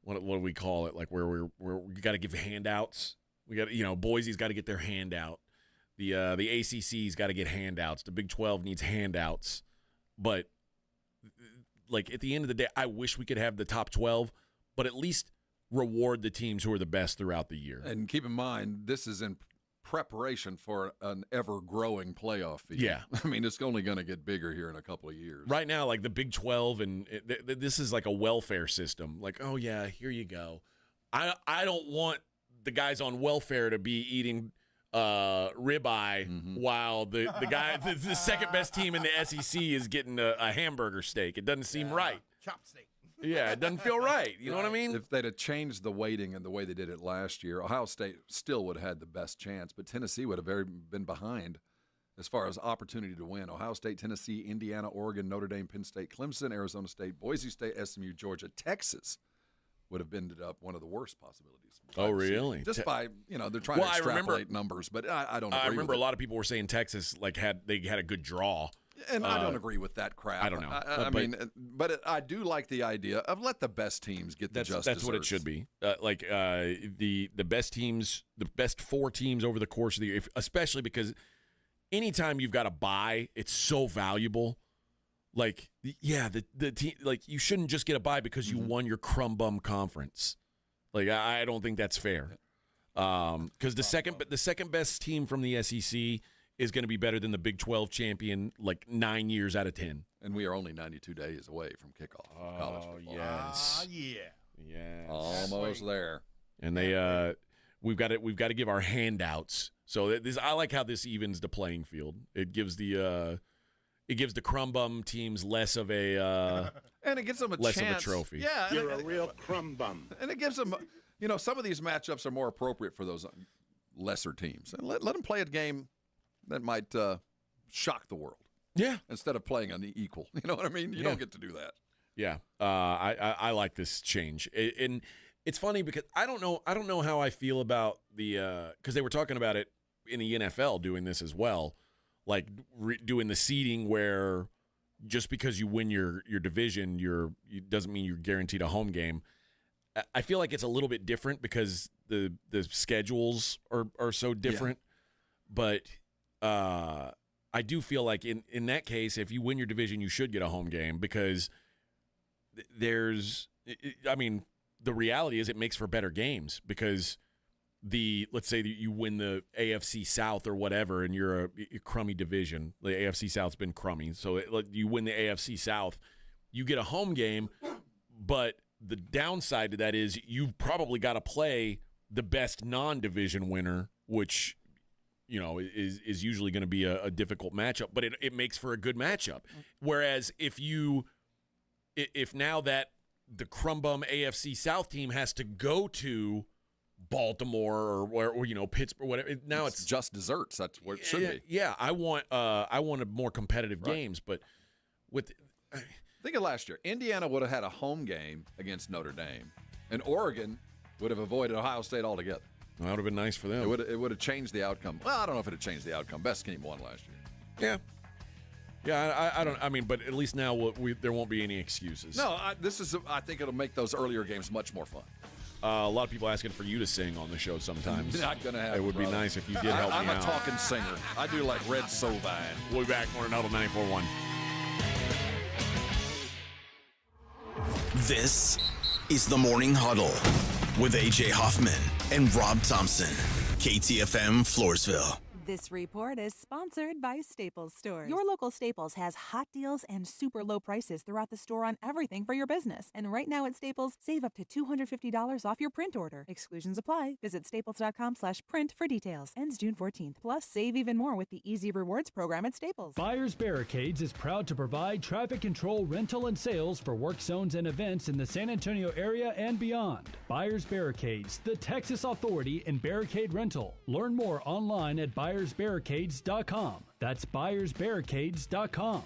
what do we call it? Like where we got to give handouts. We got Boise's got to get their handout. The ACC's got to get handouts. The Big 12 needs handouts. But like at the end of the day, I wish we could have the top 12, but at least reward the teams who are the best throughout the year. And keep in mind, this is in preparation for an ever-growing playoff field. Yeah. I mean, it's only going to get bigger here in a couple of years. Right now, like the Big 12, and this is like a welfare system. Like, oh, yeah, here you go. I don't want the guys on welfare to be eating ribeye while the guy, the second best team in the SEC is getting a hamburger steak. It doesn't seem right. Chopstick. Yeah, it doesn't feel right. You know what I mean? If they'd have changed the weighting and the way they did it last year, Ohio State still would have had the best chance, but Tennessee would have been behind as far as opportunity to win. Ohio State, Tennessee, Indiana, Oregon, Notre Dame, Penn State, Clemson, Arizona State, Boise State, SMU, Georgia, Texas would have ended up one of the worst possibilities. Oh, really? Just by, they're trying to extrapolate numbers, but I don't agree. I remember with a lot of people were saying Texas had a good draw. And I don't agree with that crap. I don't know. But I do like the idea of let the best teams get the just That's what it should be. The best teams, the best 4 teams over the course of the year, especially because anytime you've got a bye, it's so valuable. Like, yeah, the team, like you shouldn't just get a bye because you won your crumb bum conference. Like I don't think that's fair. Because the second best team from the SEC is going to be better than the Big 12 champion like 9 years out of 10. And we are only 92 days away from kickoff of college football. Yes. Yeah. Almost there. And they we've got to give our handouts. So I like how this evens the playing field. It gives the crumb bum teams less of a and it gives them a less chance. of a trophy. Yeah, You're a real crumb bum. And it gives them Some of these matchups are more appropriate for those lesser teams. And let them play a game that might shock the world. Yeah. Instead of playing on the equal. You know what I mean? You don't get to do that. Yeah. I like this change. And it's funny because I don't know how I feel about the because they were talking about it in the NFL doing this as well, like doing the seeding where just because you win your division, it doesn't mean you're guaranteed a home game. I feel like it's a little bit different because the schedules are so different. Yeah. But I do feel like in that case, if you win your division, you should get a home game because the reality is it makes for better games because let's say that you win the AFC South or whatever and you're a crummy division. The AFC South's been crummy. So you win the AFC South, you get a home game, but the downside to that is you've probably got to play the best non-division winner, which is usually going to be a difficult matchup, but it makes for a good matchup. Whereas if now that the crumbum AFC South team has to go to Baltimore or Pittsburgh, whatever. Now it's just desserts. That's what it should be. Yeah, I want a more competitive games, but think of last year. Indiana would have had a home game against Notre Dame, and Oregon would have avoided Ohio State altogether. That would have been nice for them. It would have changed the outcome. Well, I don't know if it had changed the outcome. Best team won last year. Yeah. Yeah, I don't. I mean, but at least now there won't be any excuses. No, I think it'll make those earlier games much more fun. A lot of people asking for you to sing on the show sometimes. Not gonna happen. It would be nice if you did help me out. I'm a talking singer. I do like Red Sovine. We'll be back. Morning Huddle 94.1. This is the Morning Huddle with A.J. Hoffman and Rob Thompson. KTFM Floresville. This report is sponsored by Staples Stores. Your local Staples has hot deals and super low prices throughout the store on everything for your business. And right now at Staples, save up to $250 off your print order. Exclusions apply. Visit staples.com/print for details. Ends June 14th. Plus, save even more with the Easy Rewards program at Staples. Buyers Barricades is proud to provide traffic control, rental, and sales for work zones and events in the San Antonio area and beyond. Buyers Barricades, the Texas authority in barricade rental. Learn more online at buyersbarricades.com. That's buyersbarricades.com.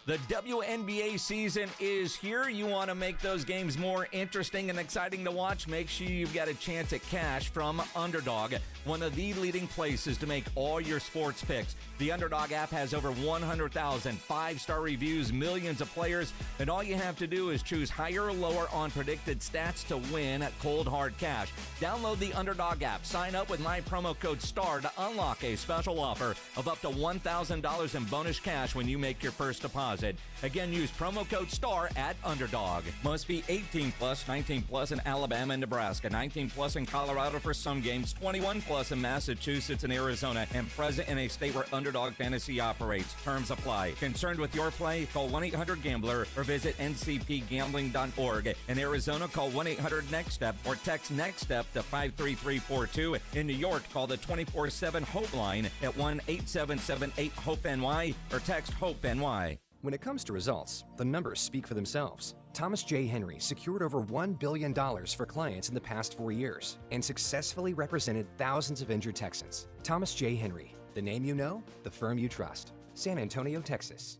The WNBA season is here. You want to make those games more interesting and exciting to watch? Make sure you've got a chance at cash from Underdog, one of the leading places to make all your sports picks. The Underdog app has over 100,000 five-star reviews, millions of players, and all you have to do is choose higher or lower on predicted stats to win at cold hard cash. Download the Underdog app. Sign up with my promo code STAR to unlock a special offer of up to $1,000 in bonus cash when you make your first deposit. Again, use promo code STAR at Underdog. Must be 18 plus, 19 plus in Alabama and Nebraska, 19 plus in Colorado for some games, 21 plus in Massachusetts and Arizona, and present in a state where Underdog Fantasy operates. Terms apply. Concerned with your play? Call 1-800-GAMBLER or visit ncpgambling.org. In Arizona, call 1-800-NEXT-STEP or text NEXT-STEP to 53342. In New York, call the 24/7 HOPE line at 1-877-8-HOPE-NY or text HOPE-NY. When it comes to results, the numbers speak for themselves. Thomas J. Henry secured over $1 billion for clients in the past 4 years and successfully represented thousands of injured Texans. Thomas J. Henry, the name you know, the firm you trust. San Antonio, Texas.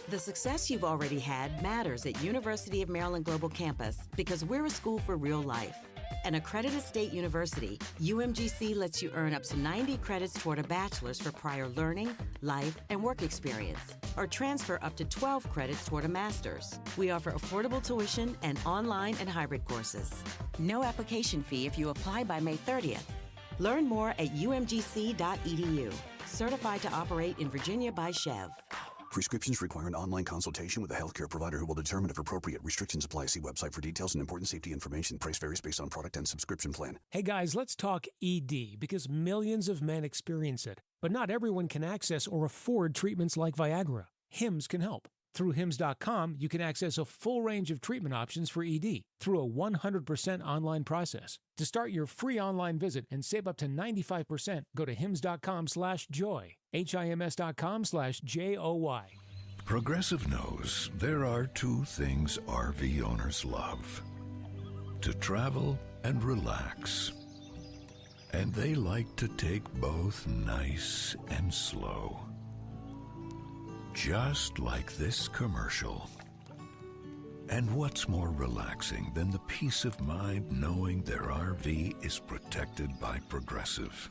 The success you've already had matters at University of Maryland Global Campus because we're a school for real life. An accredited state university, UMGC lets you earn up to 90 credits toward a bachelor's for prior learning, life, and work experience, or transfer up to 12 credits toward a master's. We offer affordable tuition and online and hybrid courses. No application fee if you apply by May 30th. Learn more at umgc.edu. Certified to operate in Virginia by Chev. Prescriptions require an online consultation with a healthcare provider who will determine if appropriate. Restrictions apply. See website for details and important safety information. Price varies based on product and subscription plan. Hey guys, let's talk ED because millions of men experience it. But not everyone can access or afford treatments like Viagra. Hims can help. Through Hims.com, you can access a full range of treatment options for ED through a 100% online process. To start your free online visit and save up to 95%, go to Hims.com/joy. HIMS.com/JOY. Progressive knows there are two things RV owners love: to travel and relax. And they like to take both nice and slow. Just like this commercial. And what's more relaxing than the peace of mind knowing their RV is protected by Progressive?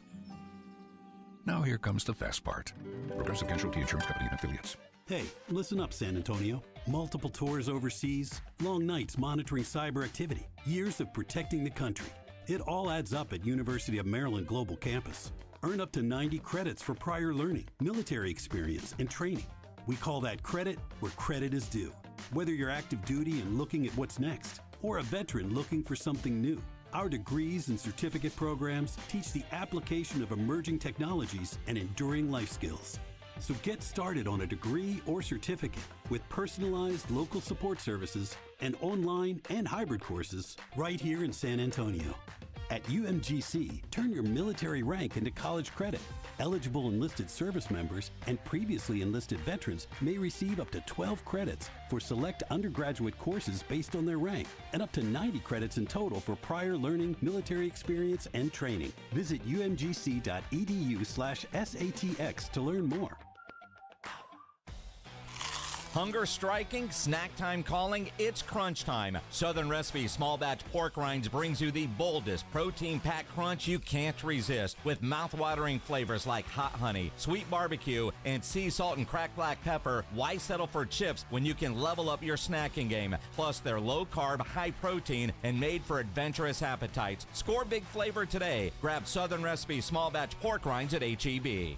Now here comes the fast part. Progressive Casualty Insurance Company and Affiliates. Hey, listen up, San Antonio. Multiple tours overseas, long nights monitoring cyber activity, years of protecting the country. It all adds up at University of Maryland Global Campus. Earn up to 90 credits for prior learning, military experience, and training. We call that credit where credit is due. Whether you're active duty and looking at what's next, or a veteran looking for something new, our degrees and certificate programs teach the application of emerging technologies and enduring life skills. So get started on a degree or certificate with personalized local support services and online and hybrid courses right here in San Antonio. At UMGC, turn your military rank into college credit. Eligible enlisted service members and previously enlisted veterans may receive up to 12 credits for select undergraduate courses based on their rank, and up to 90 credits in total for prior learning, military experience, and training. Visit umgc.edu/SATX to learn more. Hunger striking, snack time calling, it's crunch time. Southern Recipe Small Batch Pork Rinds brings you the boldest protein-packed crunch you can't resist, with mouth-watering flavors like hot honey, sweet barbecue, and sea salt and cracked black pepper. Why settle for chips when you can level up your snacking game? Plus, they're low-carb, high-protein, and made for adventurous appetites. Score big flavor today. Grab Southern Recipe Small Batch Pork Rinds at H-E-B.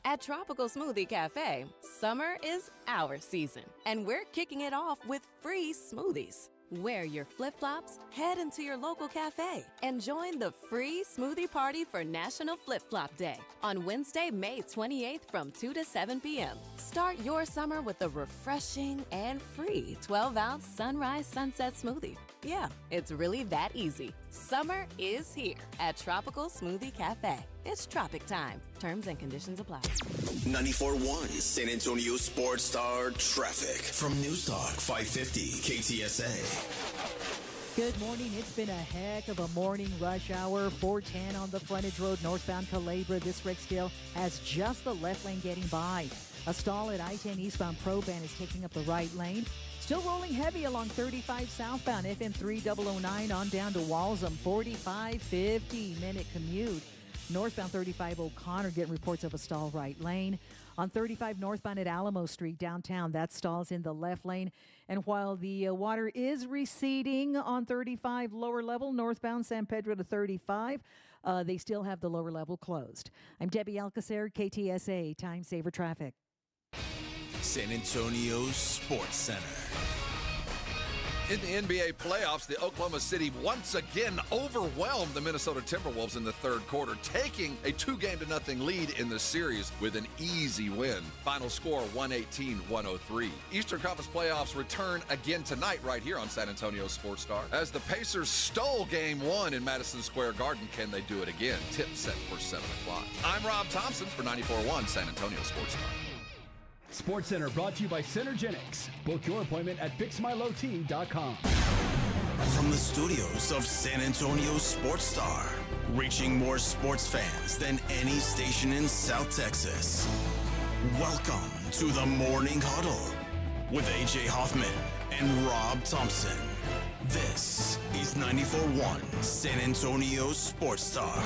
At Tropical Smoothie Cafe, summer is our season, and we're kicking it off with free smoothies. Wear your flip-flops, head into your local cafe, and join the free smoothie party for National Flip-Flop Day on Wednesday, May 28th from 2 to 7 p.m. Start your summer with a refreshing and free 12-ounce sunrise sunset smoothie. Yeah, it's really that easy. Summer is here at Tropical Smoothie Cafe. It's tropic time. Terms and conditions apply. 94.1 San Antonio Sports Star traffic from News Talk 550 KTSA. Good morning. It's been a heck of a morning rush hour. 410 on the frontage road northbound Calabria. This wreck still has just the left lane getting by. A stall at I-10 eastbound Proban is taking up the right lane. Still rolling heavy along 35 southbound FM 3009 on down to Walsham. 45, 50-minute commute. Northbound 35 O'Connor getting reports of a stall right lane. On 35 northbound at Alamo Street downtown, that stall's in the left lane. And while the water is receding on 35 lower level northbound San Pedro to 35, they still have the lower level closed. I'm Debbie Alcacer, KTSA Time Saver Traffic. San Antonio Sports Center. In the NBA playoffs, the Oklahoma City once again overwhelmed the Minnesota Timberwolves in the third quarter, taking a 2-0 lead in the series with an easy win. Final score 118-103. Eastern Conference playoffs return again tonight right here on San Antonio Sports Star. As the Pacers stole Game 1 in Madison Square Garden, can they do it again? Tip set for 7 o'clock. I'm Rob Thompson for 94.1 San Antonio Sports Star. Sports Center brought to you by Synergenics. Book your appointment at fixmylowt.com. From the studios of San Antonio Sports Star, reaching more sports fans than any station in South Texas. Welcome to the Morning Huddle with A.J. Hoffman and Rob Thompson. This is 94.1 San Antonio Sports Star.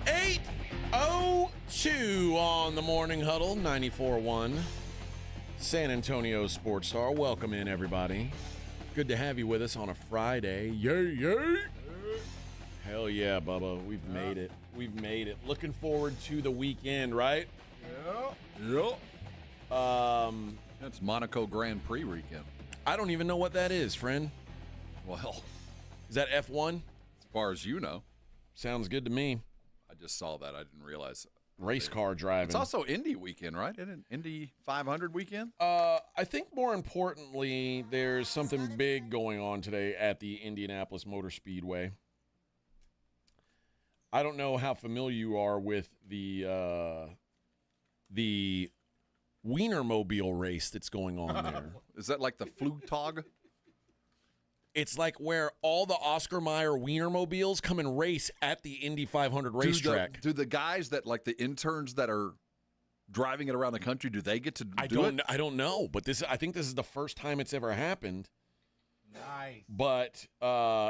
8:02 on the Morning Huddle, 94.1 San Antonio Sports Star. Welcome in, everybody. Good to have you with us on a Friday. Yay, yay! Hell yeah, Bubba. We've made it. We've made it. Looking forward to the weekend, right? Yep. That's Monaco Grand Prix weekend. I don't even know what that is, friend. Well, is that F1? As far as you know. Sounds good to me. I just saw that. I didn't realize. Race car driving. It's also Indy weekend, right? Isn't it Indy 500 weekend? I think more importantly, there's something big going on today at the Indianapolis Motor Speedway. I don't know how familiar you are with the Wienermobile race that's going on there. Is that like the Flugtag? It's like where all the Oscar Mayer Wienermobiles come and race at the Indy 500 racetrack. Do the guys that, like the interns that are driving it around the country, do they get to do it? I don't know, but I think this is the first time it's ever happened. Nice. But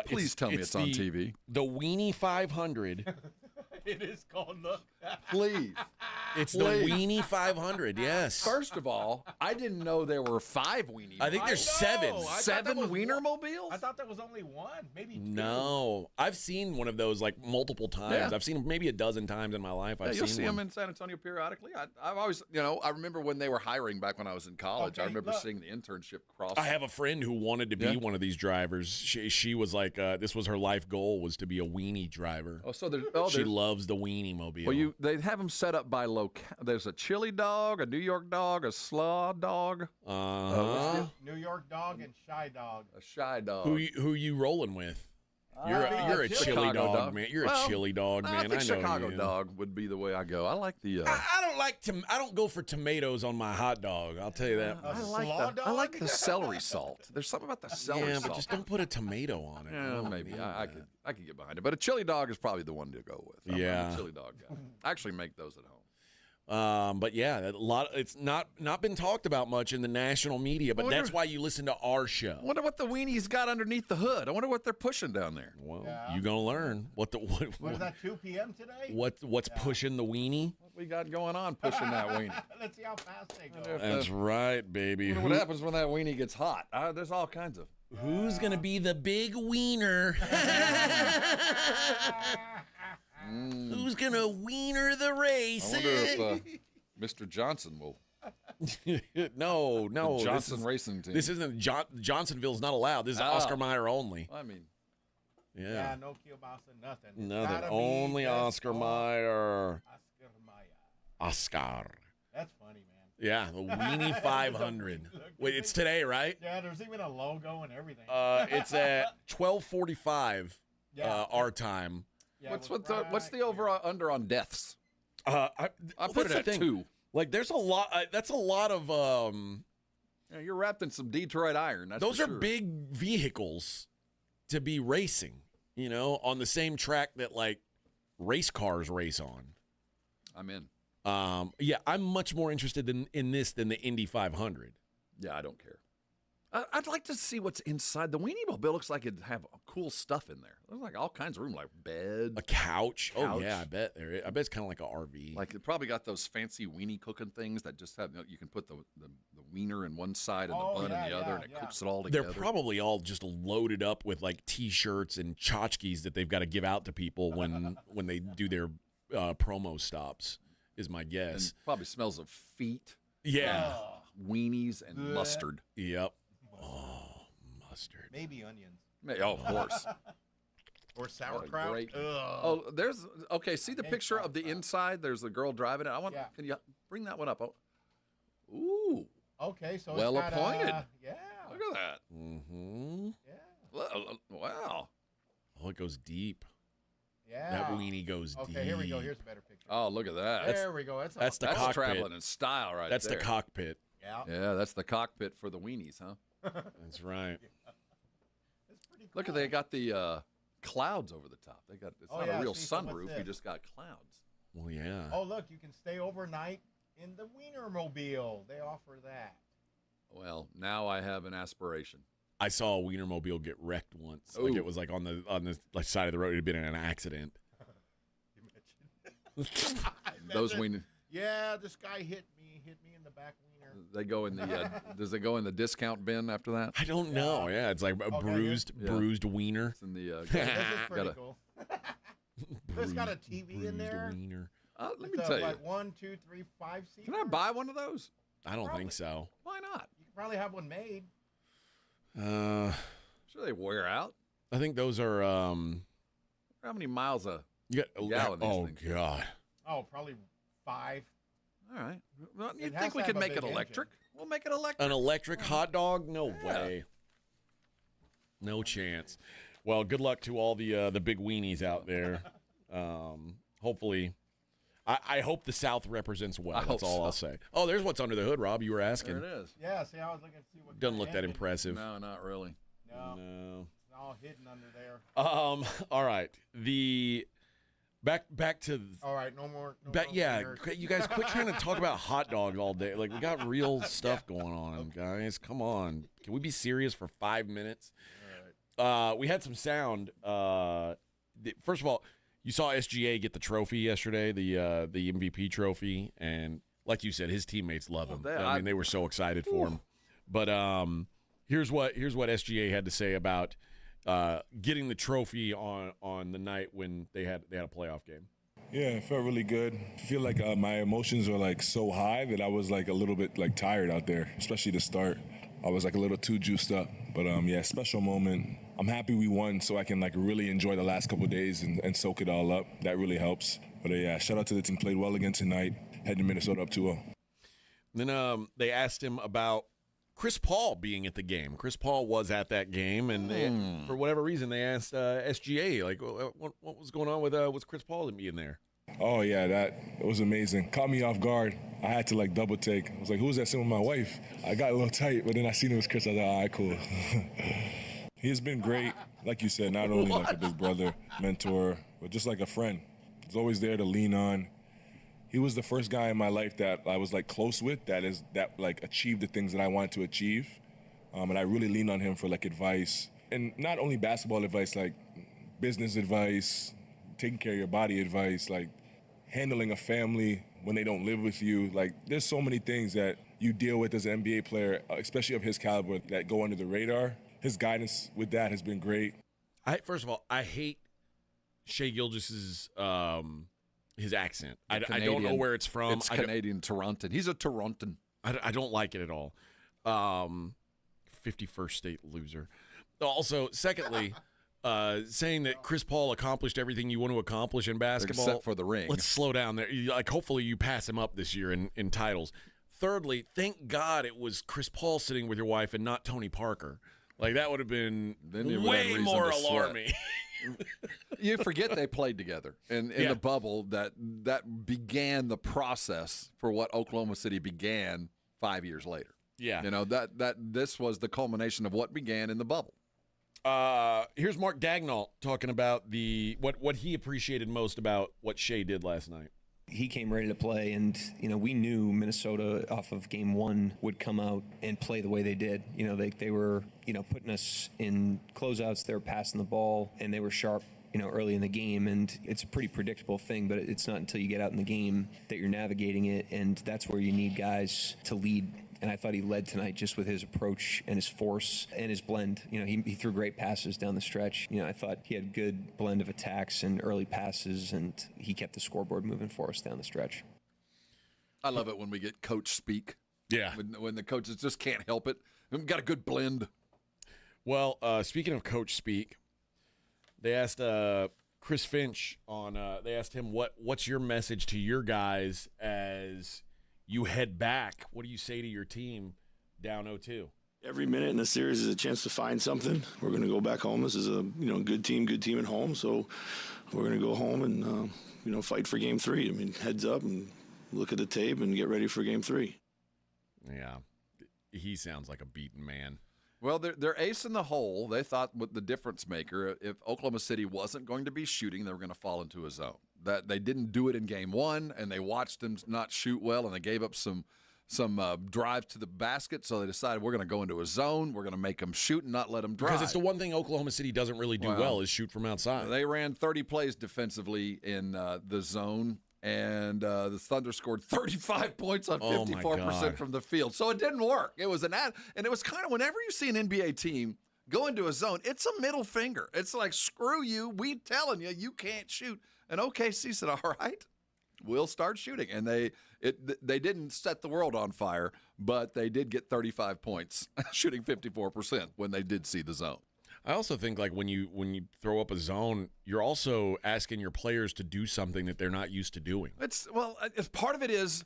Please tell me it's on TV. The Weenie 500. It is called the. Please. It's the Weenie 500, yes. First of all, I didn't know there were 5 weenies. I think there's 7. 7 Wienermobiles? I thought there was only one, maybe 2. No. I've seen one of those like multiple times. Yeah. I've seen them maybe a dozen times in my life. You'll see them in San Antonio periodically. I've always, I remember when they were hiring back when I was in college. I remember seeing the internship cross. I have a friend who wanted to be one of these drivers. She was like, this was her life goal, was to be a weenie driver. Oh, so she loves the weenie mobile. Well, they have them set up by There's a chili dog, a New York dog, a slaw dog. New York dog and shy dog. A shy dog. Who you rolling with? You're a chili dog, man. You're a chili dog, man. I think know Chicago you. dog would be the way I go. I like the. I don't go for tomatoes on my hot dog. I'll tell you that. I like the celery salt. There's something about the celery salt. Yeah, but just don't put a tomato on it. Yeah, maybe I could get behind it. But a chili dog is probably the one to go with. I'm a chili dog guy. I actually make those at home. But yeah, it's not been talked about much in the national media, but that's why you listen to our show. I wonder what the weenies got underneath the hood. I wonder what they're pushing down there. Well, you're gonna learn what is that 2 p.m. today? What's pushing the weenie? What we got going on pushing that weenie? Let's see how fast they go. That's right, baby. What happens when that weenie gets hot? There's all kinds of. Who's gonna be the big wiener? Who's gonna wiener the race? I wonder if Mr. Johnson will. No. The Johnson Racing Team. This isn't Johnsonville's not allowed. This is Oscar Mayer only. I mean, yeah, no kielbasa, nothing. Nothing. Only Oscar Mayer. Oscar Mayer. Oscar. That's funny, man. Yeah, the Weenie 500. Wait, it's today, right? Yeah, there's even a logo and everything. It's at 12:45 our time. Yeah, what's the over under on deaths? I put it at 2. Like, there's a lot. That's a lot of. You're wrapped in some Detroit iron. That's those are big vehicles to be racing. On the same track that like race cars race on. I'm in. I'm much more interested in this than the Indy 500. Yeah, I don't care. I'd like to see what's inside. The Weenie Mobile looks like it'd have cool stuff in there. There's like all kinds of room, like bed, a couch. Oh yeah, I bet it's kind of like an RV. Like it probably got those fancy weenie cooking things that just have you can put the wiener in one side and the bun in the other, and it cooks it all together. They're probably all just loaded up with like T-shirts and tchotchkes that they've got to give out to people when they do their promo stops. Is my guess. And probably smells of feet. Yeah, weenies and mustard. Yep. Oh, mustard. Maybe onions. Of course. Or sauerkraut. See the picture of the inside? There's a girl driving it. Can you bring that one up? Ooh. Okay, so well it's got, appointed. Yeah. Look at that. Mm-hmm. Yeah. Wow. Oh, it goes deep. Yeah. That weenie goes deep. Okay, here we go. Here's a better picture. Oh, look at that. There we go. That's the cockpit. Traveling in style right That's there. the cockpit. Yeah. Yeah, that's the cockpit for the weenies, huh? That's right. That's pretty cool. Look, they got the clouds over the top. It's not a real sunroof. You just got clouds. Well, yeah. Oh, look, you can stay overnight in the Wienermobile. They offer that. Well, now I have an aspiration. I saw a Wienermobile get wrecked once. Like it was like on the like side of the road. It had been in an accident. Those wiener. Yeah, this guy hit me in the back wiener. They go in the does it go in the discount bin after that? I don't know. Yeah, it's like a bruised wiener. It's in the this is pretty cool. It's got a TV in there. Wiener. Let me tell you. Like 1, 2, 3, 5 seats. Can I buy one of those? I don't think so. Why not? You can probably have one made. Sure they wear out. I think those are how many miles a gallon? God. Oh, probably 5. All right. Well, you think we could make it electric? We'll make it electric. An electric hot dog? No way. No chance. Well, good luck to all the big weenies out there. Hopefully, I hope the South represents well. I That's hope all so. I'll say. Oh, there's what's under the hood, Rob. You were asking. There it is. Yeah, see, I was looking to see what Doesn't look that impressive. No, not really. No. It's all hidden under there. All right. The back to. All right, no more. Yeah, you guys quit trying to talk about hot dogs all day. Like, we got real stuff going on, guys. Come on. Can we be serious for 5 minutes? All right. We had some sound. First of all, you saw SGA get the trophy yesterday, the MVP trophy, and like you said, his teammates love him. I mean, they were so excited for him. But here's what SGA had to say about getting the trophy on the night when they had a playoff game. Yeah, it felt really good. I feel like my emotions were like so high that I was like a little bit like tired out there, especially to start. I was like a little too juiced up. But yeah, special moment. I'm happy we won so I can like really enjoy the last couple of days and soak it all up. That really helps. But yeah, shout out to the team. Played well again tonight. Heading to Minnesota up 2-0. Then they asked him about Chris Paul being at the game. Chris Paul was at that game, and for whatever reason, they asked SGA, like, what was going on with Chris Paul being there? Oh, yeah, that was amazing. Caught me off guard. I had to, like, double take. I was like, who's that sitting with my wife? I got a little tight, but then I seen it was Chris. I was like, all right, cool. He's been great, like you said, not only like a big brother, mentor, but just like a friend. He's always there to lean on. He was the first guy in my life that I was like close with that like achieved the things that I wanted to achieve. And I really leaned on him for like advice, and not only basketball advice, like business advice, taking care of your body advice, like handling a family when they don't live with you. Like there's so many things that you deal with as an NBA player, especially of his caliber, that go under the radar. His guidance with that has been great. First of all, I hate Shai Gilgeous's his accent. I don't know where it's from. It's Canadian Toronton. He's a Toronton. I don't like it at all. 51st state loser. Also, secondly, saying that Chris Paul accomplished everything you want to accomplish in basketball. Except for the ring. Let's slow down there. Like, hopefully you pass him up this year in titles. Thirdly, thank God it was Chris Paul sitting with your wife and not Tony Parker. Like, that would have been way more alarming. You forget they played together in the bubble that began the process for what Oklahoma City began 5 years later. Yeah. You know, that this was the culmination of what began in the bubble. Here's Mark Dagnall talking about what he appreciated most about what Shai did last night. He came ready to play, and, we knew Minnesota off of game one would come out and play the way they did. They were, putting us in closeouts. They were passing the ball, and they were sharp, early in the game. And it's a pretty predictable thing, but it's not until you get out in the game that you're navigating it, and that's where you need guys to lead. And I thought he led tonight just with his approach and his force and his blend. He threw great passes down the stretch. I thought he had a good blend of attacks and early passes, and he kept the scoreboard moving for us down the stretch. I love it when we get coach speak. Yeah. When the coaches just can't help it. We've got a good blend. Well, speaking of coach speak, they asked Chris Finch they asked him what's your message to your guys as you head back. What do you say to your team down 0-2? Every minute in the series is a chance to find something. We're going to go back home. This is a good team at home. So we're going to go home and fight for Game 3. I mean, heads up and look at the tape and get ready for Game 3. Yeah, he sounds like a beaten man. Well, they're ace in the hole. They thought with the difference maker, if Oklahoma City wasn't going to be shooting, they were going to fall into a zone. That they didn't do it in game one, and they watched them not shoot well, and they gave up some drives to the basket. So they decided we're going to go into a zone. We're going to make them shoot and not let them drive. Because it's the one thing Oklahoma City doesn't really do well is shoot from outside. They ran 30 plays defensively in the zone. And the Thunder scored 35 points on 54% from the field. So it didn't work. It was and it was kind of whenever you see an NBA team go into a zone, it's a middle finger. It's like, screw you. We telling you can't shoot. And OKC said, all right, we'll start shooting. And they didn't set the world on fire, but they did get 35 points, shooting 54% when they did see the zone. I also think, like, when you throw up a zone, you're also asking your players to do something that they're not used to doing. It's part of it is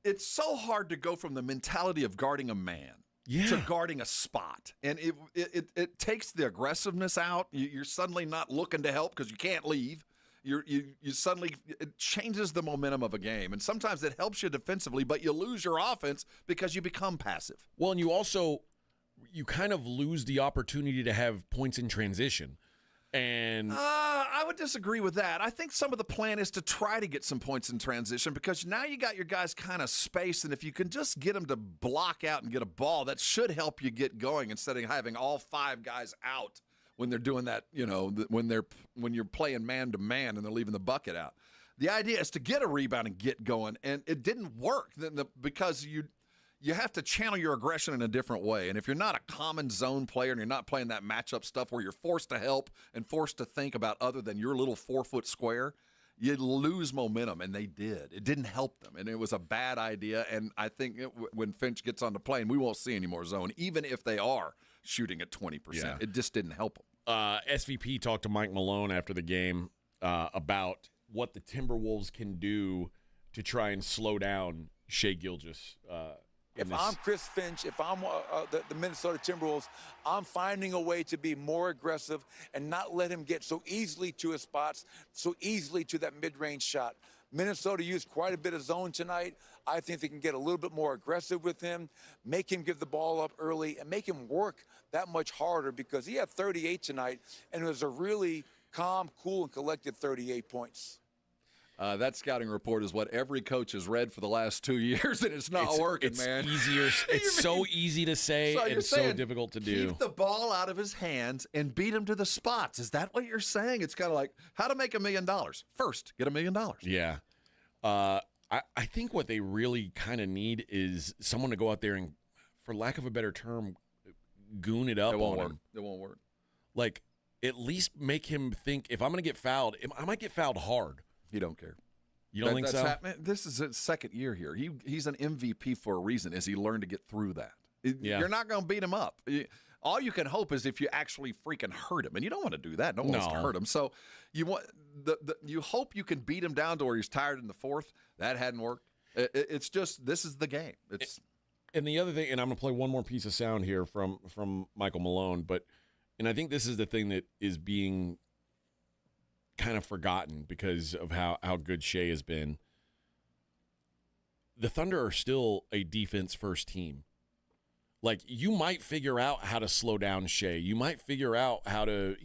it's so hard to go from the mentality of guarding a man to guarding a spot, and it takes the aggressiveness out. You're suddenly not looking to help because you can't leave, you suddenly, it changes the momentum of a game. And sometimes it helps you defensively, but you lose your offense because you become passive. Well, and you kind of lose the opportunity to have points in transition. And I would disagree with that. I think some of the plan is to try to get some points in transition because now you got your guys kind of spaced, and if you can just get them to block out and get a ball, that should help you get going instead of having all 5 guys out when they're doing that, when you're playing man to man and they're leaving the bucket out. The idea is to get a rebound and get going, and it didn't work because you have to channel your aggression in a different way. And if you're not a common zone player and you're not playing that matchup stuff where you're forced to help and forced to think about other than your little 4-foot square, you lose momentum, and they did. It didn't help them, and it was a bad idea. And I think when Finch gets on the plane, we won't see any more zone, even if they are shooting at 20%. Yeah. It just didn't help them. SVP talked to Mike Malone after the game about what the Timberwolves can do to try and slow down Shai Gilgeous. If I'm Chris Finch, if I'm the Minnesota Timberwolves, I'm finding a way to be more aggressive and not let him get so easily to his spots, so easily to that mid-range shot. Minnesota used quite a bit of zone tonight. I think they can get a little bit more aggressive with him, make him give the ball up early, and make him work that much harder because he had 38 tonight, and it was a really calm, cool, and collected 38 points. That scouting report is what every coach has read for the last 2 years, and it's not working, man. It's so easy to say and so difficult to do. Keep the ball out of his hands and beat him to the spots. Is that what you're saying? It's kind of like how to make $1 million. First, get $1 million. Yeah. I think what they really kind of need is someone to go out there and, for lack of a better term, goon it up on him. It won't work. Like, at least make him think, if I'm going to get fouled, I might get fouled hard. He don't care. You don't think so? This is his second year here. He's an MVP for a reason, is he learned to get through that. You're not going to beat him up. All you can hope is if you actually freaking hurt him, and you don't want to do that. No one wants to hurt him. So you hope you can beat him down to where he's tired in the fourth. That hadn't worked. It's just this is the game. And the other thing, and I'm going to play one more piece of sound here from Michael Malone, and I think this is the thing that is being kind of forgotten because of how good Shai has been. The Thunder are still a defense-first team. Like, you might figure out how to slow down Shai. You might figure out how to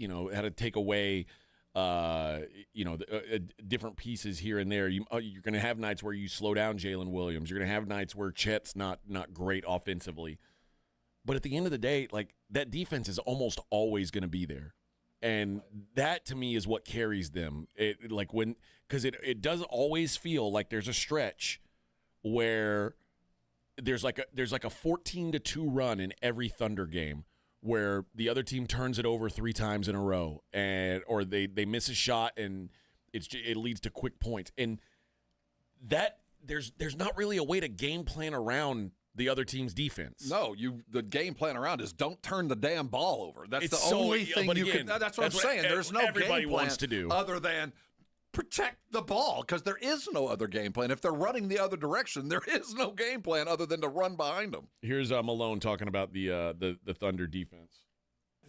take away, different pieces here and there. You're going to have nights where you slow down Jalen Williams. You're going to have nights where Chet's not great offensively. But at the end of the day, like, that defense is almost always going to be there. And that, to me, is what carries them. Because it doesn't always feel like there's a stretch where there's like a 14-2 run in every Thunder game where the other team turns it over 3 times in a row, or they miss a shot and it leads to quick points. And that there's not really a way to game plan around the other team's defense. No, the game plan around is don't turn the damn ball over. That's the only thing you can. That's what I'm saying. There's no everybody game plan wants to do other than protect the ball because there is no other game plan. If they're running the other direction, there is no game plan other than to run behind them. Here's Malone talking about the Thunder defense.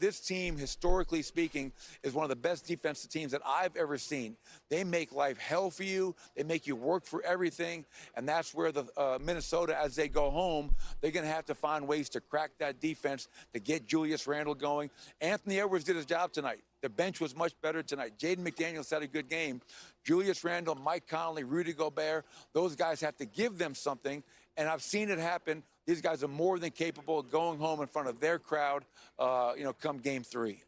This team, historically speaking, is one of the best defensive teams that I've ever seen. They make life hell for you. They make you work for everything. And that's where the Minnesota, as they go home, they're going to have to find ways to crack that defense to get Julius Randle going. Anthony Edwards did his job tonight. The bench was much better tonight. Jaden McDaniels had a good game. Julius Randle, Mike Conley, Rudy Gobert, those guys have to give them something. And I've seen it happen. These guys are more than capable of going home in front of their crowd, come game 3.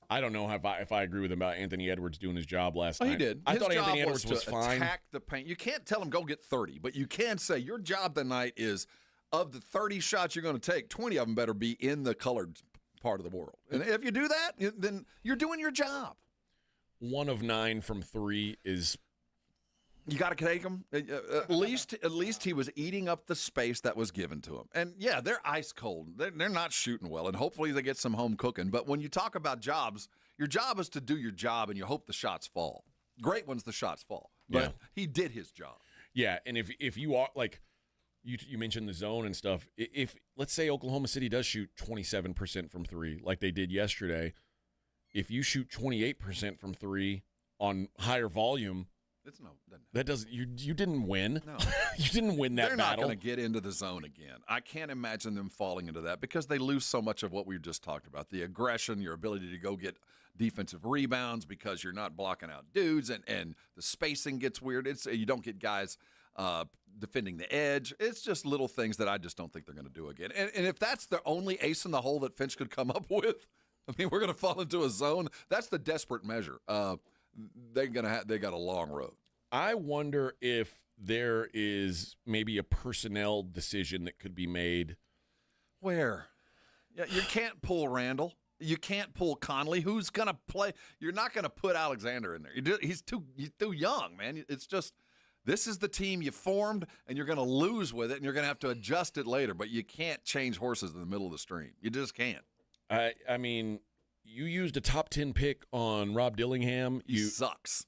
I don't know if I agree with him about Anthony Edwards doing his job last night. He did. I His thought job Anthony Edwards was fine. Attack the paint. You can't tell him go get 30, but you can say your job tonight is of the 30 shots you're going to take, 20 of them better be in the colored part of the world. And if you do that, then you're doing your job. 1 of 9 from 3 is. You got to take him. At least he was eating up the space that was given to him. And, yeah, they're ice cold. They're not shooting well, and hopefully they get some home cooking. But when you talk about jobs, your job is to do your job, and you hope the shots fall. Great ones, the shots fall. But he did his job. Yeah, and if you are, like, you mentioned the zone and stuff. If let's say Oklahoma City does shoot 27% from 3 like they did yesterday, if you shoot 28% from 3 on higher volume. That doesn't. You didn't win. No. You didn't win that They're battle. not going to get into the zone again. I can't imagine them falling into that because they lose so much of what we just talked about: the aggression, your ability to go get defensive rebounds because you're not blocking out dudes, and the spacing gets weird. You don't get guys defending the edge. It's just little things that I just don't think they're going to do again. And if that's the only ace in the hole that Finch could come up with, I mean, we're going to fall into a zone. That's the desperate measure. They got a long road. I wonder if there is maybe a personnel decision that could be made. Where? Yeah, you can't pull Randall. You can't pull Conley. Who's going to play? You're not going to put Alexander in there. He's too young, man. It's just this is the team you formed, and you're going to lose with it, and you're going to have to adjust it later. But you can't change horses in the middle of the stream. You just can't. I mean, you used a top 10 pick on Rob Dillingham. He sucks.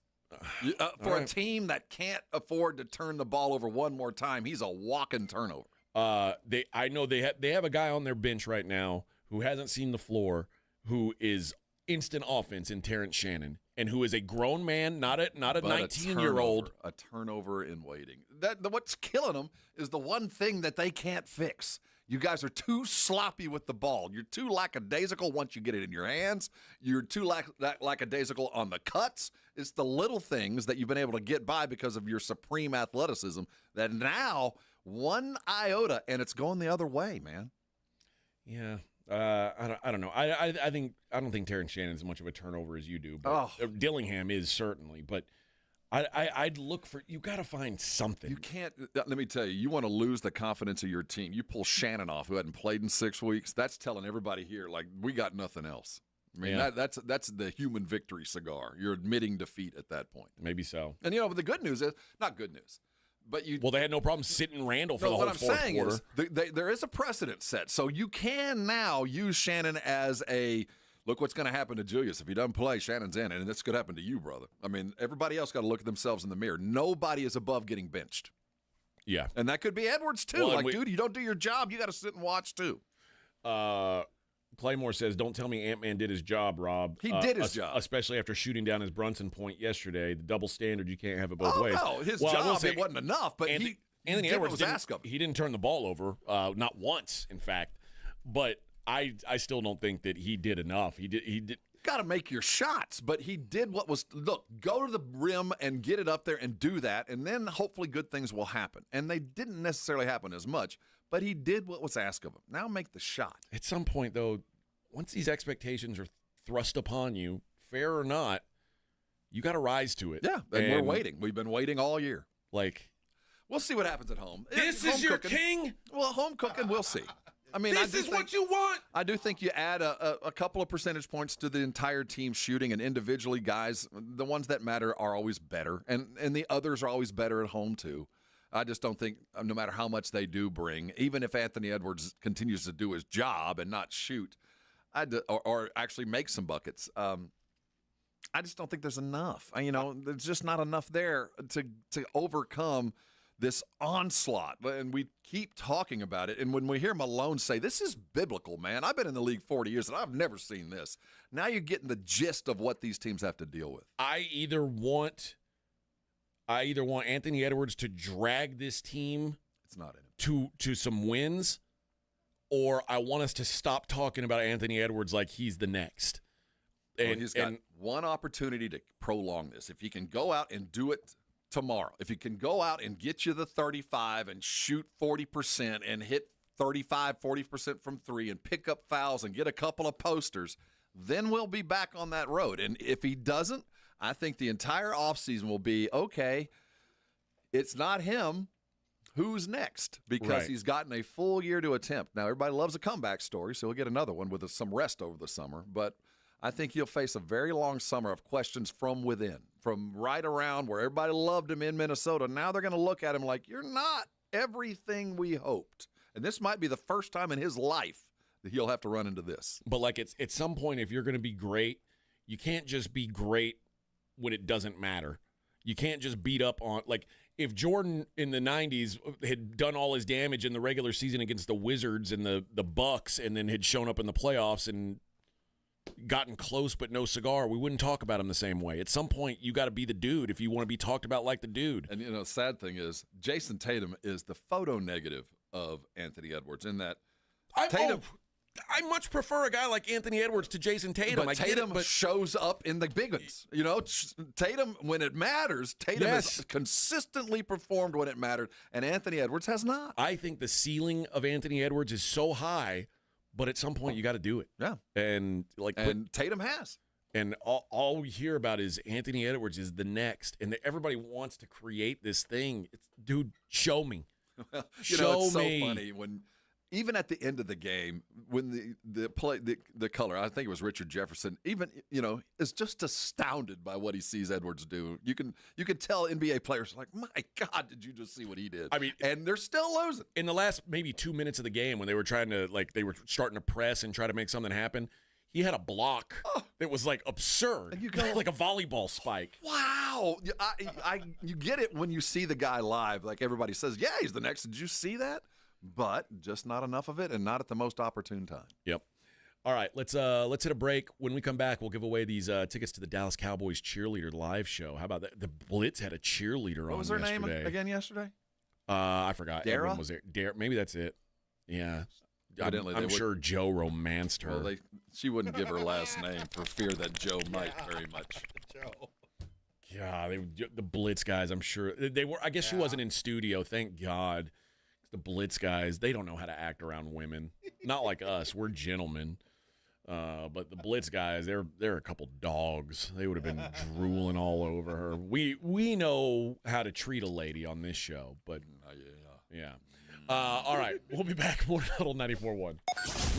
For a team that can't afford to turn the ball over one more time, he's a walking turnover. I know they have a guy on their bench right now who hasn't seen the floor, who is instant offense in Terrence Shannon, and who is a grown man, not a 19-year-old. A turnover in waiting. What's killing them is the one thing that they can't fix. You guys are too sloppy with the ball. You're too lackadaisical once you get it in your hands. You're too lackadaisical on the cuts. It's the little things that you've been able to get by because of your supreme athleticism that now one iota and it's going the other way, man. Yeah. I don't know. I don't think Terrence Shannon's as much of a turnover as you do, but Dillingham is certainly. But I'd look for – you got to find something. You can't – let me tell you, you want to lose the confidence of your team. You pull Shannon off, who hadn't played in 6 weeks. That's telling everybody here, like, we got nothing else. I mean, that's the human victory cigar. You're admitting defeat at that point. Maybe so. And, but the good news is – not good news. But they had no problem sitting Randall for the whole fourth quarter. What I'm saying is there is a precedent set. So you can now use Shannon as a – look what's going to happen to Julius. If he doesn't play, Shannon's in, and this could happen to you, brother. I mean, everybody else got to look at themselves in the mirror. Nobody is above getting benched. Yeah. And that could be Edwards, too. Well, dude, you don't do your job, you got to sit and watch, too. Claymore says, don't tell me Ant-Man did his job, Rob. He did his job. Especially after shooting down his Brunson point yesterday. The double standard, you can't have it both ways. No, his job, it wasn't enough, but Anthony Edwards Edwards was asked of him. He didn't turn the ball over, not once, in fact. But I still don't think that he did enough. He did. Got to make your shots, but he did what was, look, go to the rim and get it up there and do that, and then hopefully good things will happen. And they didn't necessarily happen as much, but he did what was asked of him. Now make the shot. At some point, though, once these expectations are thrust upon you, fair or not, you got to rise to it. Yeah, and we're waiting. We've been waiting all year. We'll see what happens at home. This is your king? Well, home cooking, we'll see. I mean, this is what you want. I do think you add a couple of percentage points to the entire team shooting, and individually, guys, the ones that matter are always better, and the others are always better at home too. I just don't think, no matter how much they do bring, even if Anthony Edwards continues to do his job and not shoot, or actually make some buckets, I just don't think there's enough. There's just not enough there to overcome this onslaught, and we keep talking about it. And when we hear Malone say, this is biblical, man. I've been in the league 40 years, and I've never seen this. Now you're getting the gist of what these teams have to deal with. I either want Anthony Edwards to drag this team it's not in him. to some wins, or I want us to stop talking about Anthony Edwards like he's the next. And he's got one opportunity to prolong this. If he can go out and do it tomorrow, if he can go out and get you the 35 and shoot 40% and hit 40% from three and pick up fouls and get a couple of posters, then we'll be back on that road. And if he doesn't, I think the entire offseason will be, okay, it's not him. Who's next? Because he's gotten a full year to attempt. Now, everybody loves a comeback story, so he'll get another one with some rest over the summer. But I think he'll face a very long summer of questions from within, from right around where everybody loved him in Minnesota. Now they're going to look at him like, you're not everything we hoped. And this might be the first time in his life that he'll have to run into this. But, it's at some point, if you're going to be great, you can't just be great when it doesn't matter. You can't just beat up on if Jordan in the 90s had done all his damage in the regular season against the Wizards and the Bucks and then had shown up in the playoffs and gotten close but no cigar, we wouldn't talk about him the same way. At some point, you got to be the dude if you want to be talked about like the dude. And, the sad thing is, Jason Tatum is the photo negative of Anthony Edwards in that I much prefer a guy like Anthony Edwards to Jason Tatum. But Tatum shows up in the big ones. Tatum, when it matters, Tatum has consistently performed when it mattered, and Anthony Edwards has not. I think the ceiling of Anthony Edwards is so high, but at some point you got to do it. Yeah. And Tatum has. And all we hear about is Anthony Edwards is the next, and everybody wants to create this thing. Dude, show me. Show it's me. So funny when even at the end of the game, when the color, I think it was Richard Jefferson, even is just astounded by what he sees Edwards do. You can tell NBA players are like, my God, did you just see what he did? I mean, and they're still losing. In the last maybe 2 minutes of the game, when they were they were starting to press and try to make something happen, he had a block that was like absurd. And you go like a volleyball spike. Wow. You get it when you see the guy live. Like everybody says, yeah, he's the next. Did you see that? But just not enough of it, and not at the most opportune time. Yep. All right, let's hit a break. When we come back, we'll give away these tickets to the Dallas Cowboys cheerleader live show. How about that? The Blitz had a cheerleader on yesterday. What was her name again yesterday? I forgot. Dara? Everyone was there. Maybe that's it. Yeah. Evidently, I'm sure Joe romanced her. Well, she wouldn't give her last name for fear that Joe might very much. Joe. Yeah, the Blitz guys, I'm sure. They were. I guess she wasn't in studio, thank God. The Blitz guys, they don't know how to act around women. Not like us. We're gentlemen. But the Blitz guys, they're a couple dogs. They would have been drooling all over her. We know how to treat a lady on this show, but yeah. All right, we'll be back. Morning Huddle 94.1.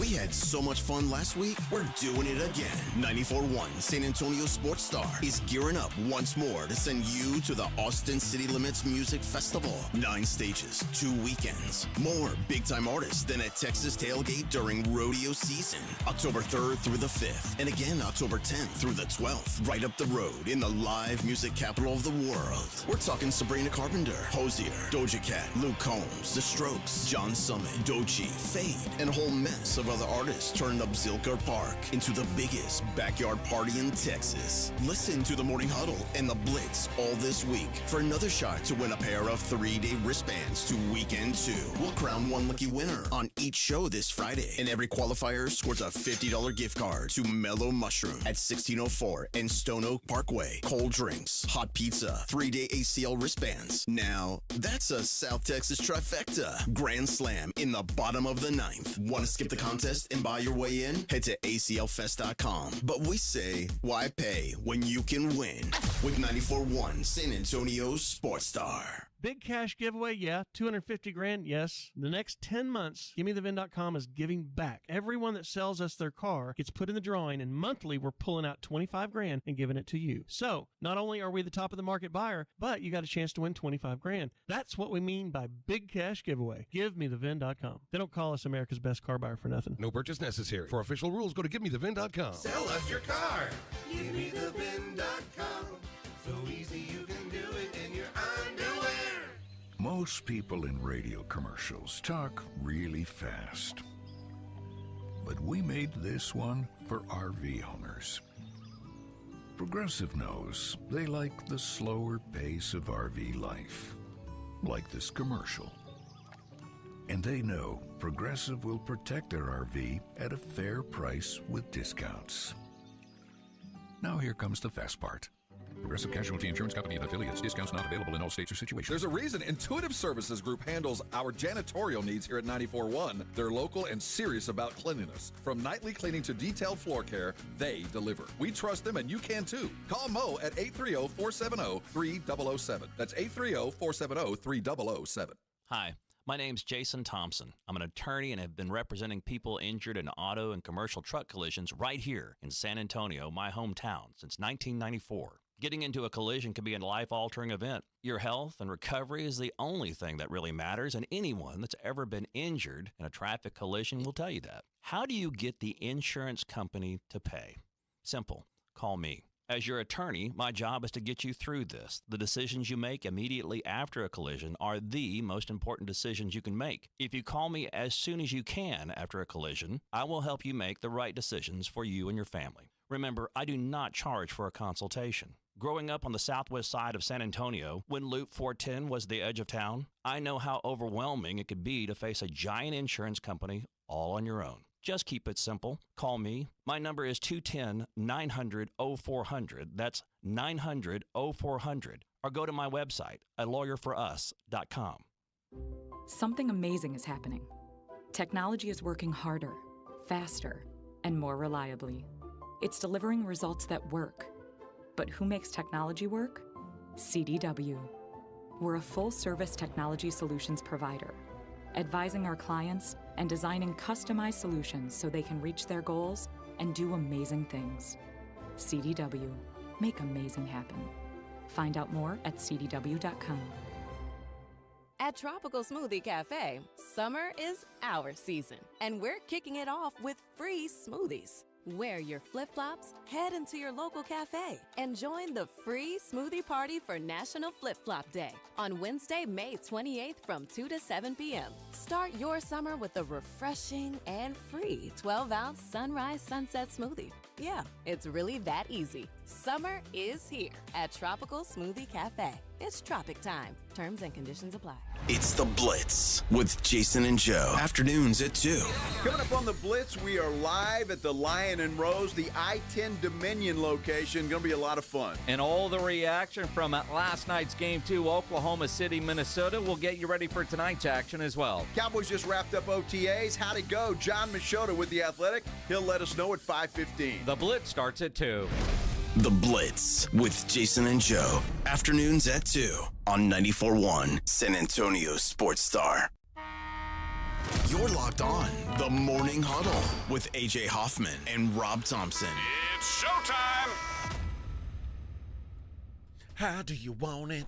We had so much fun last week, we're doing it again. 94.1 San Antonio Sports Star is gearing up once more to send you to the Austin City Limits Music Festival. 9 stages, 2 weekends. More big-time artists than at Texas Tailgate during rodeo season. October 3rd through the 5th, and again October 10th through the 12th. Right up the road in the live music capital of the world. We're talking Sabrina Carpenter, Hosier, Doja Cat, Luke Combs, The Strokes, John Summit, Doechii, Fade, and a whole mess of other artists turned up Zilker Park into the biggest backyard party in Texas. Listen to the Morning Huddle and the Blitz all this week for another shot to win a pair of 3-day wristbands to Weekend 2. We'll crown one lucky winner on each show this Friday, and every qualifier scores a $50 gift card to Mellow Mushroom at 1604 and Stone Oak Parkway. Cold drinks, hot pizza, 3-day ACL wristbands. Now, that's a South Texas trifecta. Grand Slam in the bottom of the 9th. Want to skip the contest and buy your way in? Head to aclfest.com. But we say, why pay when you can win? With 94.1 San Antonio Sports Star. Big cash giveaway, yeah. $250,000, yes. The next 10 months, GimmeTheVin.com is giving back. Everyone that sells us their car gets put in the drawing, and monthly we're pulling out $25,000 and giving it to you. So, not only are we the top of the market buyer, but you got a chance to win $25,000. That's what we mean by big cash giveaway. GiveMeTheVin.com. They don't call us America's best car buyer for nothing. No purchase necessary. For official rules, go to GiveMeTheVin.com. Sell us your car. GiveMeTheVin.com. So easy you can do it in your underwear. Most people in radio commercials talk really fast. But we made this one for RV owners. Progressive knows they like the slower pace of RV life, like this commercial. And they know Progressive will protect their RV at a fair price with discounts. Now here comes the fast part. Progressive Casualty Insurance Company and affiliates. Discounts not available in all states or situations. There's a reason Intuitive Services Group handles our janitorial needs here at 94.1. They're local and serious about cleanliness. From nightly cleaning to detailed floor care, they deliver. We trust them, and you can too. Call Mo at 830-470-3007. That's 830-470-3007. Hi. My name's Jason Thompson. I'm an attorney and have been representing people injured in auto and commercial truck collisions right here in San Antonio, my hometown, since 1994. Getting into a collision can be a life-altering event. Your health and recovery is the only thing that really matters, and anyone that's ever been injured in a traffic collision will tell you that. How do you get the insurance company to pay? Simple. Call me. As your attorney, my job is to get you through this. The decisions you make immediately after a collision are the most important decisions you can make. If you call me as soon as you can after a collision, I will help you make the right decisions for you and your family. Remember, I do not charge for a consultation. Growing up on the southwest side of San Antonio, when Loop 410 was the edge of town, I know how overwhelming it could be to face a giant insurance company all on your own. Just keep it simple. Call me. My number is 210-900-0400. That's 900-0400. Or go to my website at lawyerforus.com. Something amazing is happening. Technology is working harder, faster, and more reliably. It's delivering results that work. But who makes technology work? CDW. We're a full-service technology solutions provider, advising our clients and designing customized solutions so they can reach their goals and do amazing things. CDW. Make amazing happen. Find out more at cdw.com. At Tropical Smoothie Cafe, summer is our season, and we're kicking it off with free smoothies. Wear your flip-flops, head into your local cafe, and join the free smoothie party for National Flip-Flop Day on Wednesday, May 28th from 2 to 7 p.m. Start your summer with a refreshing and free 12-ounce sunrise sunset smoothie. Yeah, it's really that easy. Summer is here at Tropical Smoothie Cafe. It's tropic time. Terms and conditions apply. It's The Blitz with Jason and Joe. Afternoons at 2. Coming up on The Blitz, we are live at the Lion and Rose, the I-10 Dominion location. Going to be a lot of fun. And all the reaction from last night's Game 2, Oklahoma City, Minnesota, will get you ready for tonight's action as well. Cowboys just wrapped up OTAs. How'd it go? John Machota with The Athletic. He'll let us know at 5:15. The Blitz starts at 2. The Blitz with Jason and Joe. Afternoons at 2 on 94.1 San Antonio Sports Star. You're locked on The Morning Huddle with AJ Hoffman and Rob Thompson. It's showtime! How do you want it?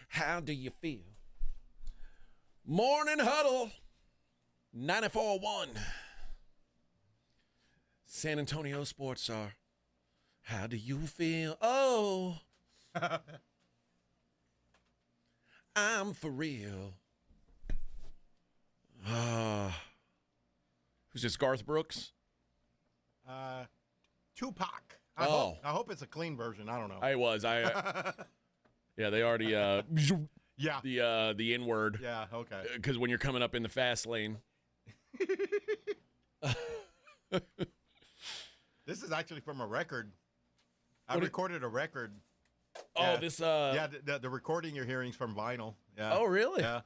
How do you feel? Morning Huddle, 94.1 San Antonio Sports Star. How do you feel? Oh, I'm for real. Who's this, Garth Brooks? Tupac. I hope it's a clean version. I don't know. I was. Yeah, they already, yeah. The N-word. Yeah, okay. Because when you're coming up in the fast lane. This is actually from a record. I recorded a record. Oh, yeah. this. Yeah, the recording you're hearing is from vinyl. Yeah. Oh, really? Yeah.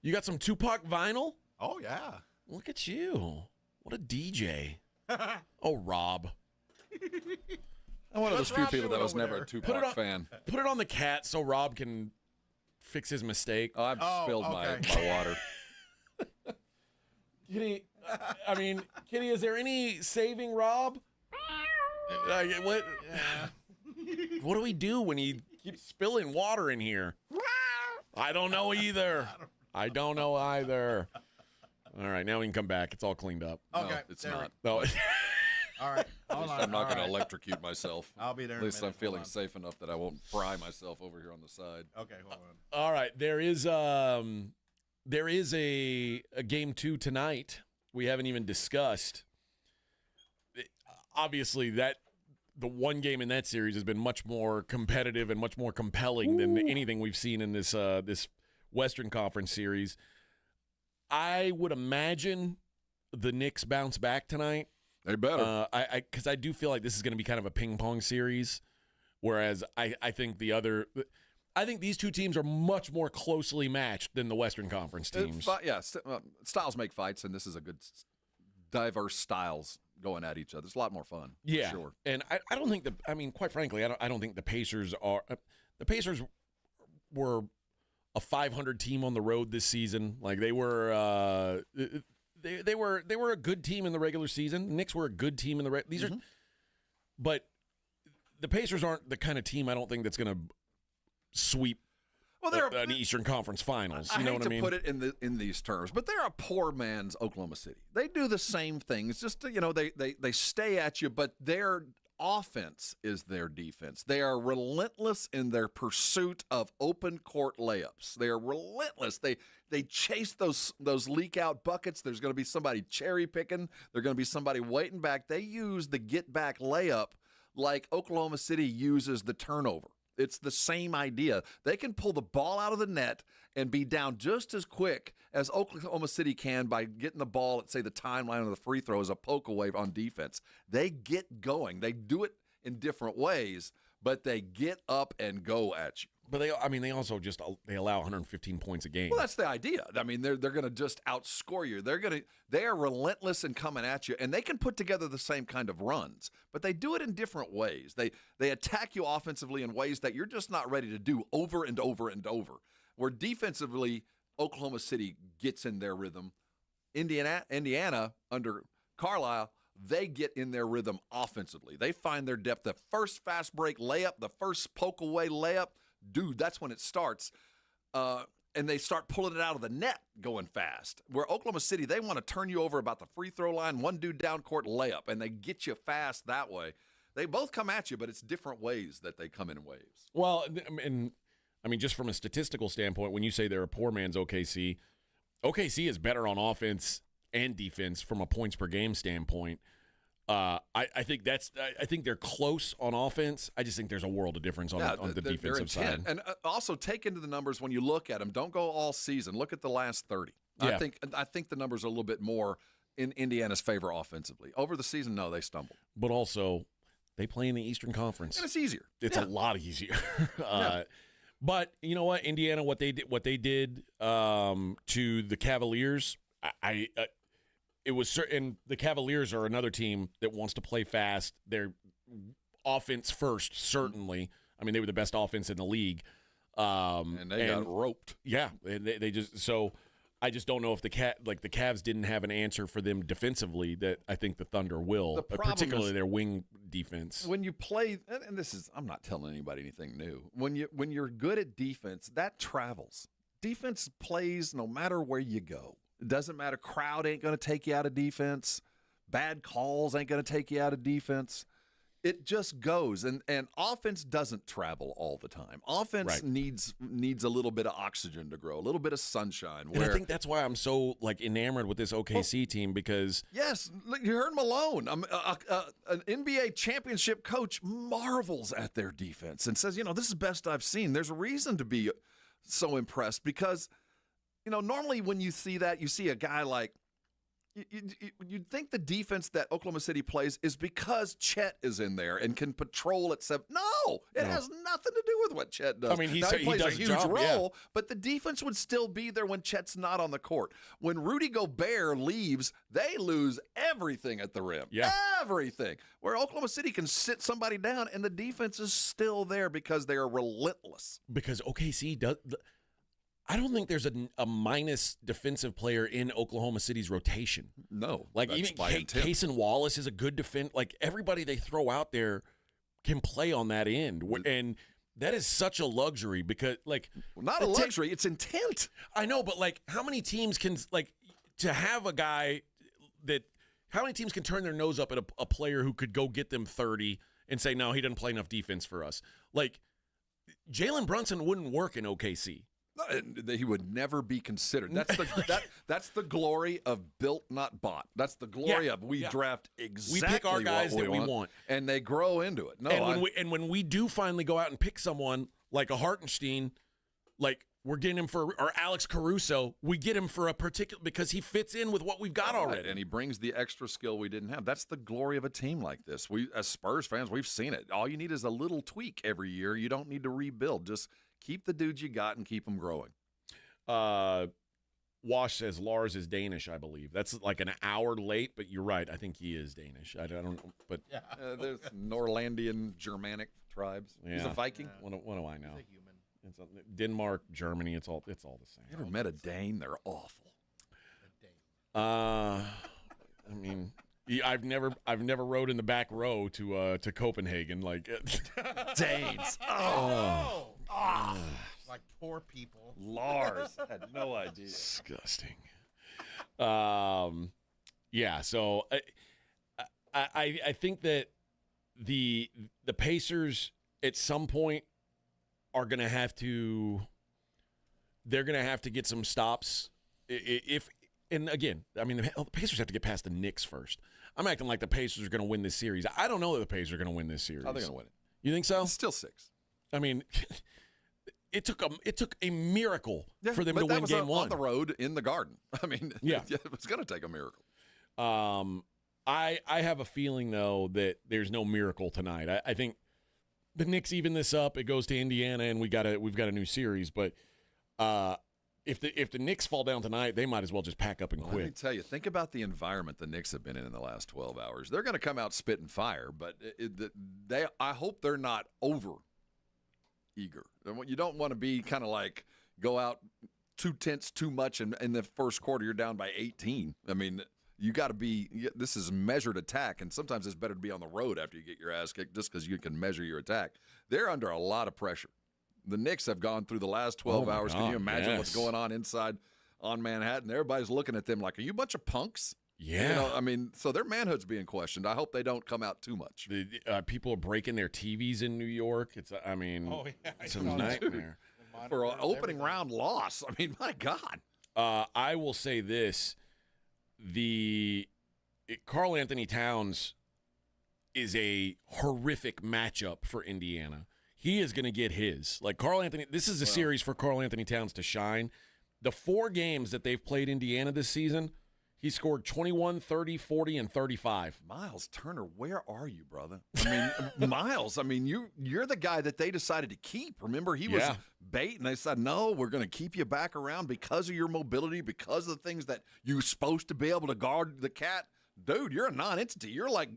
You got some Tupac vinyl? Oh, yeah. Look at you. What a DJ. Oh, Rob. I'm one of those few people that was never a Tupac fan. Put it on the cat so Rob can fix his mistake. Oh, I've spilled my water. Kitty, Kitty, is there any saving Rob? What do we do when he keeps spilling water in here? I don't know either. I don't know either. All right, now we can come back. It's all cleaned up. Okay. No, it's not. No. All right. Hold on. I'm not going to electrocute myself. I'll be there. At least I'm feeling safe enough that I won't fry myself over here on the side. Okay, hold on. All right, there is a game 2 tonight. We haven't even discussed. Obviously, the one game in that series has been much more competitive and much more compelling than anything we've seen in this Western Conference series. I would imagine the Knicks bounce back tonight. They better. Because I do feel like this is going to be kind of a ping pong series, whereas I think these two teams are much more closely matched than the Western Conference teams. Styles make fights, and this is a good diverse styles going at each other. It's a lot more fun. Yeah, for sure. And I don't think quite frankly, I don't think the Pacers are. The Pacers were a 500 team on the road this season. Like they were. They were a good team in the regular season. The Knicks were a good team in the these are, but the Pacers aren't the kind of team I don't think that's going to sweep an Eastern Conference Finals. You know what I mean? I hate to put it in these terms, but they're a poor man's Oklahoma City. They do the same thing. It's just they stay at you, but they're offense is their defense. They are relentless in their pursuit of open court layups. They are relentless. They chase those leak out buckets. There's going to be somebody cherry picking. There's going to be somebody waiting back. They use the get back layup like Oklahoma City uses the turnover. It's the same idea. They can pull the ball out of the net and be down just as quick as Oklahoma City can by getting the ball at, say, the timeline of the free throw as a poke away on defense. They get going. They do it in different ways, but they get up and go at you. But they also just they allow 115 points a game. Well, that's the idea. I mean, they're going to just outscore you. They are relentless in coming at you, and they can put together the same kind of runs, but they do it in different ways. They attack you offensively in ways that you're just not ready to do over and over and over. Where defensively, Oklahoma City gets in their rhythm. Indiana under Carlisle, they get in their rhythm offensively. They find their depth. The first fast break layup, the first poke away layup, dude, that's when it starts. And they start pulling it out of the net going fast. Where Oklahoma City, they want to turn you over about the free throw line, one dude down court layup, and they get you fast that way. They both come at you, but it's different ways that they come in waves. Well, and I mean, just from a statistical standpoint, when you say they're a poor man's OKC, OKC is better on offense and defense from a points per game standpoint. I think they're close on offense. I just think there's a world of difference on the defensive side. And also take into the numbers when you look at them. Don't go all season. Look at the last 30. Yeah. I think the numbers are a little bit more in Indiana's favor offensively. Over the season, no, they stumbled. But also, they play in the Eastern Conference. And it's easier. It's a lot easier. But you know what, Indiana, what they did to the Cavaliers, it was certain. The Cavaliers are another team that wants to play fast. They're offense first, certainly. I mean, they were the best offense in the league, and they got roped. Yeah, and they just so. I just don't know if the Cavs didn't have an answer for them defensively that I think the Thunder will, particularly their wing defense. When you play, and this is, I'm not telling anybody anything new. When you're good at defense, that travels. Defense plays no matter where you go. It doesn't matter. Crowd ain't going to take you out of defense. Bad calls ain't going to take you out of defense. It just goes, and offense doesn't travel all the time. Offense needs a little bit of oxygen to grow, a little bit of sunshine. And I think that's why I'm so enamored with this OKC team because yes, you heard Malone, an NBA championship coach, marvels at their defense and says, this is the best I've seen. There's a reason to be so impressed because, normally when you see that, you see a guy like. You'd think the defense that Oklahoma City plays is because Chet is in there and can patrol it. No, it has nothing to do with what Chet does. I mean, he plays does a huge job, role, but the defense would still be there when Chet's not on the court. When Rudy Gobert leaves, they lose everything at the rim. Yeah. Everything. Where Oklahoma City can sit somebody down and the defense is still there because they are relentless. Because OKC does. I don't think there's a minus defensive player in Oklahoma City's rotation. No. Even Cason Wallace is a good defense. Everybody they throw out there can play on that end. And that is such a luxury because, not a luxury, it's intent. I know, but, how many teams can, to have a guy how many teams can turn their nose up at a player who could go get them 30 and say, no, he doesn't play enough defense for us? Jalen Brunson wouldn't work in OKC. He would never be considered. That's the glory of built, not bought. That's the glory of we draft exactly we pick our guys what we want, and they grow into it. No, when we do finally go out and pick someone like a Hartenstein, we're getting him for, or Alex Caruso, we get him for a particular because he fits in with what we've got already, and he brings the extra skill we didn't have. That's the glory of a team like this. We, as Spurs fans, we've seen it. All you need is a little tweak every year. You don't need to rebuild. Just keep the dudes you got and keep them growing. Wash says Lars is Danish, I believe. That's an hour late, but you're right. I think he is Danish. I don't know, but there's Norlandian Germanic tribes. Yeah. He's a Viking. What do I know? He's a human. Denmark, Germany. It's all the same. You ever met a Dane? They're awful. I mean, I've never rode in the back row to Copenhagen Danes. Like poor people. Lars had no idea. Disgusting. Yeah. So I think that the Pacers at some point are going to have to get some stops. And again, I mean, the Pacers have to get past the Knicks first. I'm acting like the Pacers are going to win this series. I don't know that the Pacers are going to win this series. Oh, they're going to win it. You think so? It's still 6. I mean, it took a miracle for them to win that was game one on the road in the Garden. I mean, yeah, it was going to take a miracle. I have a feeling though that there's no miracle tonight. I think the Knicks even this up. It goes to Indiana, and we've got a new series. But if the Knicks fall down tonight, they might as well just pack up and quit. Let me tell you, think about the environment the Knicks have been in the last 12 hours. They're going to come out spitting fire, but I hope they're not over eager. You don't want to be kind of like go out 2 tenths too much in the first quarter. You're down by 18. I mean, you got to be. This is measured attack, and sometimes it's better to be on the road after you get your ass kicked, just because you can measure your attack. They're under a lot of pressure. The Knicks have gone through the last 12 hours. Can you imagine what's going on inside on Manhattan? Everybody's looking at them like, are you a bunch of punks? Yeah. I mean, so their manhood's being questioned. I hope they don't come out too much. People are breaking their TVs in New York. It's a nightmare. For an opening round loss. I mean, my God. I will say this. Karl Anthony Towns is a horrific matchup for Indiana. He is going to get his. Like Karl Anthony, this is a series for Karl Anthony Towns to shine. The 4 games that they've played Indiana this season, he scored 21, 30, 40, and 35. Miles Turner, where are you, brother? I mean, Miles, I mean, you're the guy that they decided to keep. Remember, he was bait, and they said, no, we're going to keep you back around because of your mobility, because of the things that you're supposed to be able to guard the cat. Dude, you're a non-entity. You're like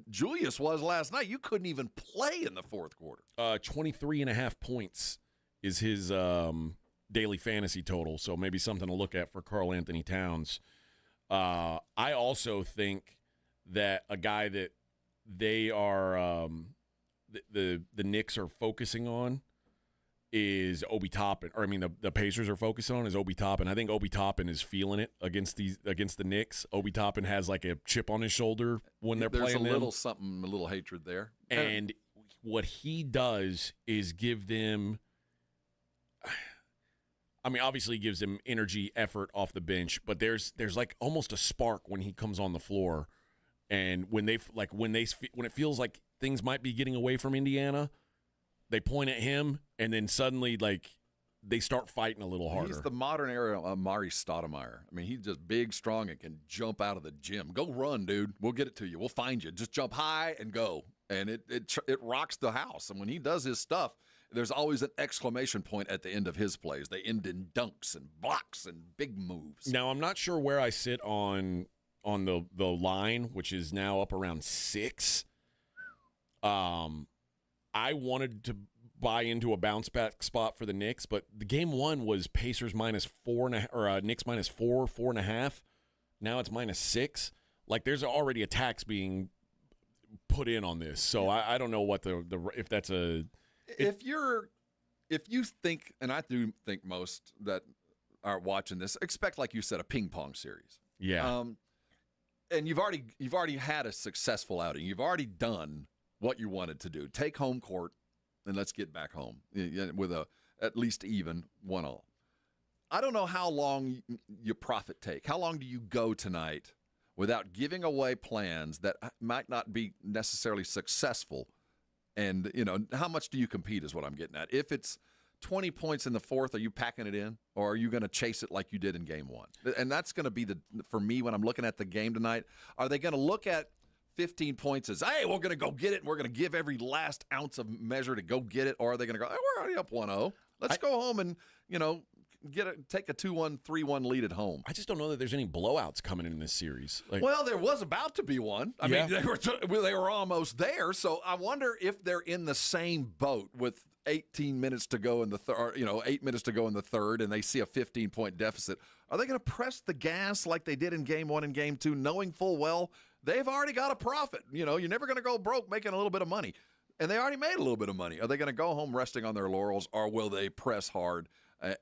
Julius was last night. You couldn't even play in the fourth quarter. 23.5 points is his daily fantasy total, so maybe something to look at for Karl Anthony Towns. I also think that a guy that they are the Knicks are focusing on is Obi Toppin, or I mean the Pacers are focusing on is Obi Toppin. I think Obi Toppin is feeling it against the Knicks. Obi Toppin has like a chip on his shoulder when they're playing them. There's a little something, a little hatred there. And what he does is give them, I mean, obviously he gives them energy, effort off the bench, but there's like almost a spark when he comes on the floor, and when it feels like things might be getting away from Indiana, they point at him, and then suddenly, like, they start fighting a little harder. He's the modern era Amari Stoudemire. I mean, he's just big, strong, and can jump out of the gym. Go run, dude. We'll get it to you. We'll find you. Just jump high and go. And it rocks the house. And when he does his stuff, there's always an exclamation point at the end of his plays. They end in dunks and blocks and big moves. Now, I'm not sure where I sit on the line, which is now up around 6. I wanted to buy into a bounce back spot for the Knicks, but the game 1 was Pacers -4.5 or Knicks -4.5. Now it's -6. Like there's already attacks being put in on this, so I don't know what if that's a. If you think, and I do think most that are watching this expect, like you said, a ping pong series. Yeah. And you've already had a successful outing. You've already done what you wanted to do. Take home court, and let's get back home with at least even 1-1. I don't know how long you profit take. How long do you go tonight without giving away plans that might not be necessarily successful? And, how much do you compete is what I'm getting at. If it's 20 points in the fourth, are you packing it in, or are you going to chase it like you did in game 1? And that's going to be for me when I'm looking at the game tonight. Are they going to look at 15 points as, hey, we're going to go get it, and we're going to give every last ounce of measure to go get it? Or are they going to go, hey, we're already up 1-0. Let's go home and, take a 2-1, 3-1 lead at home. I just don't know that there's any blowouts coming in this series. Well, there was about to be one. I mean, they were almost there. So I wonder if they're in the same boat with 18 minutes to go in the third, 8 minutes to go in the third, and they see a 15-point deficit. Are they going to press the gas like they did in game 1 and game 2, knowing full well they've already got a profit? You're never going to go broke making a little bit of money. And they already made a little bit of money. Are they going to go home resting on their laurels, or will they press hard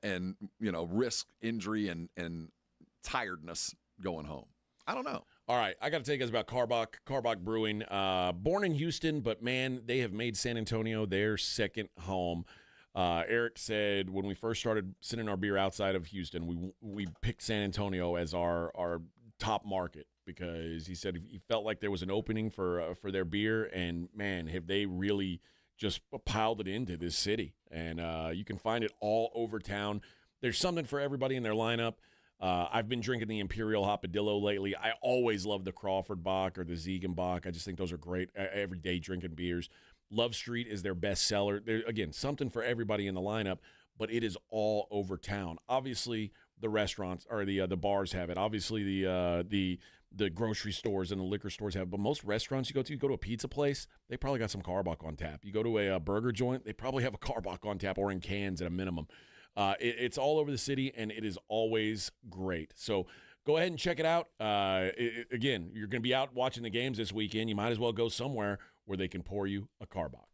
and risk injury and tiredness going home? I don't know. All right, I got to tell you guys about Carbach Brewing. Born in Houston, but, man, they have made San Antonio their second home. Eric said when we first started sending our beer outside of Houston, we picked San Antonio as our top market because he said he felt like there was an opening for their beer, and, man, have they really just piled it into this city. And you can find it all over town. There's something for everybody in their lineup. I've been drinking the Imperial Hopadillo lately. I always love the Crawford Bock or the Ziegenbock. I just think those are great everyday drinking beers. Love Street is their best seller. There, again, something for everybody in the lineup, but it is all over town. Obviously, the restaurants or the bars have it. Obviously, the grocery stores and the liquor stores have it. But most restaurants you go to a pizza place, they probably got some Carbach on tap. You go to a burger joint, they probably have a Carbach on tap or in cans at a minimum. It's all over the city, and it is always great. So go ahead and check it out. Again, you're going to be out watching the games this weekend. You might as well go somewhere where they can pour you a Carbach.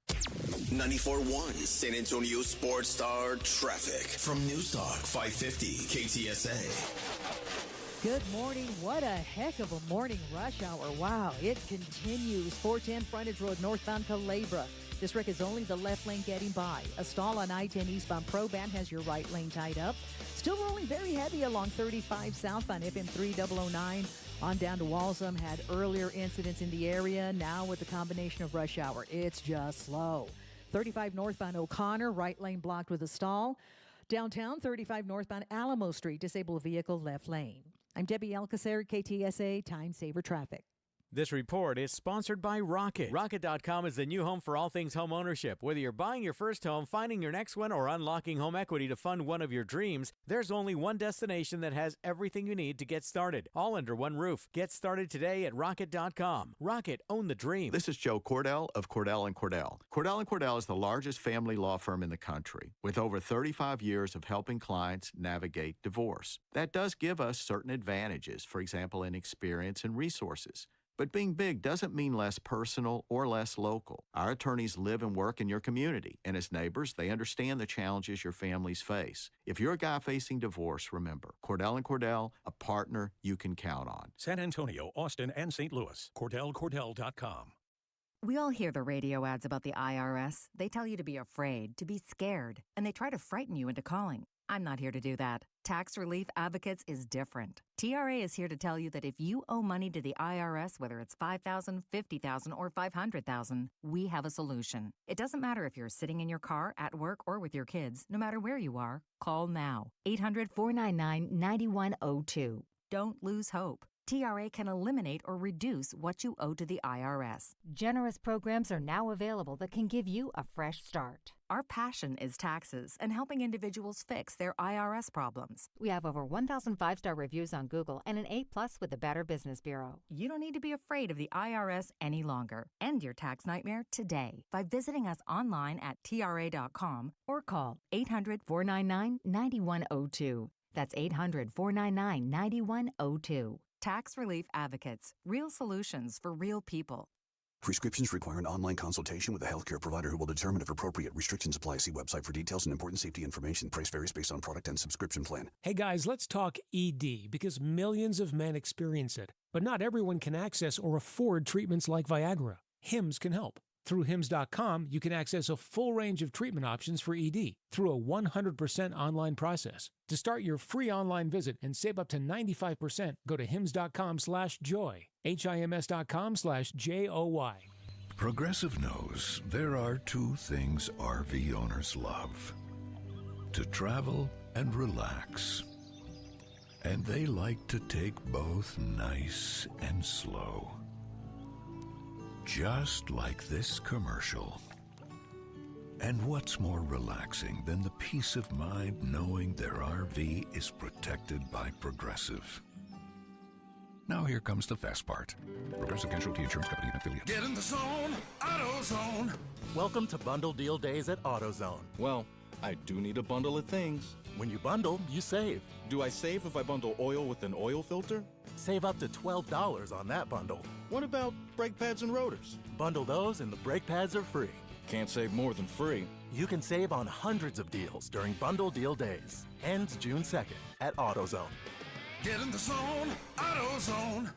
94.1 San Antonio Sports Star traffic from News Talk 550 KTSA. Good morning. What a heck of a morning rush hour. Wow, it continues. 410 Frontage Road, northbound Calabria. This wreck is only the left lane getting by. A stall on I-10 eastbound Pro-Ban has your right lane tied up. Still rolling very heavy along 35 southbound FM 3009. On down to Walsham, had earlier incidents in the area. Now with the combination of rush hour, it's just slow. 35 northbound O'Connor, right lane blocked with a stall. Downtown, 35 northbound Alamo Street, disabled vehicle left lane. I'm Debbie Alcacer, KTSA Time Saver Traffic. This report is sponsored by Rocket. Rocket.com is the new home for all things home ownership. Whether you're buying your first home, finding your next one, or unlocking home equity to fund one of your dreams, there's only one destination that has everything you need to get started, all under one roof. Get started today at Rocket.com. Rocket, own the dream. This is Joe Cordell of Cordell & Cordell. Cordell & Cordell is the largest family law firm in the country, with over 35 years of helping clients navigate divorce. That does give us certain advantages, for example, in experience and resources. But being big doesn't mean less personal or less local. Our attorneys live and work in your community, and as neighbors, they understand the challenges your families face. If you're a guy facing divorce, remember, Cordell & Cordell, a partner you can count on. San Antonio, Austin, and St. Louis. CordellCordell.com. We all hear the radio ads about the IRS. They tell you to be afraid, to be scared, and they try to frighten you into calling. I'm not here to do that. Tax Relief Advocates is different. TRA is here to tell you that if you owe money to the IRS, whether it's $5,000, $50,000, or $500,000, we have a solution. It doesn't matter if you're sitting in your car, at work, or with your kids. No matter where you are, call now. 800-499-9102. Don't lose hope. TRA can eliminate or reduce what you owe to the IRS. Generous programs are now available that can give you a fresh start. Our passion is taxes and helping individuals fix their IRS problems. We have over 1,000 five-star reviews on Google and an A+ with the Better Business Bureau. You don't need to be afraid of the IRS any longer. End your tax nightmare today by visiting us online at TRA.com or call 800-499-9102. That's 800-499-9102. Tax Relief Advocates. Real solutions for real people. Prescriptions require an online consultation with a healthcare provider who will determine if appropriate. Restrictions apply. See website for details and important safety information. Price varies based on product and subscription plan. Hey guys, let's talk ED because millions of men experience it. But not everyone can access or afford treatments like Viagra. Hims can help. Through Hims.com, you can access a full range of treatment options for ED through a 100% online process. To start your free online visit and save up to 95%, go to Hims.com/joy. HIMS.com/JOY. Progressive knows there are two things RV owners love: to travel and relax. And they like to take both nice and slow. Just like this commercial. And what's more relaxing than the peace of mind knowing their RV is protected by Progressive? Now here comes the fast part. Progressive Casualty Insurance Company and affiliates. Get in the zone, AutoZone. Welcome to Bundle Deal Days at AutoZone. Well, I do need a bundle of things. When you bundle, you save. Do I save if I bundle oil with an oil filter? Save up to $12 on that bundle. What about brake pads and rotors? Bundle those and the brake pads are free. Can't save more than free. You can save on hundreds of deals during Bundle Deal Days. Ends June 2nd at AutoZone. Get in the zone, AutoZone.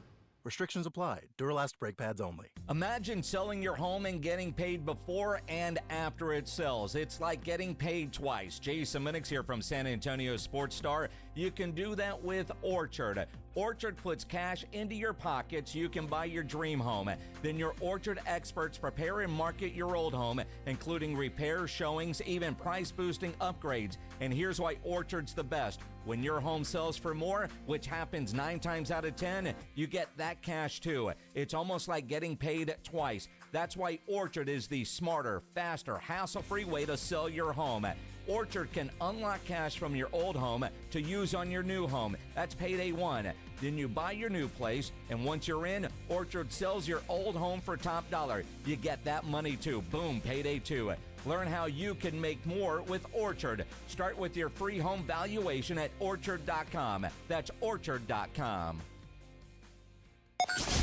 Restrictions apply. Duralast brake pads only. Imagine selling your home and getting paid before and after it sells. It's like getting paid twice. Jason Minix here from San Antonio Sports Star. You can do that with Orchard. Orchard puts cash into your pocket so you can buy your dream home. Then your Orchard experts prepare and market your old home, including repairs, showings, even price-boosting upgrades. And here's why Orchard's the best. When your home sells for more, which happens 9 times out of 10, you get that cash too. It's almost like getting paid twice. That's why Orchard is the smarter, faster, hassle-free way to sell your home. Orchard can unlock cash from your old home to use on your new home. That's payday 1. Then you buy your new place, and once you're in, Orchard sells your old home for top dollar. You get that money too. Boom, payday 2. Learn how you can make more with Orchard. Start with your free home valuation at Orchard.com. That's Orchard.com.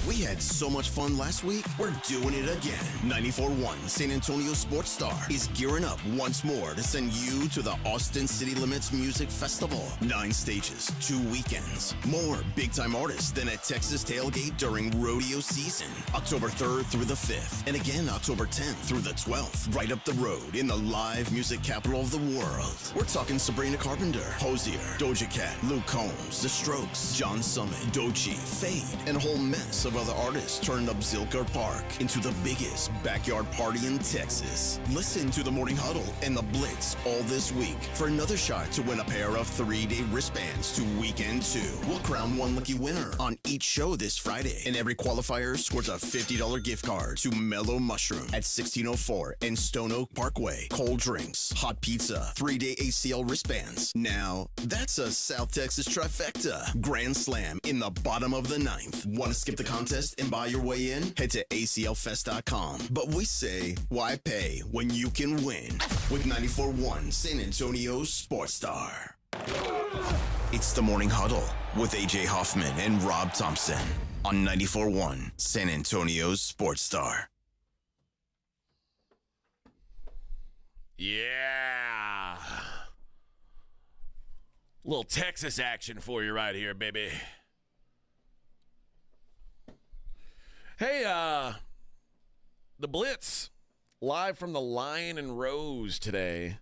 We had so much fun last week, we're doing it again. 94.1 San Antonio Sports Star is gearing up once more to send you to the Austin City Limits Music Festival. 9 stages, 2 weekends. More big-time artists than at Texas Tailgate during rodeo season. October 3rd through the 5th, and again October 10th through the 12th. Right up the road in the live music capital of the world. We're talking Sabrina Carpenter, Hosier, Doja Cat, Luke Combs, The Strokes, John Summit, Doechii, Fade, and a whole mess of other artists turned up Zilker Park into the biggest backyard party in Texas. Listen to the Morning Huddle and the Blitz all this week for another shot to win a pair of 3-day wristbands to Weekend 2. We'll crown one lucky winner on each show this Friday, and every qualifier scores a $50 gift card to Mellow Mushroom at 1604 and Stone Oak Parkway. Cold drinks, hot pizza, 3-day ACL wristbands. Now, that's a South Texas trifecta. Grand Slam in the bottom of the 9th. Want to skip the contest and buy your way in? Head to aclfest.com. But we say, why pay when you can win? With 94.1 San Antonio Sports Star. It's the Morning Huddle with AJ Hoffman and Rob Thompson on 94.1 San Antonio Sports Star. Yeah. Little Texas action for you right here, baby. Hey, the Blitz, live from the Lion and Rose today.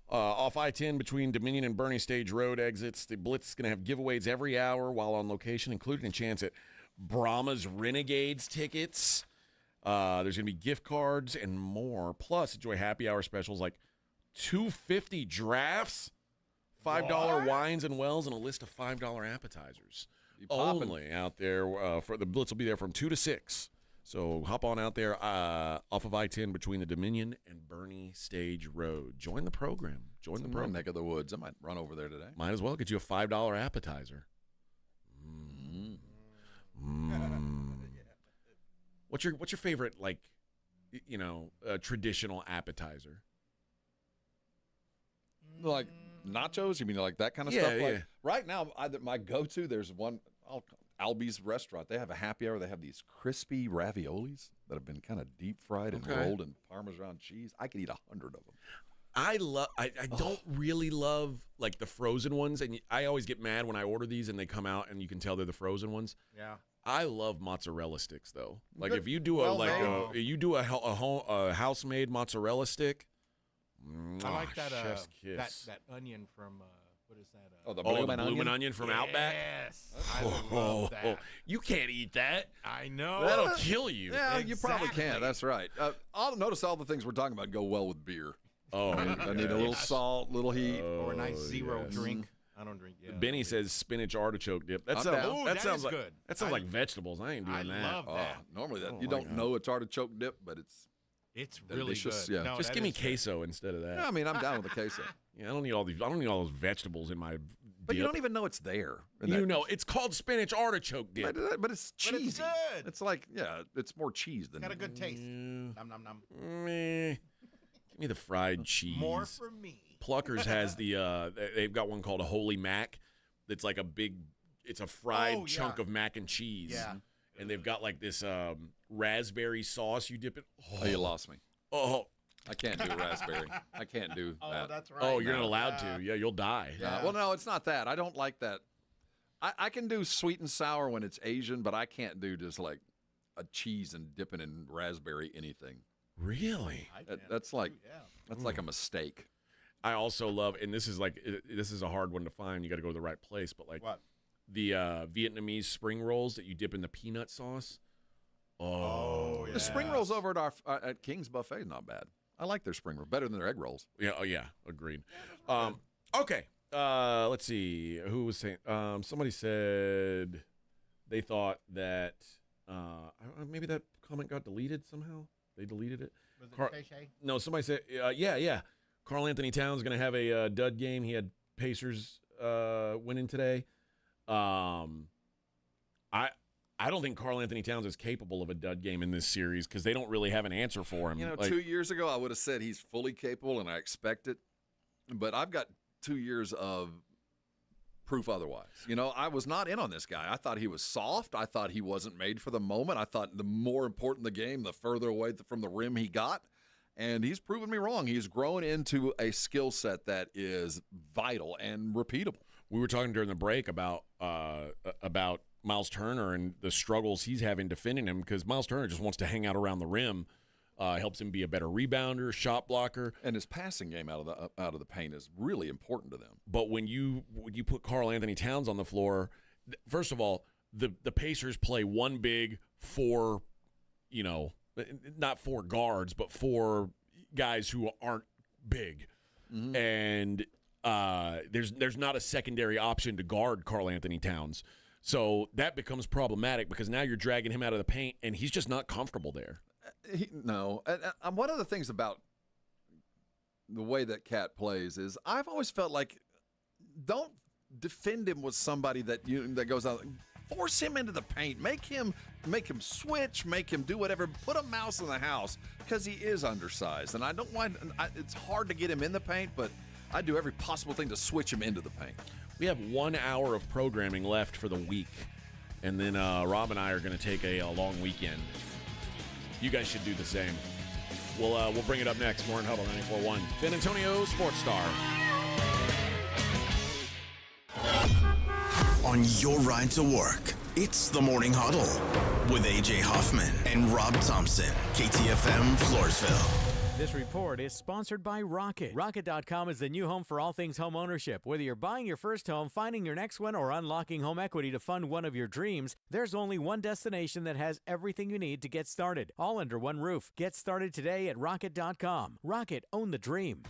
Off I-10 between Dominion and Bernie Stage Road exits. The Blitz is going to have giveaways every hour while on location, including a chance at Brahma's Renegades tickets. There's going to be gift cards and more. Plus, enjoy happy hour specials like $2.50 drafts, $5 wines and wells, and a list of $5 appetizers. Only out there for the Blitz will be there from 2 to 6. So hop on out there off of I-10 between the Dominion and Bernie Stage Road. Join the program. Join the program. Neck of the woods. I might run over there today. Might as well get you a $5 appetizer. What's your favorite traditional appetizer? Like nachos? You mean like that kind of stuff? Like, right now, my go-to, there's one, Albi's restaurant. They have a happy hour. They have these crispy raviolis that have been kind of deep fried and rolled in Parmesan cheese. I could eat 100 of them. I don't really love like the frozen ones, and I always get mad when I order these and they come out and you can tell they're the frozen ones. Yeah. I love mozzarella sticks though. Like if you do a house-made mozzarella stick. I like that chef's kiss. that onion from what is that? The bloomin' onion from Outback. Yes, I love that. You can't eat that. I know. That'll kill you. Yeah, you probably can. That's right. I'll notice all the things we're talking about go well with beer. Oh, I need a little salt, little heat, or a nice zero drink. I don't drink. Yeah, Benny says spinach artichoke dip. That sounds like good. That sounds like vegetables. I ain't doing that. I love that. Normally you don't know it's artichoke dip, but it's really delicious. Good. Yeah. No, just give me queso instead of that. Yeah, I mean, I'm down with the queso. Yeah, I don't need all those vegetables in my But dip. you don't even know it's there. It's called spinach artichoke dip. But it's cheesy. But it's good. It's like, it's more cheese than got a good taste. Nom nom nom. Give me the fried cheese. More for me. Pluckers has they've got one called a Holy Mac. That's like it's a fried chunk of mac and cheese. Yeah. And they've got like this raspberry sauce you dip it. Oh, you lost me. Oh. I can't do raspberry. I can't do that. Oh, that's right. Oh, you're not allowed to. Yeah, you'll die. Well, no, it's not that. I don't like that. I can do sweet and sour when it's Asian, but I can't do just like a cheese and dipping in raspberry anything. Really? That's like a mistake. I also love, and this is a hard one to find. You got to go to the right place, but like the Vietnamese spring rolls that you dip in the peanut sauce. Oh, The spring rolls over at King's Buffet is not bad. I like their spring roll better than their egg rolls. Yeah. Oh yeah. Agreed. Okay. Let's see. Who was saying? Somebody said they thought that maybe that comment got deleted somehow. They deleted it. Was it Shay? No, somebody said, yeah. Karl Anthony Towns going to have a dud game. He had Pacers winning today. I don't think Karl Anthony Towns is capable of a dud game in this series because they don't really have an answer for him. 2 years ago, I would have said he's fully capable, and I expect it. But I've got 2 years of proof otherwise. I was not in on this guy. I thought he was soft. I thought he wasn't made for the moment. I thought the more important the game, the further away from the rim he got. And he's proven me wrong. He's grown into a skill set that is vital and repeatable. We were talking during the break about Miles Turner and the struggles he's having defending him because Miles Turner just wants to hang out around the rim. Helps him be a better rebounder, shot blocker, and his passing game out of the paint is really important to them. But when you put Karl Anthony Towns on the floor, first of all, the Pacers play one big, four, not four guards, but four guys who aren't big, and there's not a secondary option to guard Karl Anthony Towns. So that becomes problematic because now you're dragging him out of the paint, and he's just not comfortable there. No. One of the things about the way that Cat plays is I've always felt like don't defend him with somebody that goes out. Force him into the paint. Make him switch. Make him do whatever. Put a mouse in the house because he is undersized. And I don't want. It's hard to get him in the paint, but I do every possible thing to switch him into the paint. We have 1 hour of programming left for the week, and then Rob and I are going to take a long weekend. You guys should do the same. We'll bring it up next. Morning Huddle 94.1. San Antonio Sports Star. On your ride to work, it's the Morning Huddle with A.J. Hoffman and Rob Thompson. KTFM Floresville. This report is sponsored by Rocket. Rocket.com is the new home for all things home ownership. Whether you're buying your first home, finding your next one, or unlocking home equity to fund one of your dreams, there's only one destination that has everything you need to get started, all under one roof. Get started today at Rocket.com. Rocket, own the dream.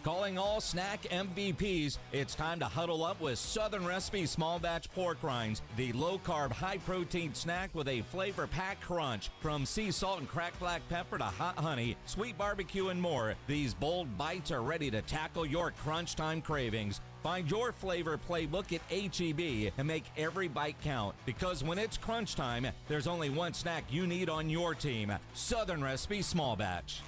Calling all snack MVPs, it's time to huddle up with Southern Recipe Small Batch Pork Rinds, the low-carb, high-protein snack with a flavor-packed crunch. From sea salt and cracked black pepper to hot honey, sweet barbecue, and more, these bold bites are ready to tackle your crunch time cravings. Find your flavor playbook at H-E-B and make every bite count. Because when it's crunch time, there's only one snack you need on your team. Southern Recipe Small Batch.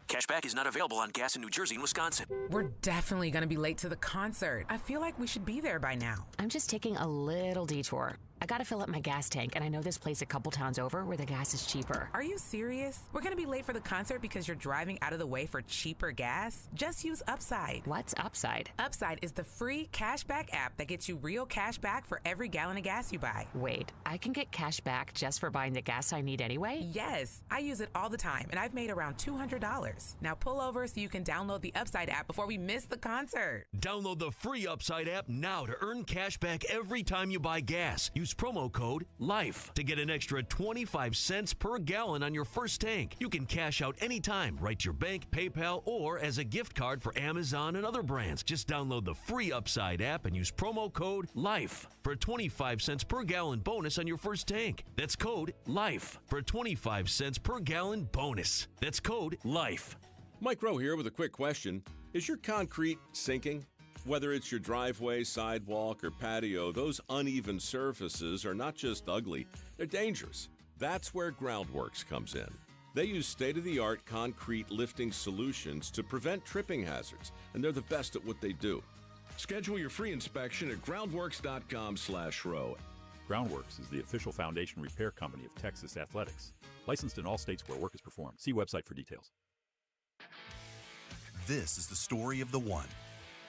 Cashback is not available on gas in New Jersey and Wisconsin. We're definitely going to be late to the concert. I feel like we should be there by now. I'm just taking a little detour. I gotta fill up my gas tank, and I know this place a couple towns over where the gas is cheaper. Are you serious? We're gonna be late for the concert because you're driving out of the way for cheaper gas? Just use Upside. What's Upside? Upside is the free cashback app that gets you real cash back for every gallon of gas you buy. Wait, I can get cash back just for buying the gas I need anyway? Yes, I use it all the time, and I've made around $200. Now pull over so you can download the Upside app before we miss the concert. Download the free Upside app now to earn cash back every time you buy gas. Use promo code LIFE to get an extra 25 cents per gallon on your first tank. You can cash out anytime, right to your bank, PayPal, or as a gift card for Amazon and other brands. Just download the free Upside app and use promo code LIFE for a 25 cents per gallon bonus on your first tank. That's code LIFE for a 25 cents per gallon bonus. That's code LIFE. Mike Rowe here with a quick question. Is your concrete sinking? Whether it's your driveway, sidewalk, or patio, those uneven surfaces are not just ugly, they're dangerous. That's where Groundworks comes in. They use state-of-the-art concrete lifting solutions to prevent tripping hazards, and they're the best at what they do. Schedule your free inspection at groundworks.com/row. Groundworks is the official foundation repair company of Texas Athletics. Licensed in all states where work is performed. See website for details. This is the story of the one.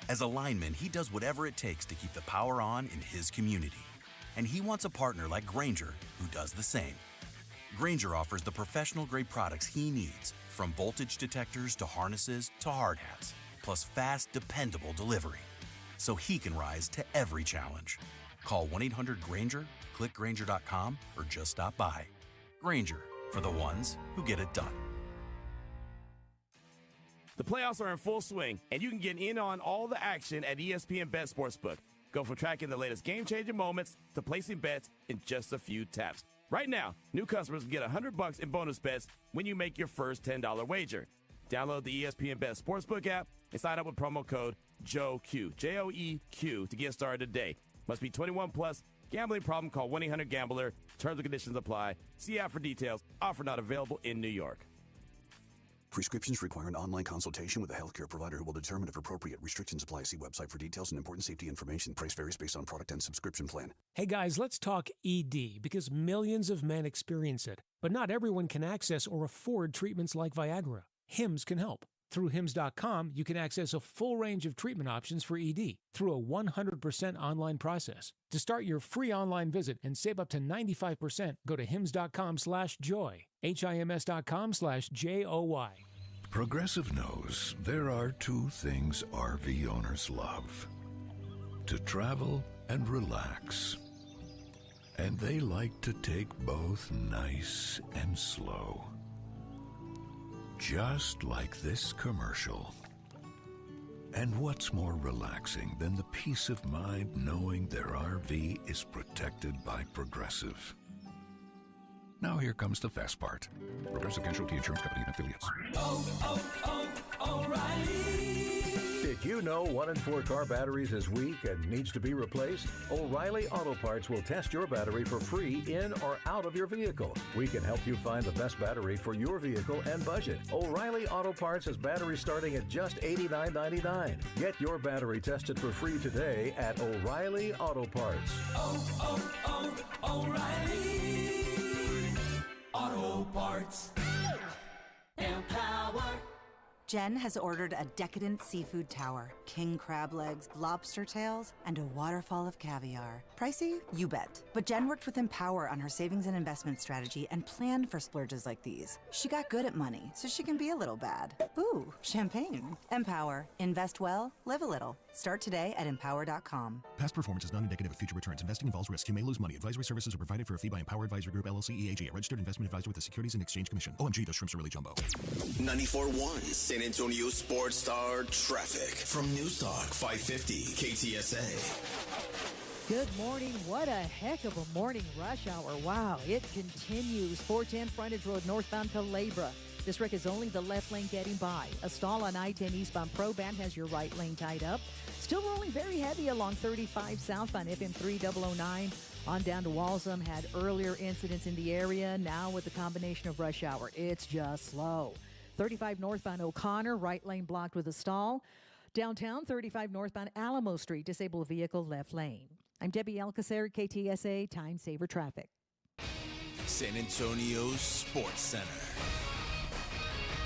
As a lineman, he does whatever it takes to keep the power on in his community. And he wants a partner like Grainger who does the same. Grainger offers the professional-grade products he needs, from voltage detectors to harnesses to hard hats, plus fast, dependable delivery, so he can rise to every challenge. Call 1-800-GRAINGER, click Grainger.com, or just stop by. Grainger, for the ones who get it done. The playoffs are in full swing, and you can get in on all the action at ESPN Bet Sportsbook. Go from tracking the latest game-changing moments to placing bets in just a few taps. Right now, new customers can get $100 in bonus bets when you make your first $10 wager. Download the ESPN Bet Sportsbook app and sign up with promo code JOEQ, J-O-E-Q, to get started today. Must be 21 plus. Gambling problem? Call 1-800-GAMBLER. Terms and conditions apply. See app for details. Offer not available in New York. Prescriptions require an online consultation with a healthcare provider who will determine if appropriate. Restrictions apply. See website for details and important safety information. Price varies based on product and subscription plan. Hey guys, let's talk ED because millions of men experience it, but not everyone can access or afford treatments like Viagra. Hims can help. Through Hims.com, you can access a full range of treatment options for ED through a 100% online process. To start your free online visit and save up to 95%, go to Hims.com/joy, HIMS.com/JOY. Progressive knows there are two things RV owners love: to travel and relax. And they like to take both nice and slow. Just like this commercial. And what's more relaxing than the peace of mind knowing their RV is protected by Progressive? Now here comes the fast part. Progressive Casualty Insurance Company and Affiliates. O'Reilly. Did you know 1 in 4 car batteries is weak and needs to be replaced? O'Reilly Auto Parts will test your battery for free in or out of your vehicle. We can help you find the best battery for your vehicle and budget. O'Reilly Auto Parts has batteries starting at just $89.99. Get your battery tested for free today at O'Reilly Auto Parts. O'Reilly Auto Parts. Empower. Jen has ordered a decadent seafood tower, king crab legs, lobster tails, and a waterfall of caviar. Pricey? You bet. But Jen worked with Empower on her savings and investment strategy and planned for splurges like these. She got good at money, so she can be a little bad. Ooh, champagne. Empower. Invest well, live a little. Start today at empower.com. Past performance is not indicative of future returns. Investing involves risk. You may lose money. Advisory services are provided for a fee by Empower Advisory Group, LLC, EAG, a registered investment advisor with the Securities and Exchange Commission. OMG, those shrimps are really jumbo. 94.1 San Antonio Sports Star traffic from News Talk 550 KTSA. Good morning. What a heck of a morning rush hour. Wow, it continues. 410 Frontage Road northbound to Labra. This wreck is only the left lane getting by. A stall on I-10 eastbound Proban has your right lane tied up. Still rolling very heavy along 35 southbound FM 3009. On down to Walsham, had earlier incidents in the area. Now with the combination of rush hour, it's just slow. 35 northbound O'Connor, right lane blocked with a stall. Downtown, 35 northbound Alamo Street, disabled vehicle left lane. I'm Debbie Alcacer, KTSA Time Saver Traffic. San Antonio Sports Center.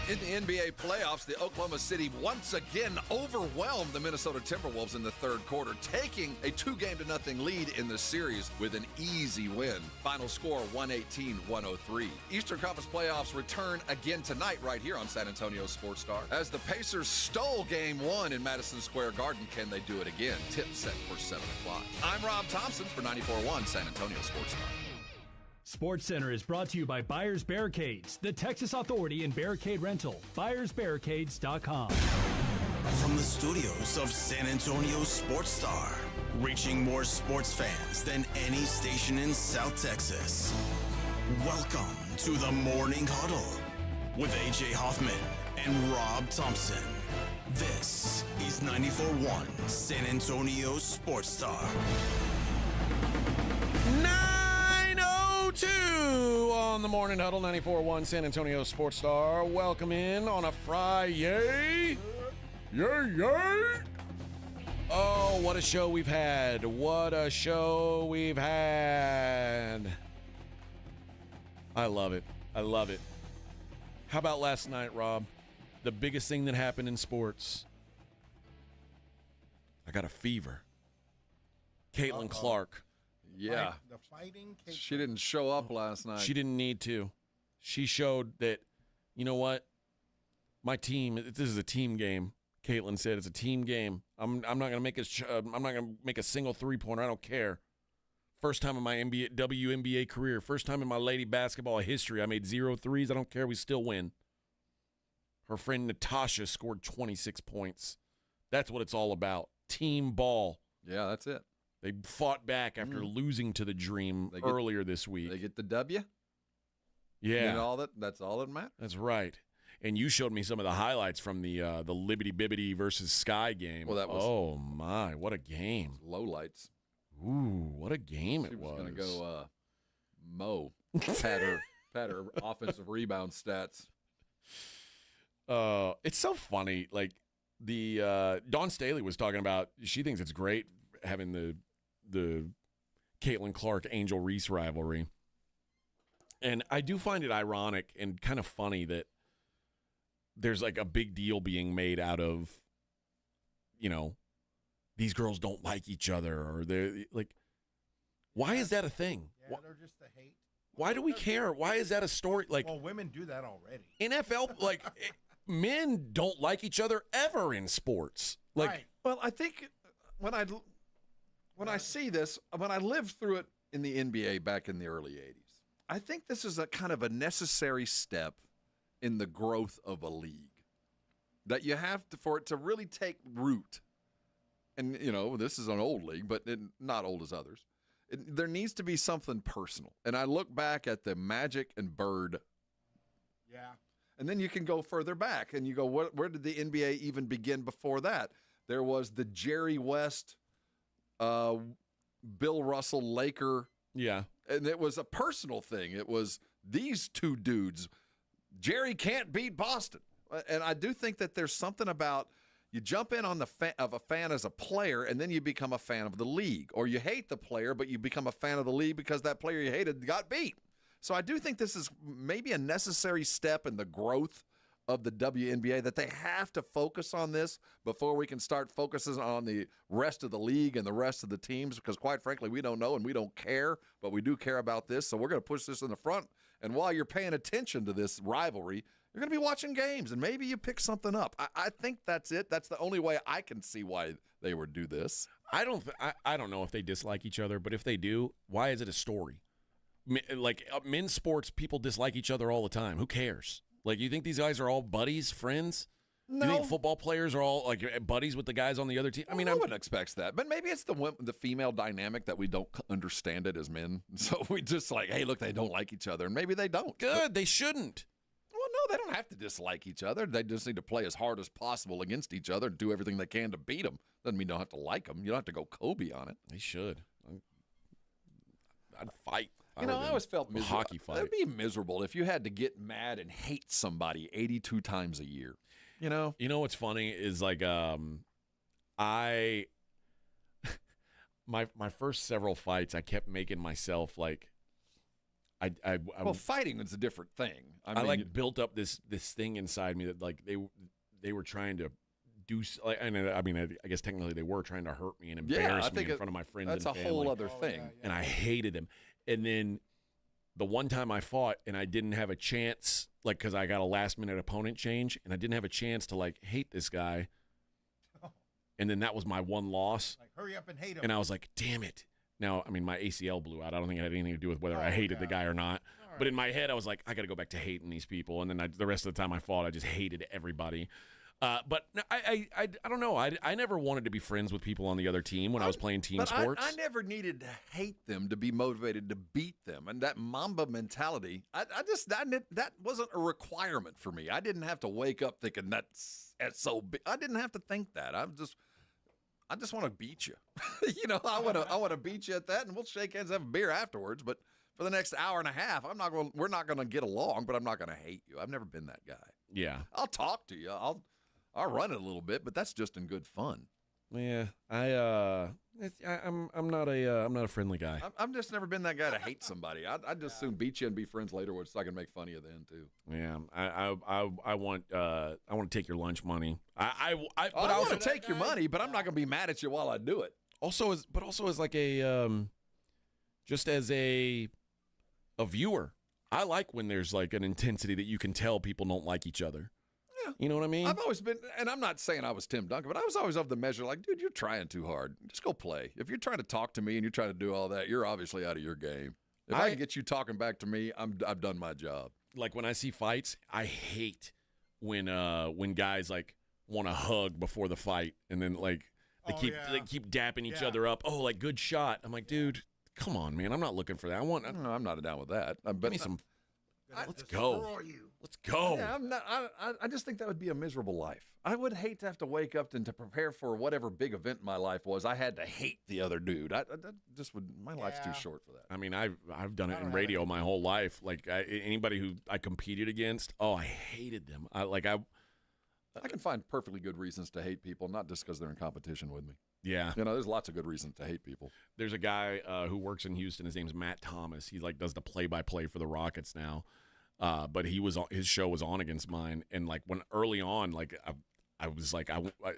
In the NBA playoffs, the Oklahoma City once again overwhelmed the Minnesota Timberwolves in the third quarter, taking a 2-0 lead in the series with an easy win. Final score 118-103. Eastern Conference playoffs return again tonight right here on San Antonio Sports Star. As the Pacers stole Game 1 in Madison Square Garden, can they do it again? Tip set for 7 o'clock. I'm Rob Thompson for 94.1 San Antonio Sports Star. Sports Center is brought to you by Buyers Barricades, the Texas Authority in Barricade Rental. BuyersBarricades.com. From the studios of San Antonio Sports Star, reaching more sports fans than any station in South Texas. Welcome to the Morning Huddle with A.J. Hoffman and Rob Thompson. This is 94.1 San Antonio Sports Star. 9:02 on the Morning Huddle, 94.1 San Antonio Sports Star. Welcome in on a Friday. Yay! Oh, what a show we've had. What a show we've had. I love it. I love it. How about last night, Rob? The biggest thing that happened in sports. I got a fever. Caitlin Clark. Yeah. The fighting. She didn't show up last night. She didn't need to. She showed that, you know what? My team, this is a team game. Caitlin said it's a team game. I'm not going to make a single three-pointer. I don't care. First time in my WNBA career, first time in my lady basketball history, I made 0 threes. I don't care. We still win. Her friend Natasha scored 26 points. That's what it's all about. Team ball. Yeah, that's it. They fought back after losing to the Dream earlier this week. They get the W? Yeah. And that's all that matters. That's right. And you showed me some of the highlights from the Libbity Bibbity versus Sky game. Well, that was, oh, my. What a game. Low lights. Ooh, what a game it was. She was going to go mow. Pat her offensive rebound stats. It's so funny. Like, the Dawn Staley was talking about, she thinks it's great having the Caitlin Clark Angel Reese rivalry. And I do find it ironic and kind of funny that there's like a big deal being made out of, you know, these girls don't like each other, or they're like, why is that a thing? Yeah, they're just the hate. Why do we care? Why is that a story? Like, well, women do that already. NFL, like, men don't like each other ever in sports. Like, right. Well, I think when I see this, when I lived through it in the NBA back in the early 80s, I think this is a kind of a necessary step in the growth of a league that you have to, for it to really take root. And, you know, this is an old league, but not old as others. There needs to be something personal. And I look back at the Magic and Bird. Yeah. And then you can go further back and you go, where did the NBA even begin before that? There was the Jerry West, Bill Russell Laker. Yeah. And it was a personal thing. It was these two dudes. Jerry can't beat Boston. And I do think that there's something about you jump in on the of a fan as a player, and then you become a fan of the league. Or you hate the player, but you become a fan of the league because that player you hated got beat. So I do think this is maybe a necessary step in the growth of the WNBA, that they have to focus on this before we can start focusing on the rest of the league and the rest of the teams, because quite frankly, we don't know and we don't care, but we do care about this. So we're going to push this in the front. And while you're paying attention to this rivalry, you're going to be watching games, and maybe you pick something up. I think that's it. That's the only way I can see why they would do this. I don't know if they dislike each other, but if they do, why is it a story? Like, men's sports, people dislike each other all the time. Who cares? Like, you think these guys are all buddies, friends? No. You think football players are all like buddies with the guys on the other team? I mean, I wouldn't expect that, but maybe it's the female dynamic that we don't understand it as men. So we just like, hey, look, they don't like each other, and maybe they don't. Good, they shouldn't. Well, no, they don't have to dislike each other. They just need to play as hard as possible against each other, do everything they can to beat them. Doesn't mean you don't have to like them. You don't have to go Kobe on it. They should. I'd fight. You know, I always felt miserable. Hockey fight. It would be miserable if you had to get mad and hate somebody 82 times a year. You know? You know what's funny is like my first several fights, I kept making myself like well, fighting is a different thing. I like built up this thing inside me that like they were trying to do. Like, and I mean, I guess technically they were trying to hurt me and embarrass me in front of my friends. That's and a family. whole other thing. And I hated them. And then the one time I fought and I didn't have a chance, like, because I got a last-minute opponent change, and I didn't have a chance to, like, hate this guy. And then that was my one loss. Like, hurry up and hate him. And I was like, damn it. Now, I mean, my ACL blew out. I don't think it had anything to do with whether I hated the guy or not. Right. But in my head, I was like, I got to go back to hating these people. And then the rest of the time I fought, I just hated everybody. But I don't know. I never wanted to be friends with people on the other team when I was playing team sports. I never needed to hate them to be motivated to beat them. And that Mamba mentality, that wasn't a requirement for me. I didn't have to wake up thinking that's so big. I didn't have to think that. I just want to beat you. You know, I want to beat you at that, and we'll shake hands, have a beer afterwards. But for the next hour and a half, we're not going to get along, but I'm not going to hate you. I've never been that guy. Yeah. I'll talk to you. I'll run it a little bit, but that's just in good fun. Yeah, I'm not a friendly guy. I'm just never been that guy to hate somebody. I'd just soon beat you and be friends later, so I can make fun of you then too. Yeah, I want to take your lunch money. I also take your money, but I'm not going to be mad at you while I do it. Also as like a just as a viewer, I like when there's like an intensity that you can tell people don't like each other. Yeah. You know what I mean? I've always been, and I'm not saying I was Tim Duncan, but I was always of the measure like, dude, you're trying too hard. Just go play. If you're trying to talk to me and you're trying to do all that, you're obviously out of your game. If I can get you talking back to me, I've done my job. Like when I see fights, I hate when guys like want to hug before the fight and then like they keep dapping each other up. Oh, like good shot. I'm like, dude, come on, man. I'm not looking for that. I'm not down with that. Give me some. Let's go. Let's go. Yeah, I just think that would be a miserable life. I would hate to have to wake up and to prepare for whatever big event in my life was. I had to hate the other dude. My life's too short for that. I mean, I've done it in radio my whole life. Like anybody who I competed against, I hated them. I can find perfectly good reasons to hate people, not just because they're in competition with me. Yeah. There's lots of good reasons to hate people. There's a guy who works in Houston. His name's Matt Thomas. He like does the play-by-play for the Rockets now. But his show was on against mine. And like when early on, like I was like,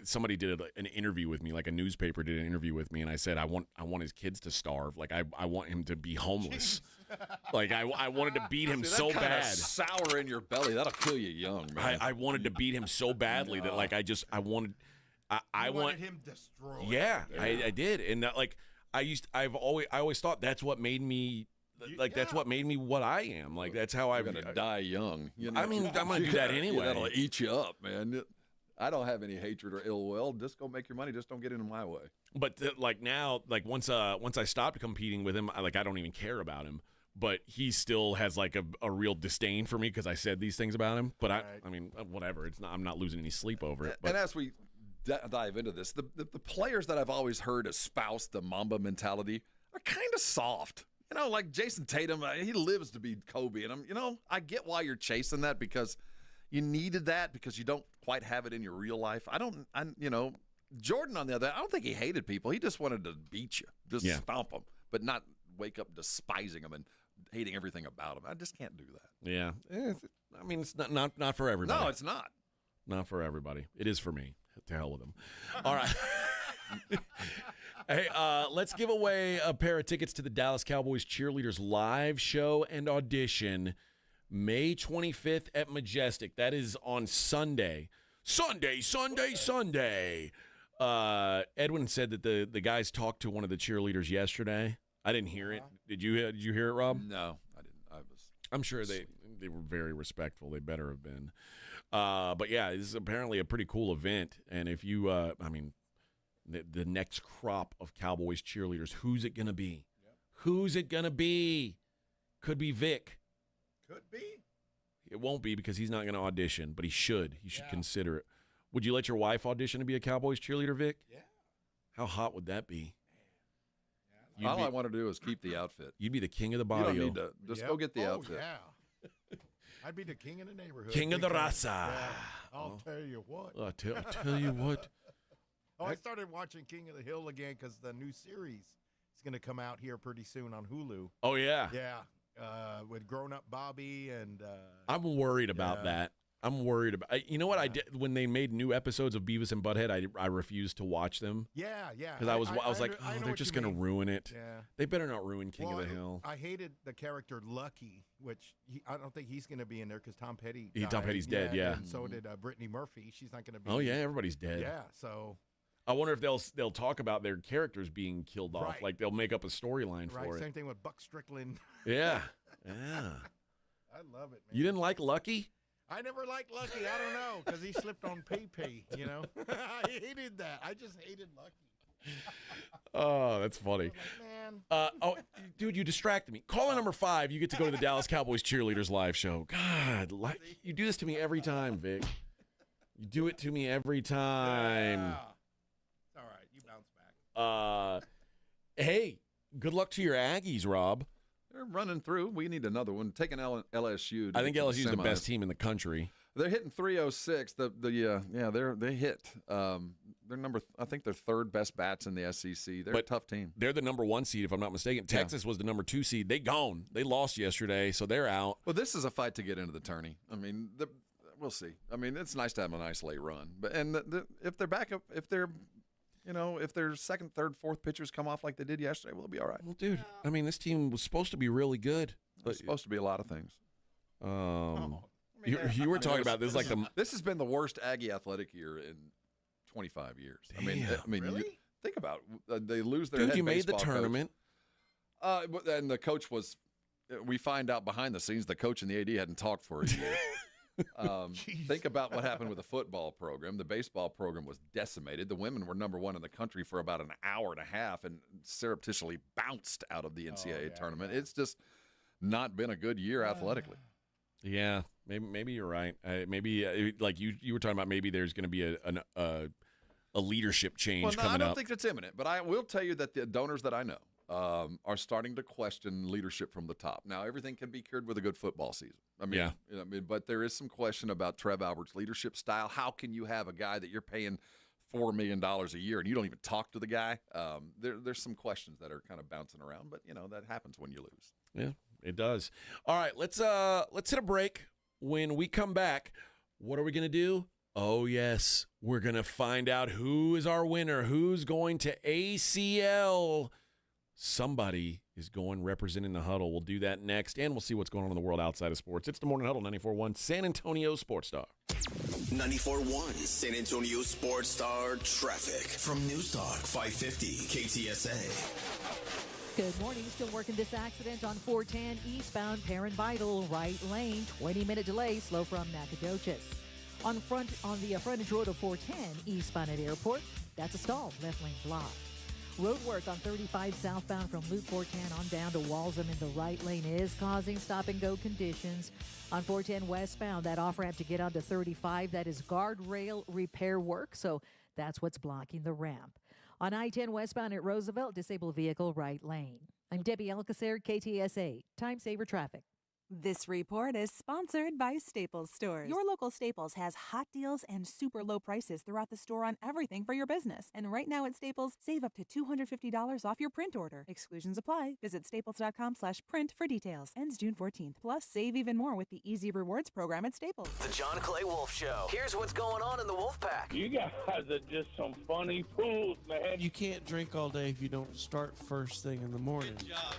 somebody did an interview with me, like a newspaper did an interview with me. And I said, I want his kids to starve. Like I want him to be homeless. Like I wanted to beat him so bad. Sour in your belly. That'll kill you young, man. I wanted to beat him so badly that like I wanted him destroyed. Yeah, I did, and that, like I always thought that's what made me that's what made me what I am. Like that's how I'm gonna die young. I mean, I'm gonna do that anyway. That'll eat you up, man. I don't have any hatred or ill will. Just go make your money. Just don't get into my way. But like now, like once I stopped competing with him, I don't even care about him. But he still has like a real disdain for me because I said these things about him. But I mean, whatever. It's not. I'm not losing any sleep over it. But. And as we dive into this, the players that I've always heard espouse the Mamba mentality are kind of soft. Like Jason Tatum, he lives to be Kobe, and I get why you're chasing that because you needed that because you don't quite have it in your real life. Jordan on the other, I don't think he hated people. He just wanted to beat you, just stomp them, but not wake up despising them and hating everything about them. I just can't do that. Yeah, I mean, it's not for everybody. No, it's not. Not for everybody. It is for me. To hell with them. All right. Hey, let's give away a pair of tickets to the Dallas Cowboys Cheerleaders live show and audition May 25th at Majestic. That is on Sunday. Sunday. Edwin said that the guys talked to one of the cheerleaders yesterday. I didn't hear it. Did you hear it, Rob? No, I didn't. I'm sure they were very respectful. They better have been. But yeah, this is apparently a pretty cool event. And if you, the next crop of Cowboys cheerleaders, who's it going to be? Yep. Who's it going to be? Could be Vic. Could be. It won't be because he's not going to audition, but he should. He should consider it. Would you let your wife audition to be a Cowboys cheerleader, Vic? Yeah. How hot would that be? All I want to do is keep the outfit. You'd be the king of the body. You don't need to. Just go get the outfit. Yeah. I'd be the king of the neighborhood. King of the raza. Yeah. I'll tell you what. I'll tell you what. I started watching King of the Hill again because the new series is going to come out here pretty soon on Hulu. Oh, yeah. Yeah. With grown-up Bobby and I'm worried about that. I'm worried about. You know what I did when they made new episodes of Beavis and Butthead? I refused to watch them. Yeah. Because I was like, they're just gonna ruin it. Yeah. They better not ruin King of the Hill. I hated the character Lucky, which I don't think he's gonna be in there because Tom Petty. Tom Petty's dead. Yeah. And so did Brittany Murphy. She's not gonna be. Oh yeah, everybody's dead. Yeah. So. I wonder if they'll talk about their characters being killed off. Right. Like they'll make up a storyline for it. Same thing with Buck Strickland. Yeah. Yeah. I love it, man. You didn't like Lucky? I never liked Lucky. I don't know, because he slipped on PP, I hated that. I just hated Lucky. Oh, that's funny. Man. Dude, you distracted me. Caller number 5, you get to go to the Dallas Cowboys Cheerleaders live show. God, you do this to me every time, Vic. You do it to me every time. Yeah. It's all right. You bounce back. Hey, good luck to your Aggies, Rob. They're running through. We need another one. Taking LSU. I think LSU is the best team in the country. They're hitting 306. They hit. They're I think they're third best bats in the SEC. They're a tough team. They're the number 1 seed, if I'm not mistaken. Texas was the number 2 seed. They gone. They lost yesterday, so they're out. Well, this is a fight to get into the tourney. I mean, we'll see. I mean, it's nice to have a nice late run, but if they're back up, if their second, third, fourth pitchers come off like they did yesterday, we'll be all right. Well, dude, I mean, this team was supposed to be really good. It's supposed to be a lot of things. You were talking about this This has been the worst Aggie athletic year in 25 years. Damn. I mean, Really? think about it. They lose their Dude, head you made the baseball tournament. coach. And the coach was. We find out behind the scenes the coach and the AD hadn't talked for a year. Think about what happened with the football program. The baseball program was decimated. The women were number 1 in the country for about an hour and a half and surreptitiously bounced out of the NCAA tournament. It's just not been a good year athletically. Yeah, maybe you're right. Maybe like you were talking about, maybe there's going to be a leadership change coming up. I don't think it's imminent, but I will tell you that the donors that I know are starting to question leadership from the top. Now, everything can be cured with a good football season. But there is some question about Trev Albert's leadership style. How can you have a guy that you're paying $4 million a year and you don't even talk to the guy? There's some questions that are kind of bouncing around, but that happens when you lose. Yeah, it does. All right, let's hit a break. When we come back, what are we going to do? Oh, yes, we're going to find out who is our winner, who's going to ACL. Somebody is going representing the Huddle. We'll do that next, and we'll see what's going on in the world outside of sports. It's the Morning Huddle, 94.1 San Antonio Sports Star. 94.1 San Antonio Sports Star traffic from News Talk 550 KTSA. Good morning. Still working this accident on 410 eastbound Perrin Vital, right lane. 20-minute delay, slow from Nacogdoches. On the frontage road of 410 eastbound at Airport, that's a stall, left lane blocked. Road work on 35 southbound from Loop 410 on down to Walsham in the right lane is causing stop-and-go conditions. On 410 westbound, that off-ramp to get onto 35, that is guardrail repair work, so that's what's blocking the ramp. On I-10 westbound at Roosevelt, disabled vehicle right lane. I'm Debbie Alcacer, KTSA. Time Saver Traffic. This report is sponsored by Staples Stores. Your local Staples has hot deals and super low prices throughout the store on everything for your business. And right now at Staples, save up to $250 off your print order. Exclusions apply. Visit staples.com/print for details. Ends June 14th. Plus, save even more with the Easy Rewards program at Staples. The John Clay Wolf Show. Here's what's going on in the Wolf Pack. You guys are just some funny fools, man. You can't drink all day if you don't start first thing in the morning. Good job,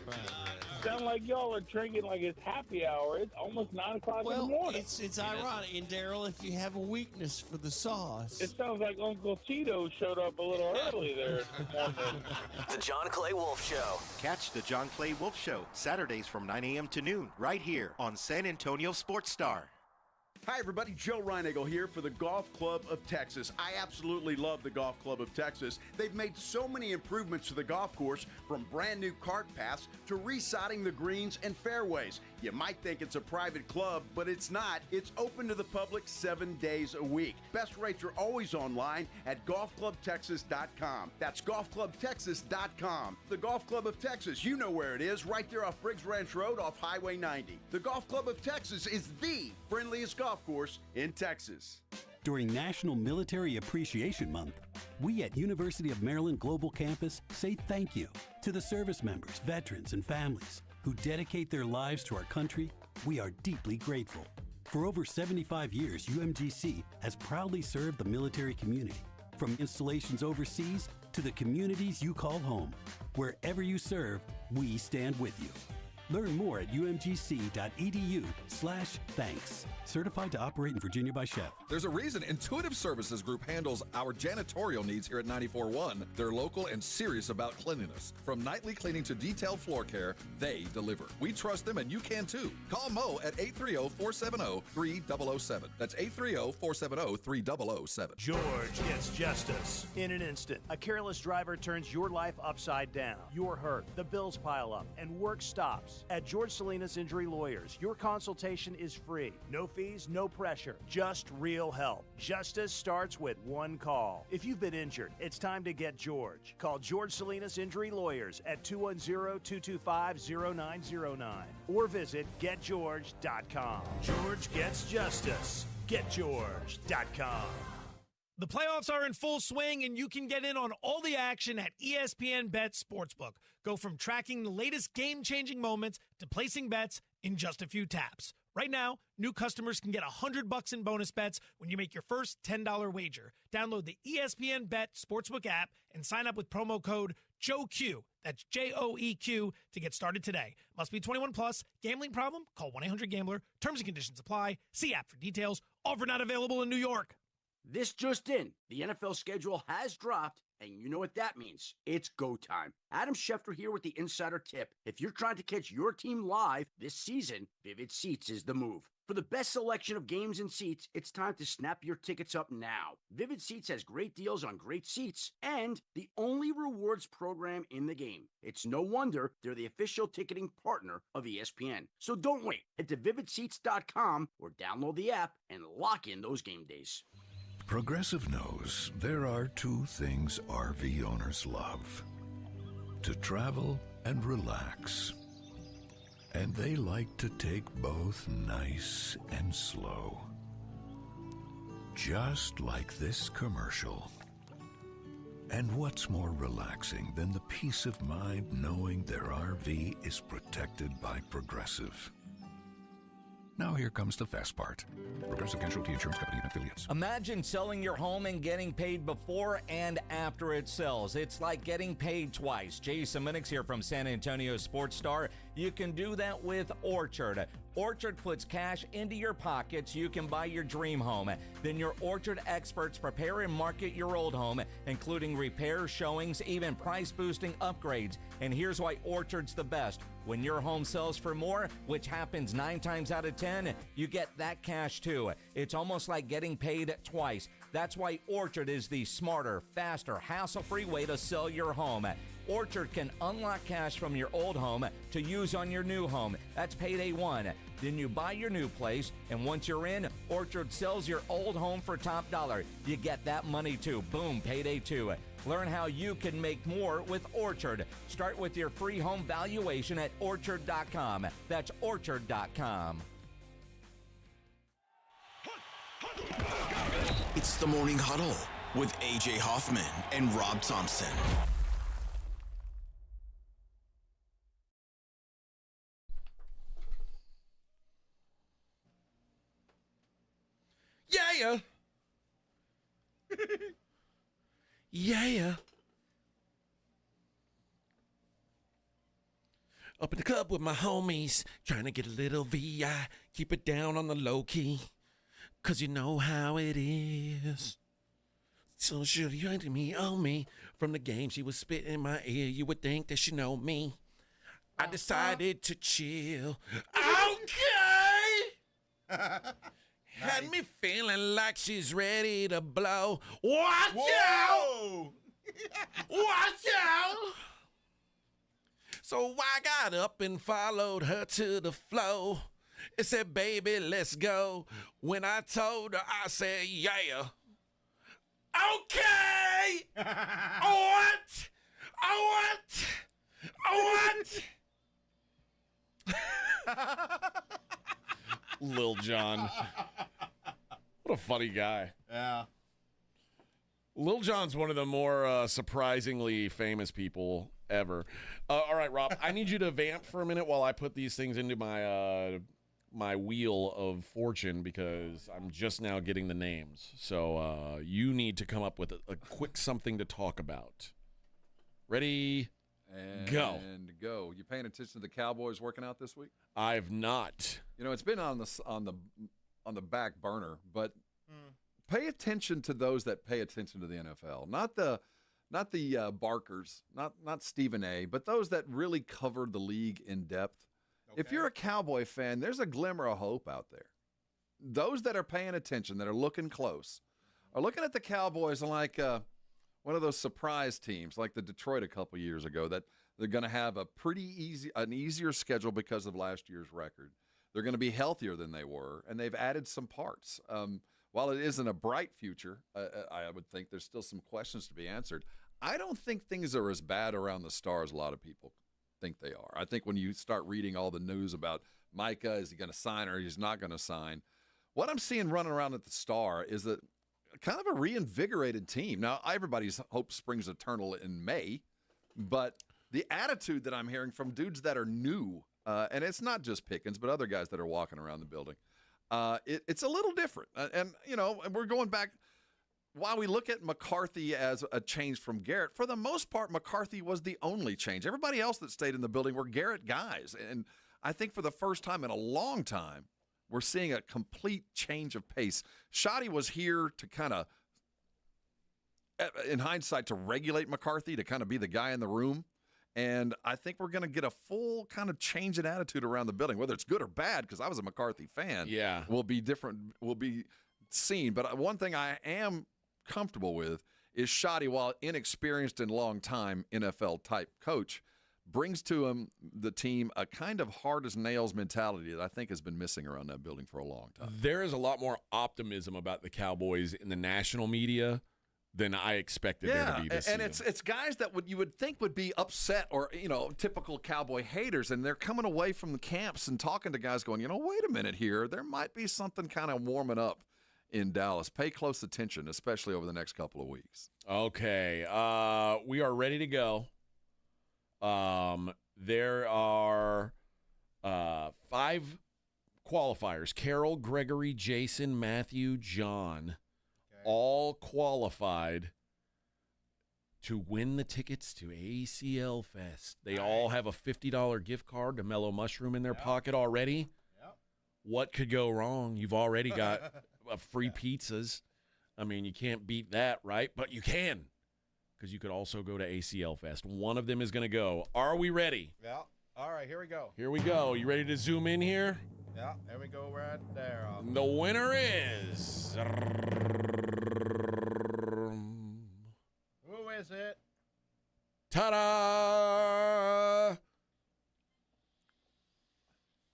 sound like y'all are drinking like it's happy hour. It's almost 9 o'clock in the morning. It's ironic. And Daryl, if you have a weakness for the sauce. It sounds like Uncle Tito showed up a little early there. The John Clay Wolf Show. Catch the John Clay Wolf Show Saturdays from 9 a.m. to noon right here on San Antonio Sports Star. Hi, everybody. Joe Reinagle here for the Golf Club of Texas. I absolutely love the Golf Club of Texas. They've made so many improvements to the golf course, from brand new cart paths to resodding the greens and fairways. You might think it's a private club, but it's not. It's open to the public 7 days a week. Best rates are always online at golfclubtexas.com. That's golfclubtexas.com. The Golf Club of Texas, you know where it is, right there off Briggs Ranch Road off Highway 90. The Golf Club of Texas is the friendliest golf course in Texas. During National Military Appreciation Month, we at University of Maryland Global Campus say thank you to the service members, veterans, and families who dedicate their lives to our country. We are deeply grateful. For over 75 years, UMGC has proudly served the military community, from installations overseas to the communities you call home. Wherever you serve, we stand with you. Learn more at umgc.edu/thanks. Certified to operate in Virginia by Chef. There's a reason Intuitive Services Group handles our janitorial needs here at 94.1. They're local and serious about cleanliness. From nightly cleaning to detailed floor care, they deliver. We trust them, and you can too. Call Mo at 830-470-3007. That's 830-470-3007. George gets justice in an instant. A careless driver turns your life upside down. You're hurt. The bills pile up, and work stops. At George Salinas Injury Lawyers, your consultation is free. No fees, no pressure, just real help. Justice starts with one call. If you've been injured, it's time to get George. Call George Salinas Injury Lawyers at 210-225-0909 or visit getgeorge.com. George gets justice. GetYours.com. The playoffs are in full swing, and you can get in on all the action at ESPN Bet Sportsbook. Go from tracking the latest game-changing moments to placing bets in just a few taps. Right now, new customers can get $100 in bonus bets when you make your first $10 wager. Download the ESPN Bet Sportsbook app and sign up with promo code JOEQ. That's JOEQ to get started today. Must be 21 plus. Gambling problem? Call 1-800-GAMBLER. Terms and conditions apply. See app for details. Offer not available in New York. This just in, the NFL schedule has dropped, and you know what that means. It's go time. Adam Schefter here with the Insider Tip. If you're trying to catch your team live this season, Vivid Seats is the move. For the best selection of games and seats, it's time to snap your tickets up now. Vivid Seats has great deals on great seats and the only rewards program in the game. It's no wonder they're the official ticketing partner of ESPN. So don't wait. Head to vividseats.com or download the app and lock in those game days. Progressive knows there are two things RV owners love: to travel and relax. And they like to take both nice and slow. Just like this commercial. And what's more relaxing than the peace of mind knowing their RV is protected by Progressive? Now here comes the fast part. Progressive Casualty Insurance Company and Affiliates. Imagine selling your home and getting paid before and after it sells. It's like getting paid twice. Jason Minix here from San Antonio Sports Star. You can do that with Orchard. Orchard puts cash into your pocket so you can buy your dream home. Then your Orchard experts prepare and market your old home, including repairs, showings, even price-boosting upgrades. And here's why Orchard's the best. When your home sells for more, which happens 9 times out of 10, you get that cash too. It's almost like getting paid twice. That's why Orchard is the smarter, faster, hassle-free way to sell your home. Orchard can unlock cash from your old home to use on your new home. That's payday 1. Then you buy your new place, and once you're in, Orchard sells your old home for top dollar. You get that money too. Boom, payday 2. Learn how you can make more with Orchard. Start with your free home valuation at Orchard.com. That's Orchard.com. It's the Morning Huddle with A.J. Hoffman and Rob Thompson. Yeah. Yeah. Up in the club with my homies, trying to get a little VI, keep it down on the low key, 'cause you know how it is. So should you to me on me from the game she was spitting in my ear, you would think that she know me. I decided to chill. Okay. Had me feeling like she's ready to blow. Watch out! Watch out! So I got up and followed her to the floor. It said, baby, let's go. When I told her, I said, yeah. Okay! What? Lil Jon. What a funny guy. Yeah. Lil Jon's one of the more surprisingly famous people ever. All right, Rob, I need you to vamp for a minute while I put these things into my my wheel of fortune, because I'm just now getting the names. So you need to come up with a quick something to talk about. Ready? And go. You paying attention to the Cowboys working out this week? I've not. You know, it's been on the back burner, but pay attention to those that pay attention to the NFL. Not the barkers, not Stephen A., but those that really cover the league in depth. Okay. If you're a Cowboy fan, there's a glimmer of hope out there. Those that are paying attention, that are looking close, are looking at the Cowboys like one of those surprise teams, like the Detroit a couple years ago, that they're going to have an easier schedule because of last year's record. They're going to be healthier than they were, and they've added some parts. While it isn't a bright future, I would think there's still some questions to be answered. I don't think things are as bad around the Stars as a lot of people think they are. I think when you start reading all the news about Micah, is he going to sign or he's not going to sign, what I'm seeing running around at the Star is a kind of a reinvigorated team. Now, everybody's hope springs eternal in May, but the attitude that I'm hearing from dudes that are new, and it's not just Pickens, but other guys that are walking around the building, it's a little different. And we're going back. While we look at McCarthy as a change from Garrett, for the most part, McCarthy was the only change. Everybody else that stayed in the building were Garrett guys. And I think for the first time in a long time, we're seeing a complete change of pace. Shoddy was here to kind of, in hindsight, to regulate McCarthy, to kind of be the guy in the room. And I think we're going to get a full kind of change in attitude around the building, whether it's good or bad, because I was a McCarthy fan. Yeah. Will be different, will be seen. But one thing I am comfortable with is Shoddy, while inexperienced and long-time NFL-type coach, brings to him the team a kind of hard-as-nails mentality that I think has been missing around that building for a long time. There is a lot more optimism about the Cowboys in the national media than I expected there to be this season. And it's guys that you would think would be upset or, typical Cowboy haters, and they're coming away from the camps and talking to guys going, wait a minute here, there might be something kind of warming up in Dallas. Pay close attention, especially over the next couple of weeks. Okay. We are ready to go. There are 5 qualifiers. Carol, Gregory, Jason, Matthew, John, all qualified to win the tickets to ACL Fest. They all have a $50 gift card to Mellow Mushroom in their pocket already. Yep. What could go wrong? You've already got free pizzas. I mean, you can't beat that, right? But you can, because you could also go to ACL Fest. One of them is going to go. Are we ready? Yeah. All right, here we go. Here we go. You ready to zoom in here? Yeah, there we go right there. The winner is... Who is it? Ta-da!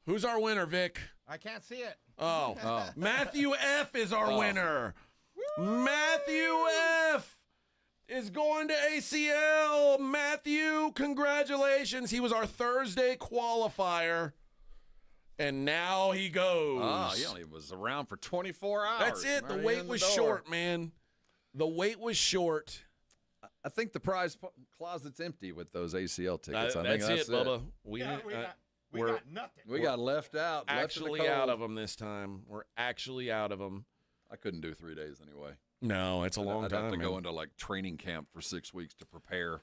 Who's our winner, Vic? I can't see it. Oh. Matthew F. is our winner. Woo! Matthew F. is going to ACL. Matthew, congratulations. He was our Thursday qualifier, and now he goes. Oh, he only was around for 24 hours. That's it. The wait was short, man. The wait was short. I think the prize closet's empty with those ACL tickets. I think that's it, Bubba. We got nothing. We got left out. Actually out of them this time. We're actually out of them. I couldn't do 3 days anyway. No, it's a long time. I'd have to go into training camp for 6 weeks to prepare.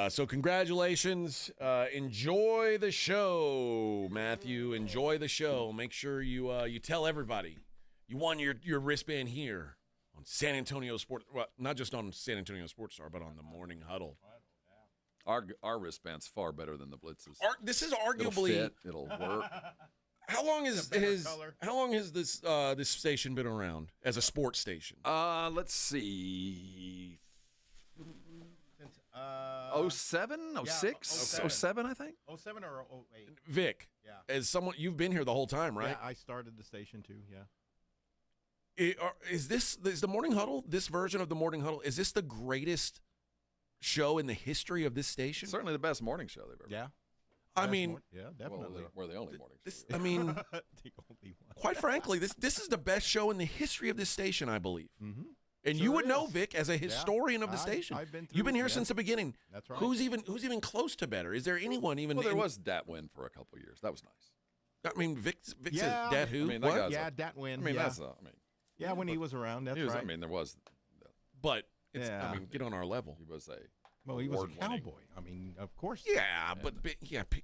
So congratulations. Enjoy the show, Matthew. Enjoy the show. Make sure you tell everybody you won your wristband here on San Antonio Sports. Well, not just on San Antonio Sports Star, but on the Morning Huddle. Our wristband's far better than the Blitz's. This is arguably. It'll work. How long has this station been around as a sports station? Let's see. 07, 06, 07, I think. 07 or 08. Vic, yeah. As someone, you've been here the whole time, right? Yeah, I started the station too. Yeah. Is the Morning Huddle, this version of the Morning Huddle, is this the greatest show in the history of this station? Certainly the best morning show they've ever. Yeah. I mean, yeah, definitely. We're the only morning show. I mean, the only one. Quite frankly, this is the best show in the history of this station, I believe. Mm-hmm. And you would know, Vic, as a historian of the station. You've been here since the beginning. That's right. Who's even close to better? Is there anyone even? Well, there was Dat Win for a couple of years. That was nice. I mean, Vic said Dat who? I mean, what? Yeah, Dat Win. I mean, yeah. Yeah, when he was around, that's right. I mean, there was. But it's, I mean, get on our level. He was a. Well, he was a cowboy. I mean, of course. Yeah, but big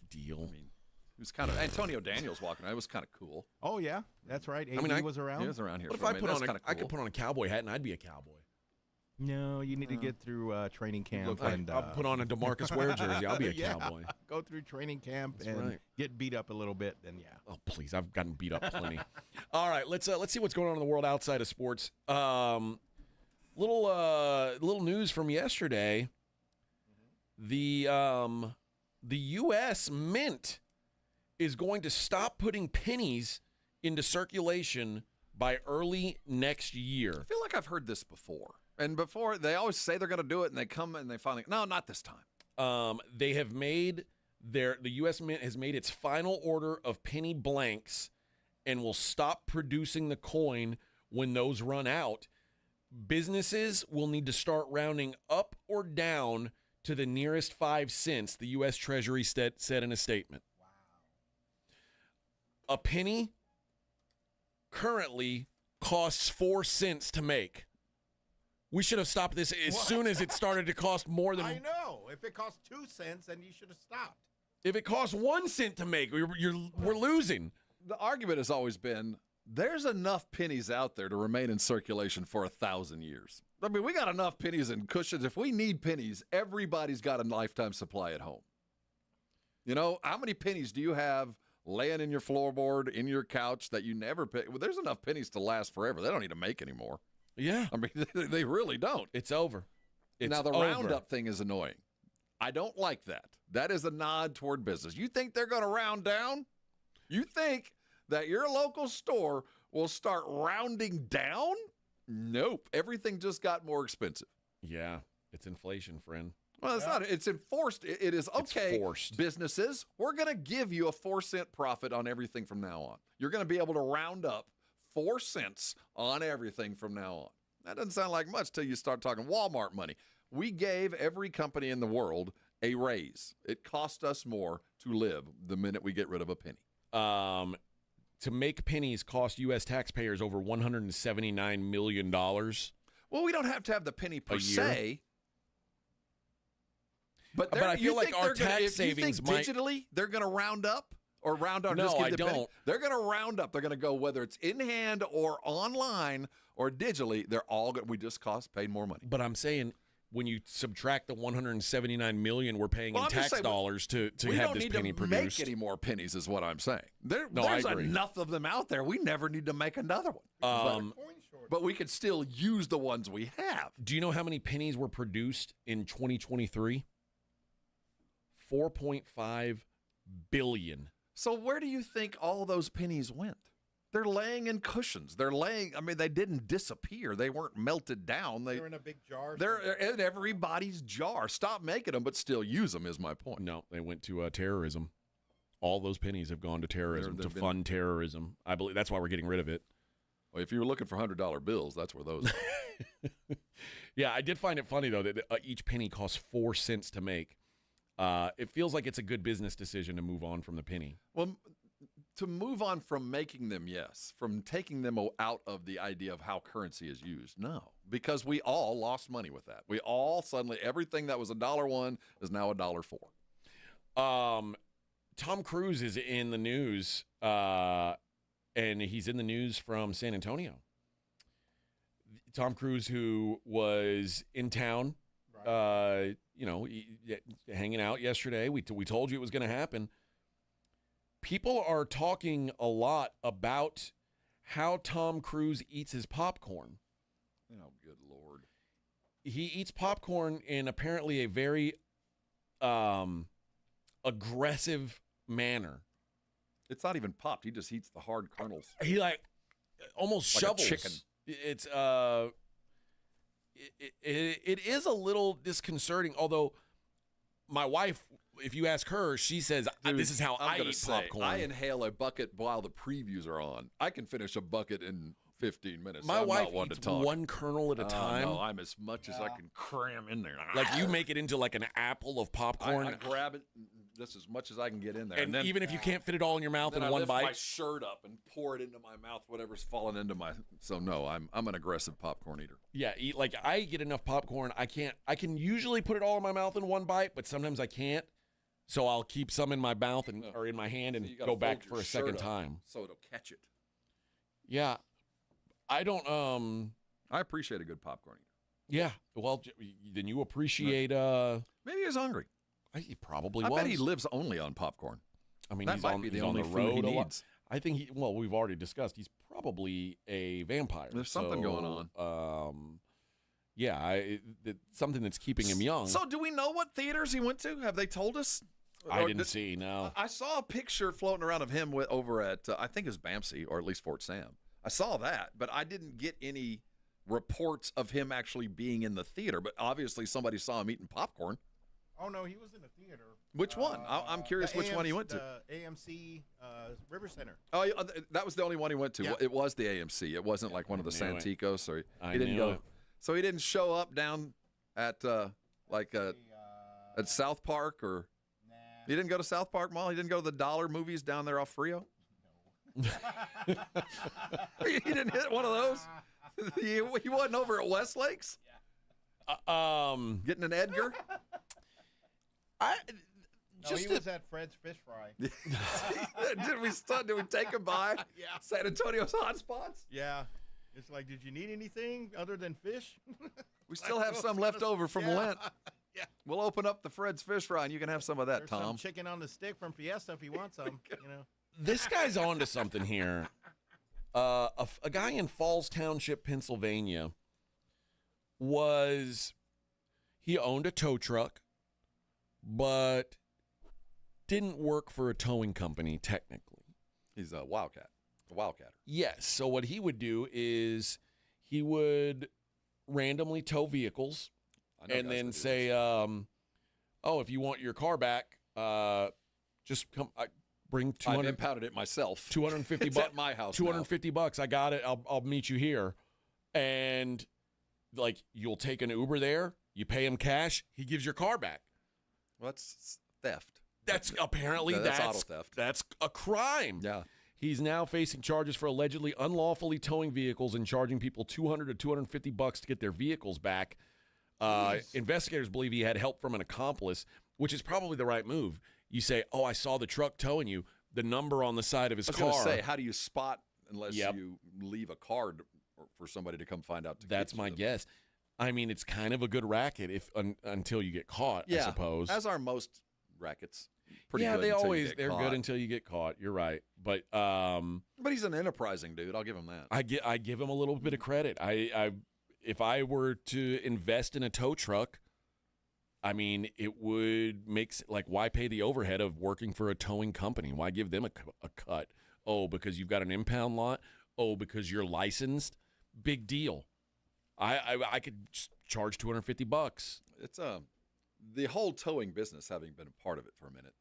deal. I mean, he was kind of Antonio Daniels walking. It was kind of cool. Oh yeah, that's right. I mean, he was around. He was around here. What if I put on I could put on a cowboy hat and I'd be a cowboy. No, you need to get through training camp. I'll put on a DeMarcus Ware jersey. I'll be a cowboy. Go through traiing camp get beat up a little bit. Then yeah. Oh please, I've gotten beat up plenty. All right, let's see what's going on in the world outside of sports. Little news from yesterday. The U.S. Mint is going to stop putting pennies into circulation by early next year. I feel like I've heard this before. And before, they always say they're going to do it, and they come and they finally, no, not this time. They have made the U.S. Mint has made its final order of penny blanks, and will stop producing the coin when those run out, businesses will need to start rounding up or down to the nearest 5 cents, the U.S. Treasury said in a statement. Wow. A penny currently costs 4 cents to make. We should have stopped this as soon as it started to cost more than... I know. If it costs 2 cents, then you should have stopped. If it costs 1 cent to make, we're losing. The argument has always been, there's enough pennies out there to remain in circulation for 1,000 years. I mean, we got enough pennies and cushions. If we need pennies, everybody's got a lifetime supply at home. You know, how many pennies do you have laying in your floorboard, in your couch that you never pay? Well, there's enough pennies to last forever. They don't need to make anymore. Yeah. I mean, they really don't. It's over. Now, the roundup thing is annoying. I don't like that. That is a nod toward business. You think they're going to round down? You think that your local store will start rounding down? Nope. Everything just got more expensive. Yeah. It's inflation, friend. Well, it's not. It's enforced. It is okay. It's forced. Businesses, we're going to give you a 4-cent profit on everything from now on. You're going to be able to round up 4 cents on everything from now on. That doesn't sound like much till you start talking Walmart money. We gave every company in the world a raise. It cost us more to live the minute we get rid of a penny. To make pennies cost U.S. taxpayers over $179 million. Well, we don't have to have the penny per se. But I feel like our tax savings might... digitally they're going to round up or round up? No, I don't. They're going to round up. They're going to go whether it's in hand or online or digitally. They're all going. We just paid more money. But I'm saying when you subtract the $179 million we're paying in tax dollars to have this penny produced, we don't need to make any more pennies. Is what I'm saying. There's I agree. enough of them out there. We never need to make another one. But we could still use the ones we have. Do you know how many pennies were produced in 2023? 4.5 billion. So where do you think all those pennies went? They're laying in cushions. I mean, they didn't disappear. They weren't melted down. They're in a big jar. They're in everybody's jar. Stop making them, but still use them is my point. No, they went to terrorism. All those pennies have gone to terrorism, to fund terrorism. I believe that's why we're getting rid of it. Well, if you were looking for $100 bills, that's where those are. Yeah, I did find it funny, though, that each penny costs 4 cents to make. It feels like it's a good business decision to move on from the penny. Well, to move on from making them, yes. From taking them out of the idea of how currency is used, no. Because we all lost money with that. We all suddenly, everything that was $1.01 is now $1.04. Tom Cruise is in the news, and he's in the news from San Antonio. Tom Cruise, who was in town, hanging out yesterday. We told you it was going to happen. People are talking a lot about how Tom Cruise eats his popcorn. Oh, good Lord. He eats popcorn in apparently a very aggressive manner. It's not even popped. He just eats the hard kernels. He almost like shovels. A chicken. It's it is a little disconcerting, although my wife, if you ask her, she says, Dude, this is how I eat popcorn. I inhale a bucket while the previews are on. I can finish a bucket in 15 minutes. My wife not one eats to talk. one kernel at a time. No, I'm as much as I can cram in there. Like you make it into like an apple of popcorn. I grab it just as much as I can get in there. And then, even if you can't fit it all in your mouth in I one lift bite. my shirt up and pour it into my mouth, whatever's falling into my. So no, I'm an aggressive popcorn eater. Yeah, I get enough popcorn. I can usually put it all in my mouth in one bite, but sometimes I can't. So I'll keep some in my mouth or in my hand and go back for a second time. So it'll catch it. Yeah. I don't I appreciate a good popcorn eater. Yeah. Well, then you appreciate maybe he was hungry. He probably I was. bet he lives only on popcorn. I mean, that he's might on, be the he's only on the food road he a lot. needs. I think we've already discussed he's probably a vampire. There's something going on. Yeah, something that's keeping him young. So do we know what theaters he went to? Have they told us? I didn't see, no. I saw a picture floating around of him over at, I think it's Bamsey, or at least Fort Sam. I saw that, but I didn't get any reports of him actually being in the theater. But obviously somebody saw him eating popcorn. Oh, no, he was in the theater. Which one? I'm curious which one he went to. The AMC River Center. Oh, that was the only one he went to. Yeah. It was the AMC. It wasn't like one of the Santikos. So I he didn't knew go. it. So he didn't show up down at at South Park, or he didn't go to South Park Mall. He didn't go to the Dollar Movies down there off Frio. No. He didn't hit one of those. He wasn't over at Westlake's. Getting an Edgar. He was at Fred's Fish Fry. Did we take him by? Yeah. San Antonio's hot spots? Yeah. It's like, did you need anything other than fish? We still have some left over from Lent. Yeah. We'll open up the Fred's Fish Fry, and you can have some of that, There's Tom. some chicken on the stick from Fiesta if you want some. This guy's on to something here. A guy in Falls Township, Pennsylvania, he owned a tow truck, but didn't work for a towing company, technically. He's a wildcatter. Yes. So what he would do is he would randomly tow vehicles and then say, if you want your car back, just come bring 200. I've impounded it myself. 250 bucks at my house. $250. I got it. I'll meet you here. And like, you'll take an Uber there, you pay him cash, he gives your car back. Well, that's theft. That's apparently that's auto theft. That's a crime. Yeah. He's now facing charges for allegedly unlawfully towing vehicles and charging people $200 to $250 to get their vehicles back. Investigators believe he had help from an accomplice, which is probably the right move. You say, I saw the truck towing you. The number on the side of his car. I was going to say, how do you spot unless you leave a card for somebody to come find out? That's my guess. I mean, it's kind of a good racket until you get caught, I suppose. As are most rackets. Pretty yeah, good they're good until you get caught. You're right, but he's an enterprising dude. I'll give him that. I give him a little bit of credit. If I were to invest in a tow truck, I mean, it would make why pay the overhead of working for a towing company? Why give them a cut? Oh, because you've got an impound lot. Oh, because you're licensed. Big deal. I could charge $250. It's the whole towing business, having been a part of it for a minute,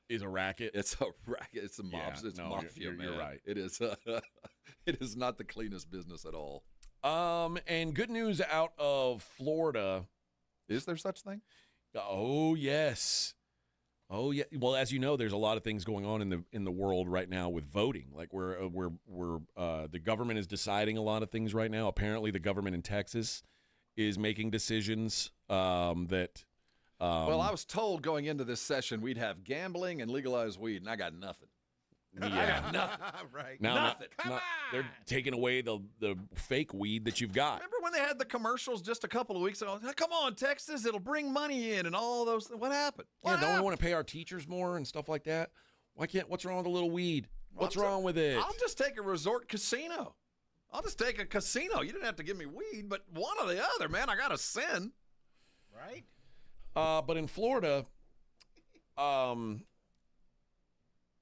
is a racket. It's a racket. It's a mob. Yeah, it's mafia. You're right. It is. It is not the cleanest business at all. And good news out of Florida. Is there such thing? Oh yes. Oh yeah. Well, as you know, there's a lot of things going on in the world right now with voting. Like we're the government is deciding a lot of things right now. Apparently, the government in Texas is making decisions that. Well, I was told going into this session we'd have gambling and legalized weed, and I got nothing. Yeah. I got nothing. Right. Now, nothing. They're taking away the fake weed that you've got. Remember when they had the commercials just a couple of weeks ago? Come on, Texas, it'll bring money in and all those. What happened? Don't we want to pay our teachers more and stuff like that? What's wrong with a little weed? What's wrong with it? I'll just take a resort casino. I'll just take a casino. You didn't have to give me weed, but one or the other, man. I got to sin. Right? But in Florida,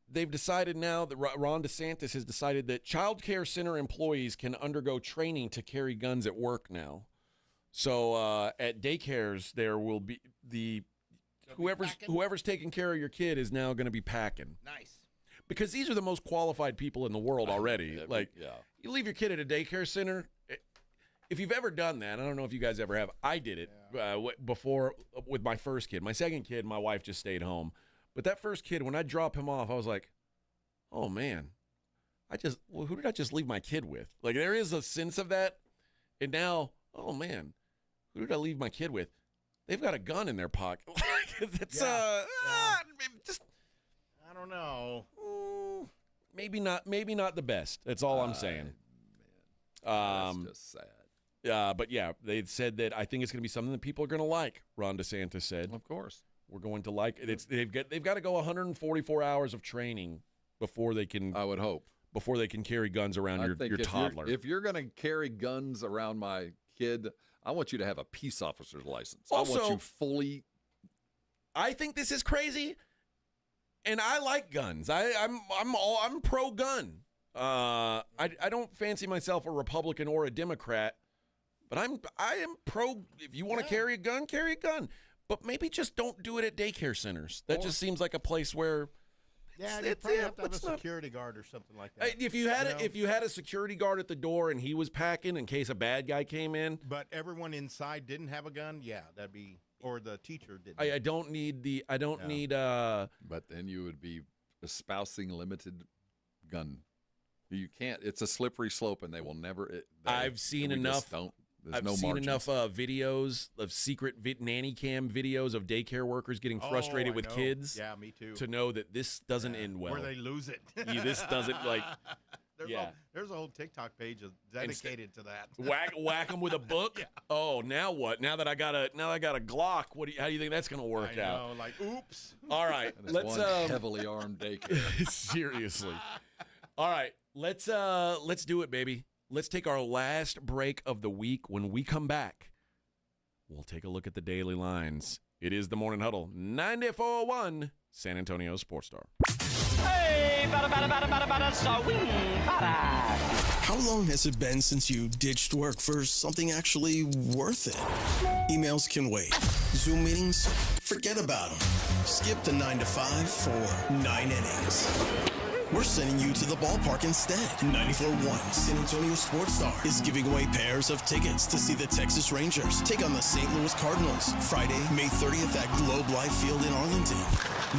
they've decided now that Ron DeSantis has decided that child care center employees can undergo training to carry guns at work now. So at daycares, there will be whoever's taking care of your kid is now going to be packing. Nice. Because these are the most qualified people in the world already. You leave your kid at a daycare center. If you've ever done that, I don't know if you guys ever have. I did it before with my first kid. My second kid, my wife just stayed home. But that first kid, when I drop him off, I was like, oh, man, who did I just leave my kid with? Like, there is a sense of that. And now, oh, man, who did I leave my kid with? They've got a gun in their pocket. It's just, I don't know. Maybe not the best. That's all I'm saying. Man. That's just sad. But yeah, they said that I think it's going to be something that people are going to like. Ron DeSantis said, "Of course, we're going to like it." They've got to go 144 hours of training before they can. I would hope before they can carry guns around your toddler. If you're going to carry guns around my kid, I want you to have a peace officer's license. Also, I want you fully. I think this is crazy, and I like guns. I'm pro gun. I don't fancy myself a Republican or a Democrat, but I am pro. If you want to carry a gun, carry a gun. But maybe just don't do it at daycare centers. That just seems like a place where. Yeah, you probably have to have a security guard or something like that. If you had a security guard at the door and he was packing in case a bad guy came in, but everyone inside didn't have a gun, yeah, that'd be, or the teacher didn't. I don't need. But then you would be espousing limited gun. You can't. It's a slippery slope, and they will never. I've seen enough. I've seen enough videos of secret nanny cam videos of daycare workers getting frustrated with kids. Yeah, me too. To know that this doesn't end well. Where they lose it. This doesn't like. There's a whole TikTok page dedicated to that. Whack them with a book. Yeah. Oh, now what? Now that I got a Glock, how do you think that's going to work out? Like, oops. All right, let's heavily armed daycare. Seriously. All right, let's do it, baby. Let's take our last break of the week. When we come back, we'll take a look at the daily lines. It is the Morning Huddle, 94.1 San Antonio Sports Star. Hey, how long has it been since you ditched work for something actually worth it? Emails can wait. Zoom meetings? Forget about them. Skip the 9 to 5 for 9 innings. We're sending you to the ballpark instead. 94.1 San Antonio Sports Star is giving away pairs of tickets to see the Texas Rangers take on the St. Louis Cardinals Friday, May 30th at Globe Life Field in Arlington.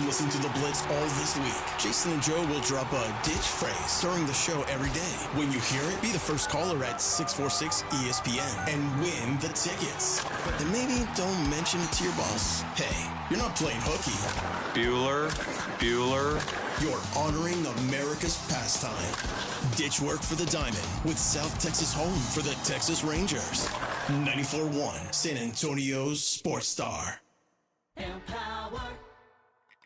Listen to the Blitz all this week. Jason and Joe will drop a ditch phrase during the show every day. When you hear it, be the first caller at 646 ESPN and win the tickets. And maybe don't mention it to your boss. Hey, you're not playing hooky. Bueller. You're honoring America's pastime. Ditch work for the Diamond with South Texas home for the Texas Rangers. 94.1 San Antonio's Sports Star. Empower.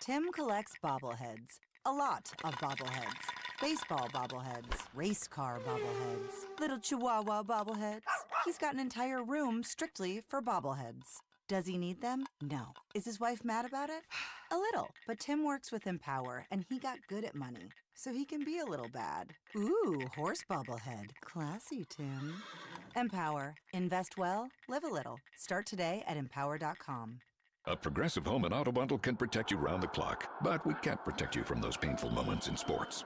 Tim collects bobbleheads. A lot of bobbleheads. Baseball bobbleheads. Race car bobbleheads. Little Chihuahua bobbleheads. He's got an entire room strictly for bobbleheads. Does he need them? No. Is his wife mad about it? A little. But Tim works with Empower, and he got good at money, so he can be a little bad. Ooh, horse bobblehead. Classy, Tim. Empower. Invest well, live a little. Start today at empower.com. A Progressive Home and Auto Bundle can protect you round the clock, but we can't protect you from those painful moments in sports.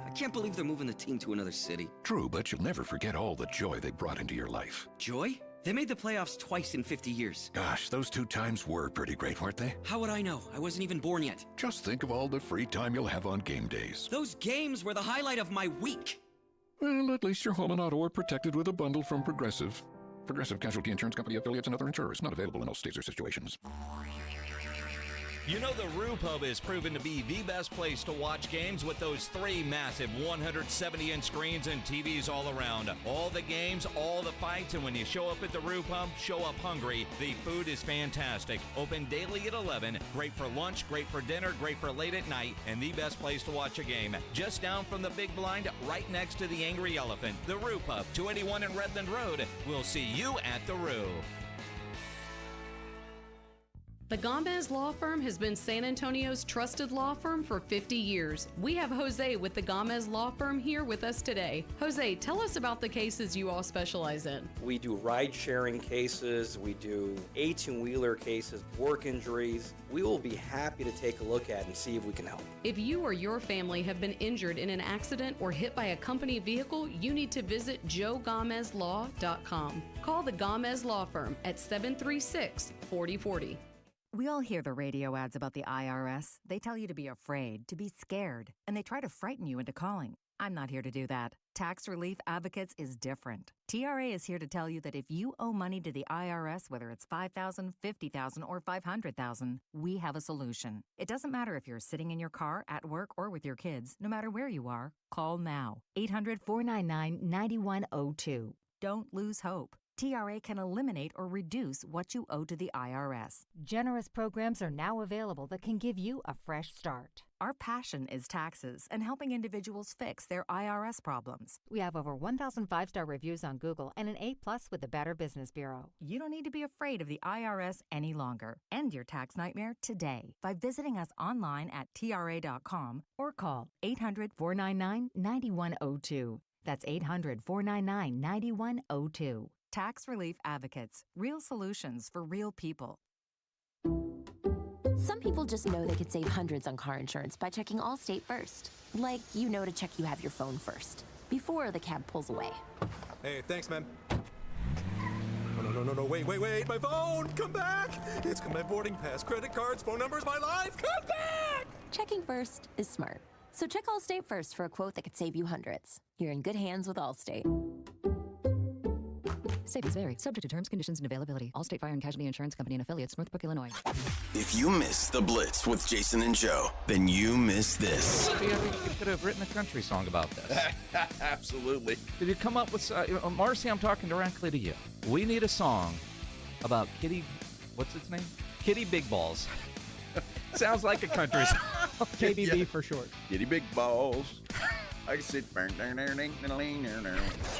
I can't believe they're moving the team to another city. True, but you'll never forget all the joy they brought into your life. Joy? They made the playoffs twice in 50 years. Gosh, those 2 times were pretty great, weren't they? How would I know? I wasn't even born yet. Just think of all the free time you'll have on game days. Those games were the highlight of my week. Well, at least your home and auto are protected with a bundle from Progressive. Progressive Casualty Insurance Company affiliates and other insurers. Not available in all states or situations. You know the Roo Pub is proven to be the best place to watch games with those 3 massive 170-inch screens and TVs all around. All the games, all the fights, and when you show up at the Roo Pub, show up hungry. The food is fantastic. Open daily at 11. Great for lunch, great for dinner, great for late at night, and the best place to watch a game. Just down from the big blind, right next to the Angry Elephant. The Roo Pub, 281 in Redland Road. We'll see you at the Roo. The Gomez Law Firm has been San Antonio's trusted law firm for 50 years. We have Jose with the Gomez Law Firm here with us today. Jose, tell us about the cases you all specialize in. We do ride-sharing cases, we do 18-wheeler cases, work injuries. We will be happy to take a look at and see if we can help. If you or your family have been injured in an accident or hit by a company vehicle, you need to visit joegomezlaw.com. Call the Gomez Law Firm at 736-4040. We all hear the radio ads about the IRS. They tell you to be afraid, to be scared, and they try to frighten you into calling. I'm not here to do that. Tax Relief Advocates is different. TRA is here to tell you that if you owe money to the IRS, whether it's $5,000, $50,000, or $500,000, we have a solution. It doesn't matter if you're sitting in your car, at work, or with your kids. No matter where you are, call now. 800-499-9102. Don't lose hope. TRA can eliminate or reduce what you owe to the IRS. Generous programs are now available that can give you a fresh start. Our passion is taxes and helping individuals fix their IRS problems. We have over 1,000 5-star reviews on Google and an A+ with the Better Business Bureau. You don't need to be afraid of the IRS any longer. End your tax nightmare today by visiting us online at TRA.com or call 800-499-9102. That's 800-499-9102. Tax Relief Advocates. Real solutions for real people. Some people just know they could save hundreds on car insurance by checking Allstate first. Like, to check you have your phone first, before the cab pulls away. Hey, thanks, man. No, wait, my phone! Come back! It's got my boarding pass, credit cards, phone numbers, my life! Come back! Checking first is smart. So check Allstate first for a quote that could save you hundreds. You're in good hands with Allstate. Savings vary. Subject to terms, conditions, and availability. Allstate Fire and Casualty Insurance Company and Affiliates, Northbrook, Illinois. If you missed the Blitz with Jason and Joe, then you missed this. See, I think you could have written a country song about this. Absolutely. Did you come up with... Marcy, I'm talking directly to you. We need a song about Kitty... What's its name? Kitty Big Balls. Sounds like a country song. KBB for short. Kitty Big Balls. I can sit.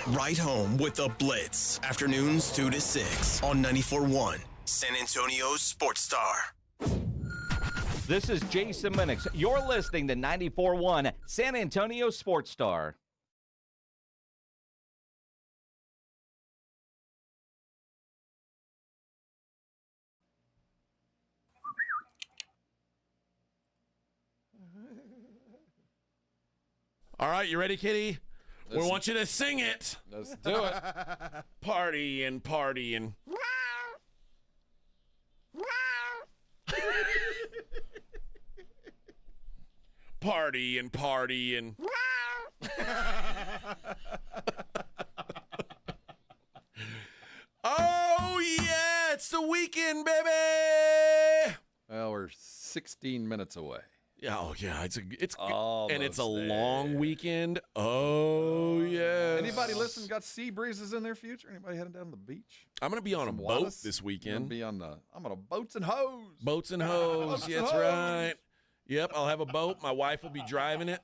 Right home with the Blitz. Afternoons 2 to 6 on 94.1 San Antonio's Sports Star. This is Jason Minix. You're listening to 94.1 San Antonio Sports Star. All right, you ready, Kitty? We want you to sing it. Let's do it. Party and party and... Party and party and... Oh, yeah, it's the weekend, baby. Well, we're 16 minutes away. Oh, yeah, it's Almost and it's a there. long weekend. Oh, yeah. Anybody listening got sea breezes in their future? Anybody heading down to the beach? I'm going to be on a Some boat Wallace? this I'm weekend. on a boats and hose. Boats and hose. Boats Yeah, and that's hose. right. Yep, I'll have a boat. My wife will be driving it.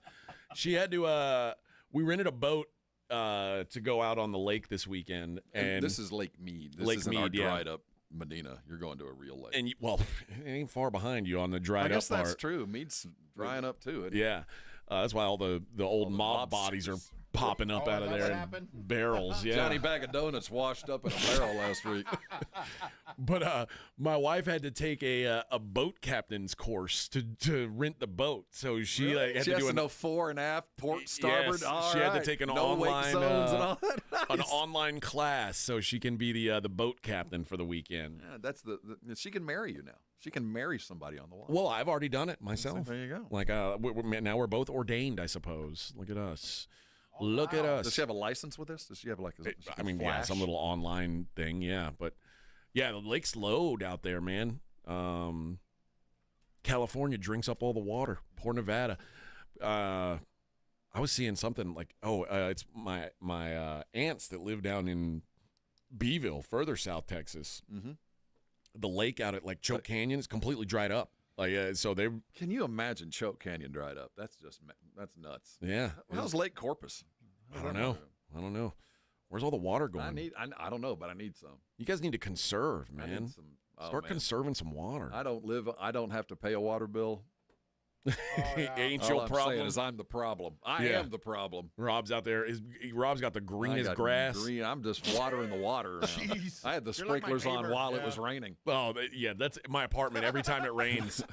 She had to, we rented a boat to go out on the lake this weekend. And this is Lake Mead. This Lake isn't our Mead, yeah. dried up Medina. You're going to a real lake. And, well, it ain't far behind you on the dried I guess up part. that's true. Mead's drying up too. Isn't it? Yeah. That's why all the old mob bodies are popping up out of there in barrels. Yeah. Johnny Bag of Donuts washed up in a barrel last week. But my wife had to take a boat captain's course to rent the boat. So she had She to has do to know fore and aft, port, starboard. Yes, all she had to right. take an no wake online zones and all that. an Nice. online class so she can be the boat captain for the weekend. Yeah, that's she can marry you now. She can marry somebody on the water. Well, I've already done it myself. There you go. Like now we're both ordained, I suppose. Look at us. Look at us. Does she have a license with this? Does she have like? Some little online thing, yeah. But yeah, the lake's low out there, man. California drinks up all the water. Poor Nevada. I was seeing something like, it's my aunts that live down in Beeville, further south Texas. Mm-hmm. The lake out at like Choke Canyon is completely dried up. So they. Can you imagine Choke Canyon dried up? That's nuts. Yeah. How's Lake Corpus? I don't know. Where's all the water going? I don't know, but I need some. You guys need to conserve, man. I need some. Start conserving some water. I don't have to pay a water bill. Ain't All your I'm problem. saying is I'm the problem. I am the problem. Rob's out there. Rob's got the greenest grass. I'm just watering the water. Jeez. I had the You're like my sprinklers on neighbor. while it Yeah. was raining. Oh, yeah, that's my apartment. Every time it rains,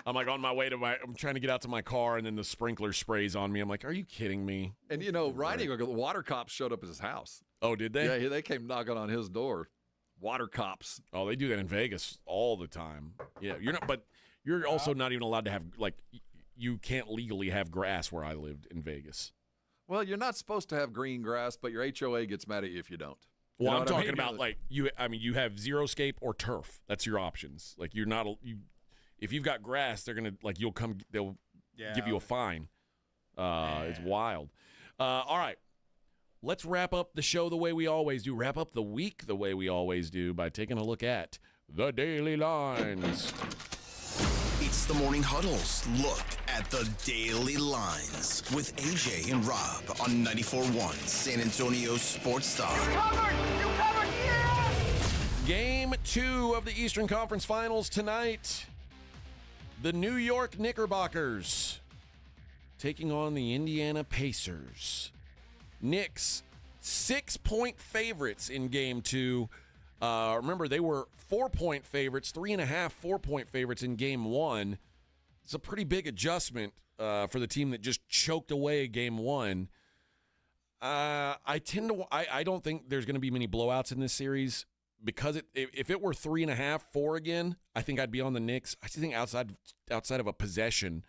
I'm like on my way I'm trying to get out to my car, and then the sprinkler sprays on me. I'm like, are you kidding me? And Reininger, the water cops showed up at his house. Oh, did they? Yeah, they came knocking on his door. Water cops. Oh, they do that in Vegas all the time. Yeah, you're also not even allowed to have you can't legally have grass where I lived in Vegas. Well, you're not supposed to have green grass, but your HOA gets mad at you if you don't. Well, I'm what talking I mean? about you have xeriscape or turf. That's your options. Like you're not if you've got grass, they're gonna they'll give you a fine. It's wild. All right, let's wrap up the show the way we always do. Wrap up the week the way we always do by taking a look at the daily lines. It's the Morning Huddle's look at the daily lines with AJ and Rob on 94.1 San Antonio Sports Star. You covered, yeah! Game 2 of the Eastern Conference Finals tonight. The New York Knickerbockers taking on the Indiana Pacers. Knicks 6-point favorites in Game 2. Remember, they were 4-point favorites, 3.5 4-point favorites in game one. It's a pretty big adjustment for the team that just choked away game one. I don't think there's going to be many blowouts in this series because if it were 3.5, 4 again, I think I'd be on the Knicks. I just think outside of a possession,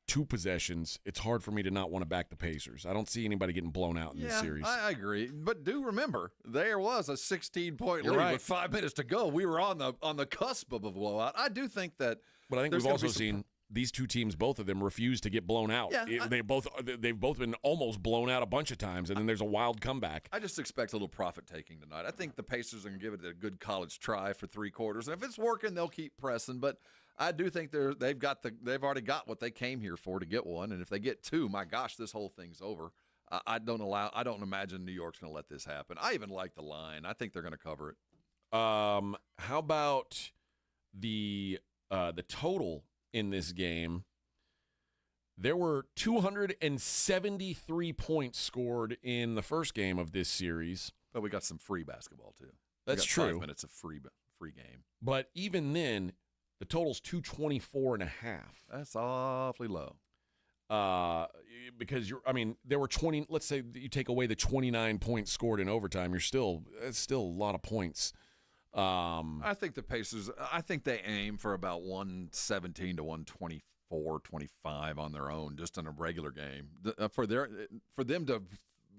2 possessions, it's hard for me to not want to back the Pacers. I don't see anybody getting blown out in this series. I agree. But do remember, there was a 16-point You're lead right. with 5 minutes to go. We were on the cusp of a blowout. I do think that. But I think we've also seen these two teams, both of them, refuse to get blown out. Yeah, they've both been almost blown out a bunch of times, and then there's a wild comeback. I just expect a little profit taking tonight. I think the Pacers are going to give it a good college try for 3 quarters, and if it's working, they'll keep pressing. But I do think they've already got what they came here for to get one, and if they get 2, my gosh, this whole thing's over. I don't imagine New York's going to let this happen. I even like the line. I think they're going to cover it. How about the total in this game? There were 273 points scored in the first game of this series. But we got some free basketball too. That's we got true. 5 minutes of free game. But even then, the total's 224.5. That's awfully low. Because there were 20. Let's say that you take away the 29 points scored in overtime. It's still a lot of points. I think the Pacers. I think they aim for about 117 to 124, 25 on their own, just in a regular game. For them to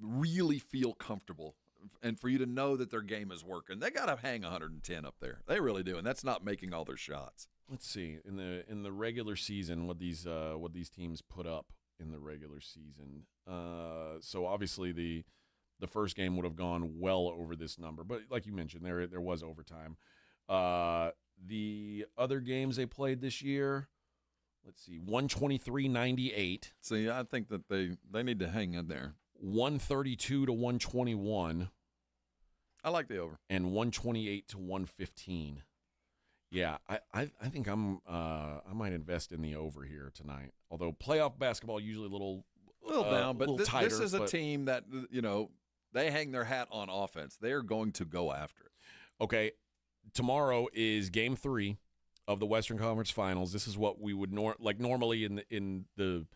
really feel comfortable, and for you to know that their game is working, they got to hang 110 up there. They really do, and that's not making all their shots. Let's see in the regular season what these teams put up in the regular season. So obviously the first game would have gone well over this number, but like you mentioned, there was overtime. The other games they played this year, let's see, 123-98. See, I think that they need to hang in there. 132 to 121. I like the over. And 128 to 115. Yeah, I think I might invest in the over here tonight. Although playoff basketball usually a little down, but tighter, this is a team that they hang their hat on offense. They're going to go after it. Okay, tomorrow is Game 3 of the Western Conference Finals. This is what we would normally in the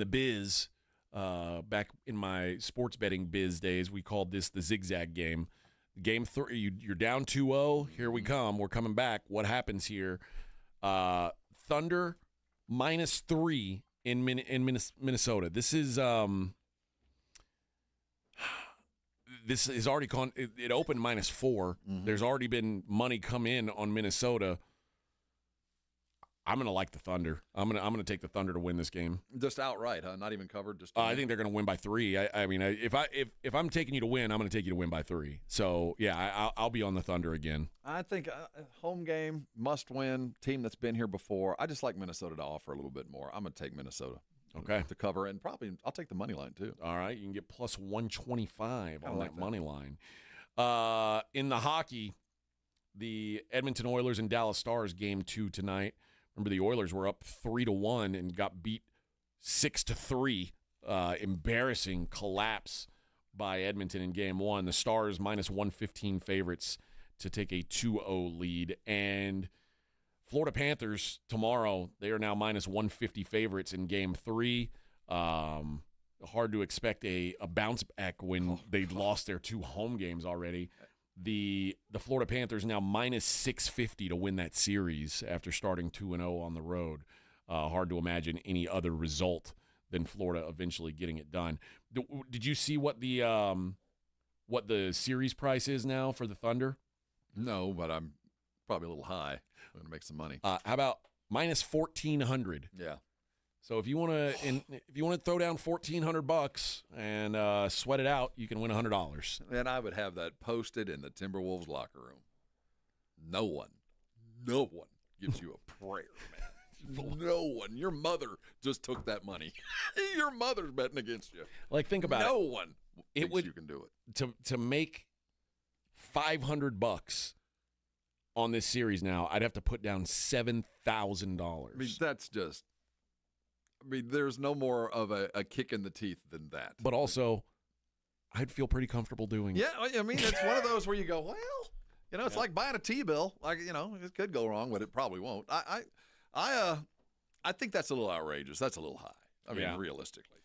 biz. Back in my sports betting biz days, we called this the zigzag game. Game 3, you're down 2-0. Here we come. We're coming back. What happens here? Thunder -3 in Minnesota. This is already gone. It opened -4. Mm-hmm. There's already been money come in on Minnesota. I'm gonna like the Thunder. I'm gonna take the Thunder to win this game. Just outright, huh? Not even covered. Just I think they're gonna win by 3. If I'm taking you to win, I'm gonna take you to win by 3. So yeah, I'll be on the Thunder again. I think home game, must win. Team that's been here before. I just like Minnesota to offer a little bit more. I'm gonna take Minnesota. Okay. To cover, and probably I'll take the money line too. All right, you can get plus 125 on that money line. In the hockey, the Edmonton Oilers and Dallas Stars game 2 tonight. Remember, the Oilers were up 3-1 and got beat 6-3. Embarrassing collapse by Edmonton in game 1. The Stars -115 favorites to take a 2-0 lead. And Florida Panthers tomorrow, they are now -150 favorites in game 3. Hard to expect a bounce back when they lost their 2 home games already. The Florida Panthers now -650 to win that series after starting 2-0 on the road. Hard to imagine any other result than Florida eventually getting it done. Did you see what the series price is now for the Thunder? No, but I'm probably a little high. I'm gonna make some money. How about -1,400? Yeah. So if you want to throw down $1,400 and sweat it out, you can win $100. And I would have that posted in the Timberwolves locker room. No one gives you a prayer, man. No one. Your mother just took that money. Your mother's betting against you. Like, think about it. No one thinks you can do it. To make $500 on this series now, I'd have to put down $7,000. I mean, that's just. There's no more of a kick in the teeth than that. But also, I'd feel pretty comfortable doing it. Yeah, I mean, it's one of those where you go, well, You know, it's like buying a T-bill. Like, you know, it could go wrong, but it probably won't. I think that's a little outrageous. That's a little high. I mean, realistically.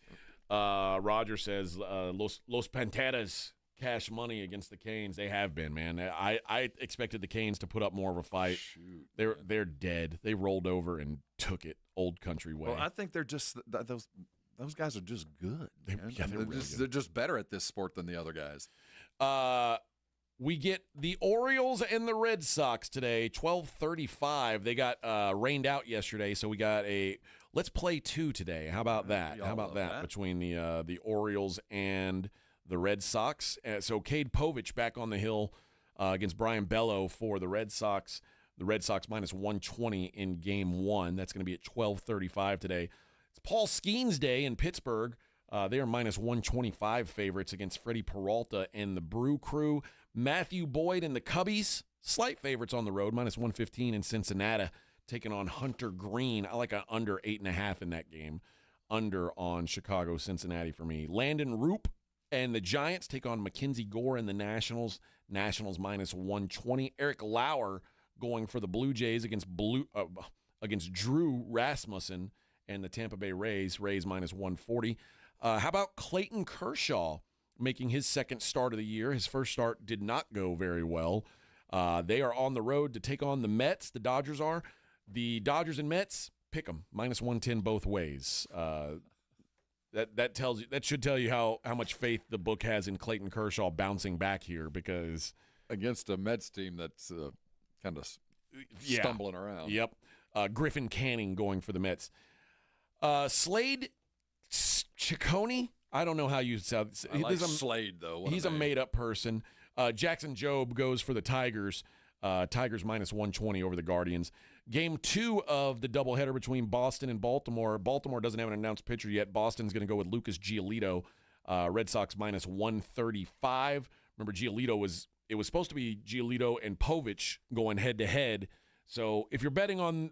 Roger says Los Panteras cash money against the Canes. They have been, man. I expected the Canes to put up more of a fight. Shoot, they're dead. They rolled over and took it old country way. Well, I think they're just those guys are just good. They're just better at this sport than the other guys. We get the Orioles and the Red Sox today, 12:35. They got rained out yesterday, so we got a let's play 2 today. How about that? How about that between the Orioles and the Red Sox? So Cade Povich back on the hill against Brian Bello for the Red Sox. The Red Sox minus 120 in Game 1. That's going to be at 12:35 today. It's Paul Skeens Day in Pittsburgh. They are minus 125 favorites against Freddie Peralta and the Brew Crew. Matthew Boyd and the Cubbies, slight favorites on the road, minus 115 in Cincinnati, taking on Hunter Green. I like an under 8.5 in that game. Under on Chicago, Cincinnati for me. Landon Roop and the Giants take on Mackenzie Gore and the Nationals. Nationals minus 120. Eric Lauer going for the Blue Jays against Drew Rasmussen and the Tampa Bay Rays. Rays minus 140. How about Clayton Kershaw making his second start of the year? His first start did not go very well. They are on the road to take on the Mets. The Dodgers are. The Dodgers and Mets, pick them. Minus 110 both ways. That should tell you how much faith the book has in Clayton Kershaw bouncing back here, because against a Mets team that's kind of stumbling around. Yep. Griffin Canning going for the Mets. Slade Ciccone, I don't know how you sound. I like Slade, though. He's a made-up person. Jackson Jobe goes for the Tigers. Tigers minus 120 over the Guardians. Game 2 of the doubleheader between Boston and Baltimore. Baltimore doesn't have an announced pitcher yet. Boston's going to go with Lucas Giolito. Red Sox minus 135. Remember, it was supposed to be Giolito and Povich going head-to-head. So if you're betting on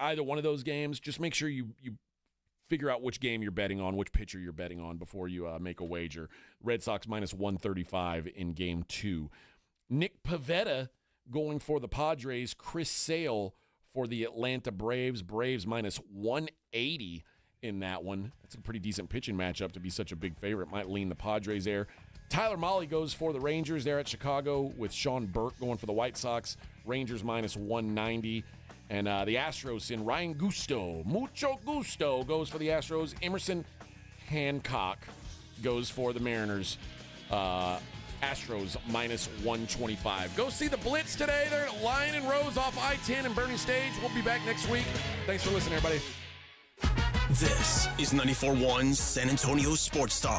either one of those games, just make sure you figure out which game you're betting on, which pitcher you're betting on before you make a wager. Red Sox minus 135 in Game 2. Nick Pivetta going for the Padres. Chris Sale for the Atlanta Braves. Braves minus 180 in that one. That's a pretty decent pitching matchup to be such a big favorite. Might lean the Padres there. Tyler Mahle goes for the Rangers there at Chicago, with Sean Burke going for the White Sox. Rangers minus 190. And the Astros in Ryan Mucho Gusto goes for the Astros. Emerson Hancock goes for the Mariners. Astros minus 125. Go see the Blitz today. They're at Lion and Rose off I-10 and Bernie Stage. We'll be back next week. Thanks for listening, everybody. This is 94.1 San Antonio Sports Star.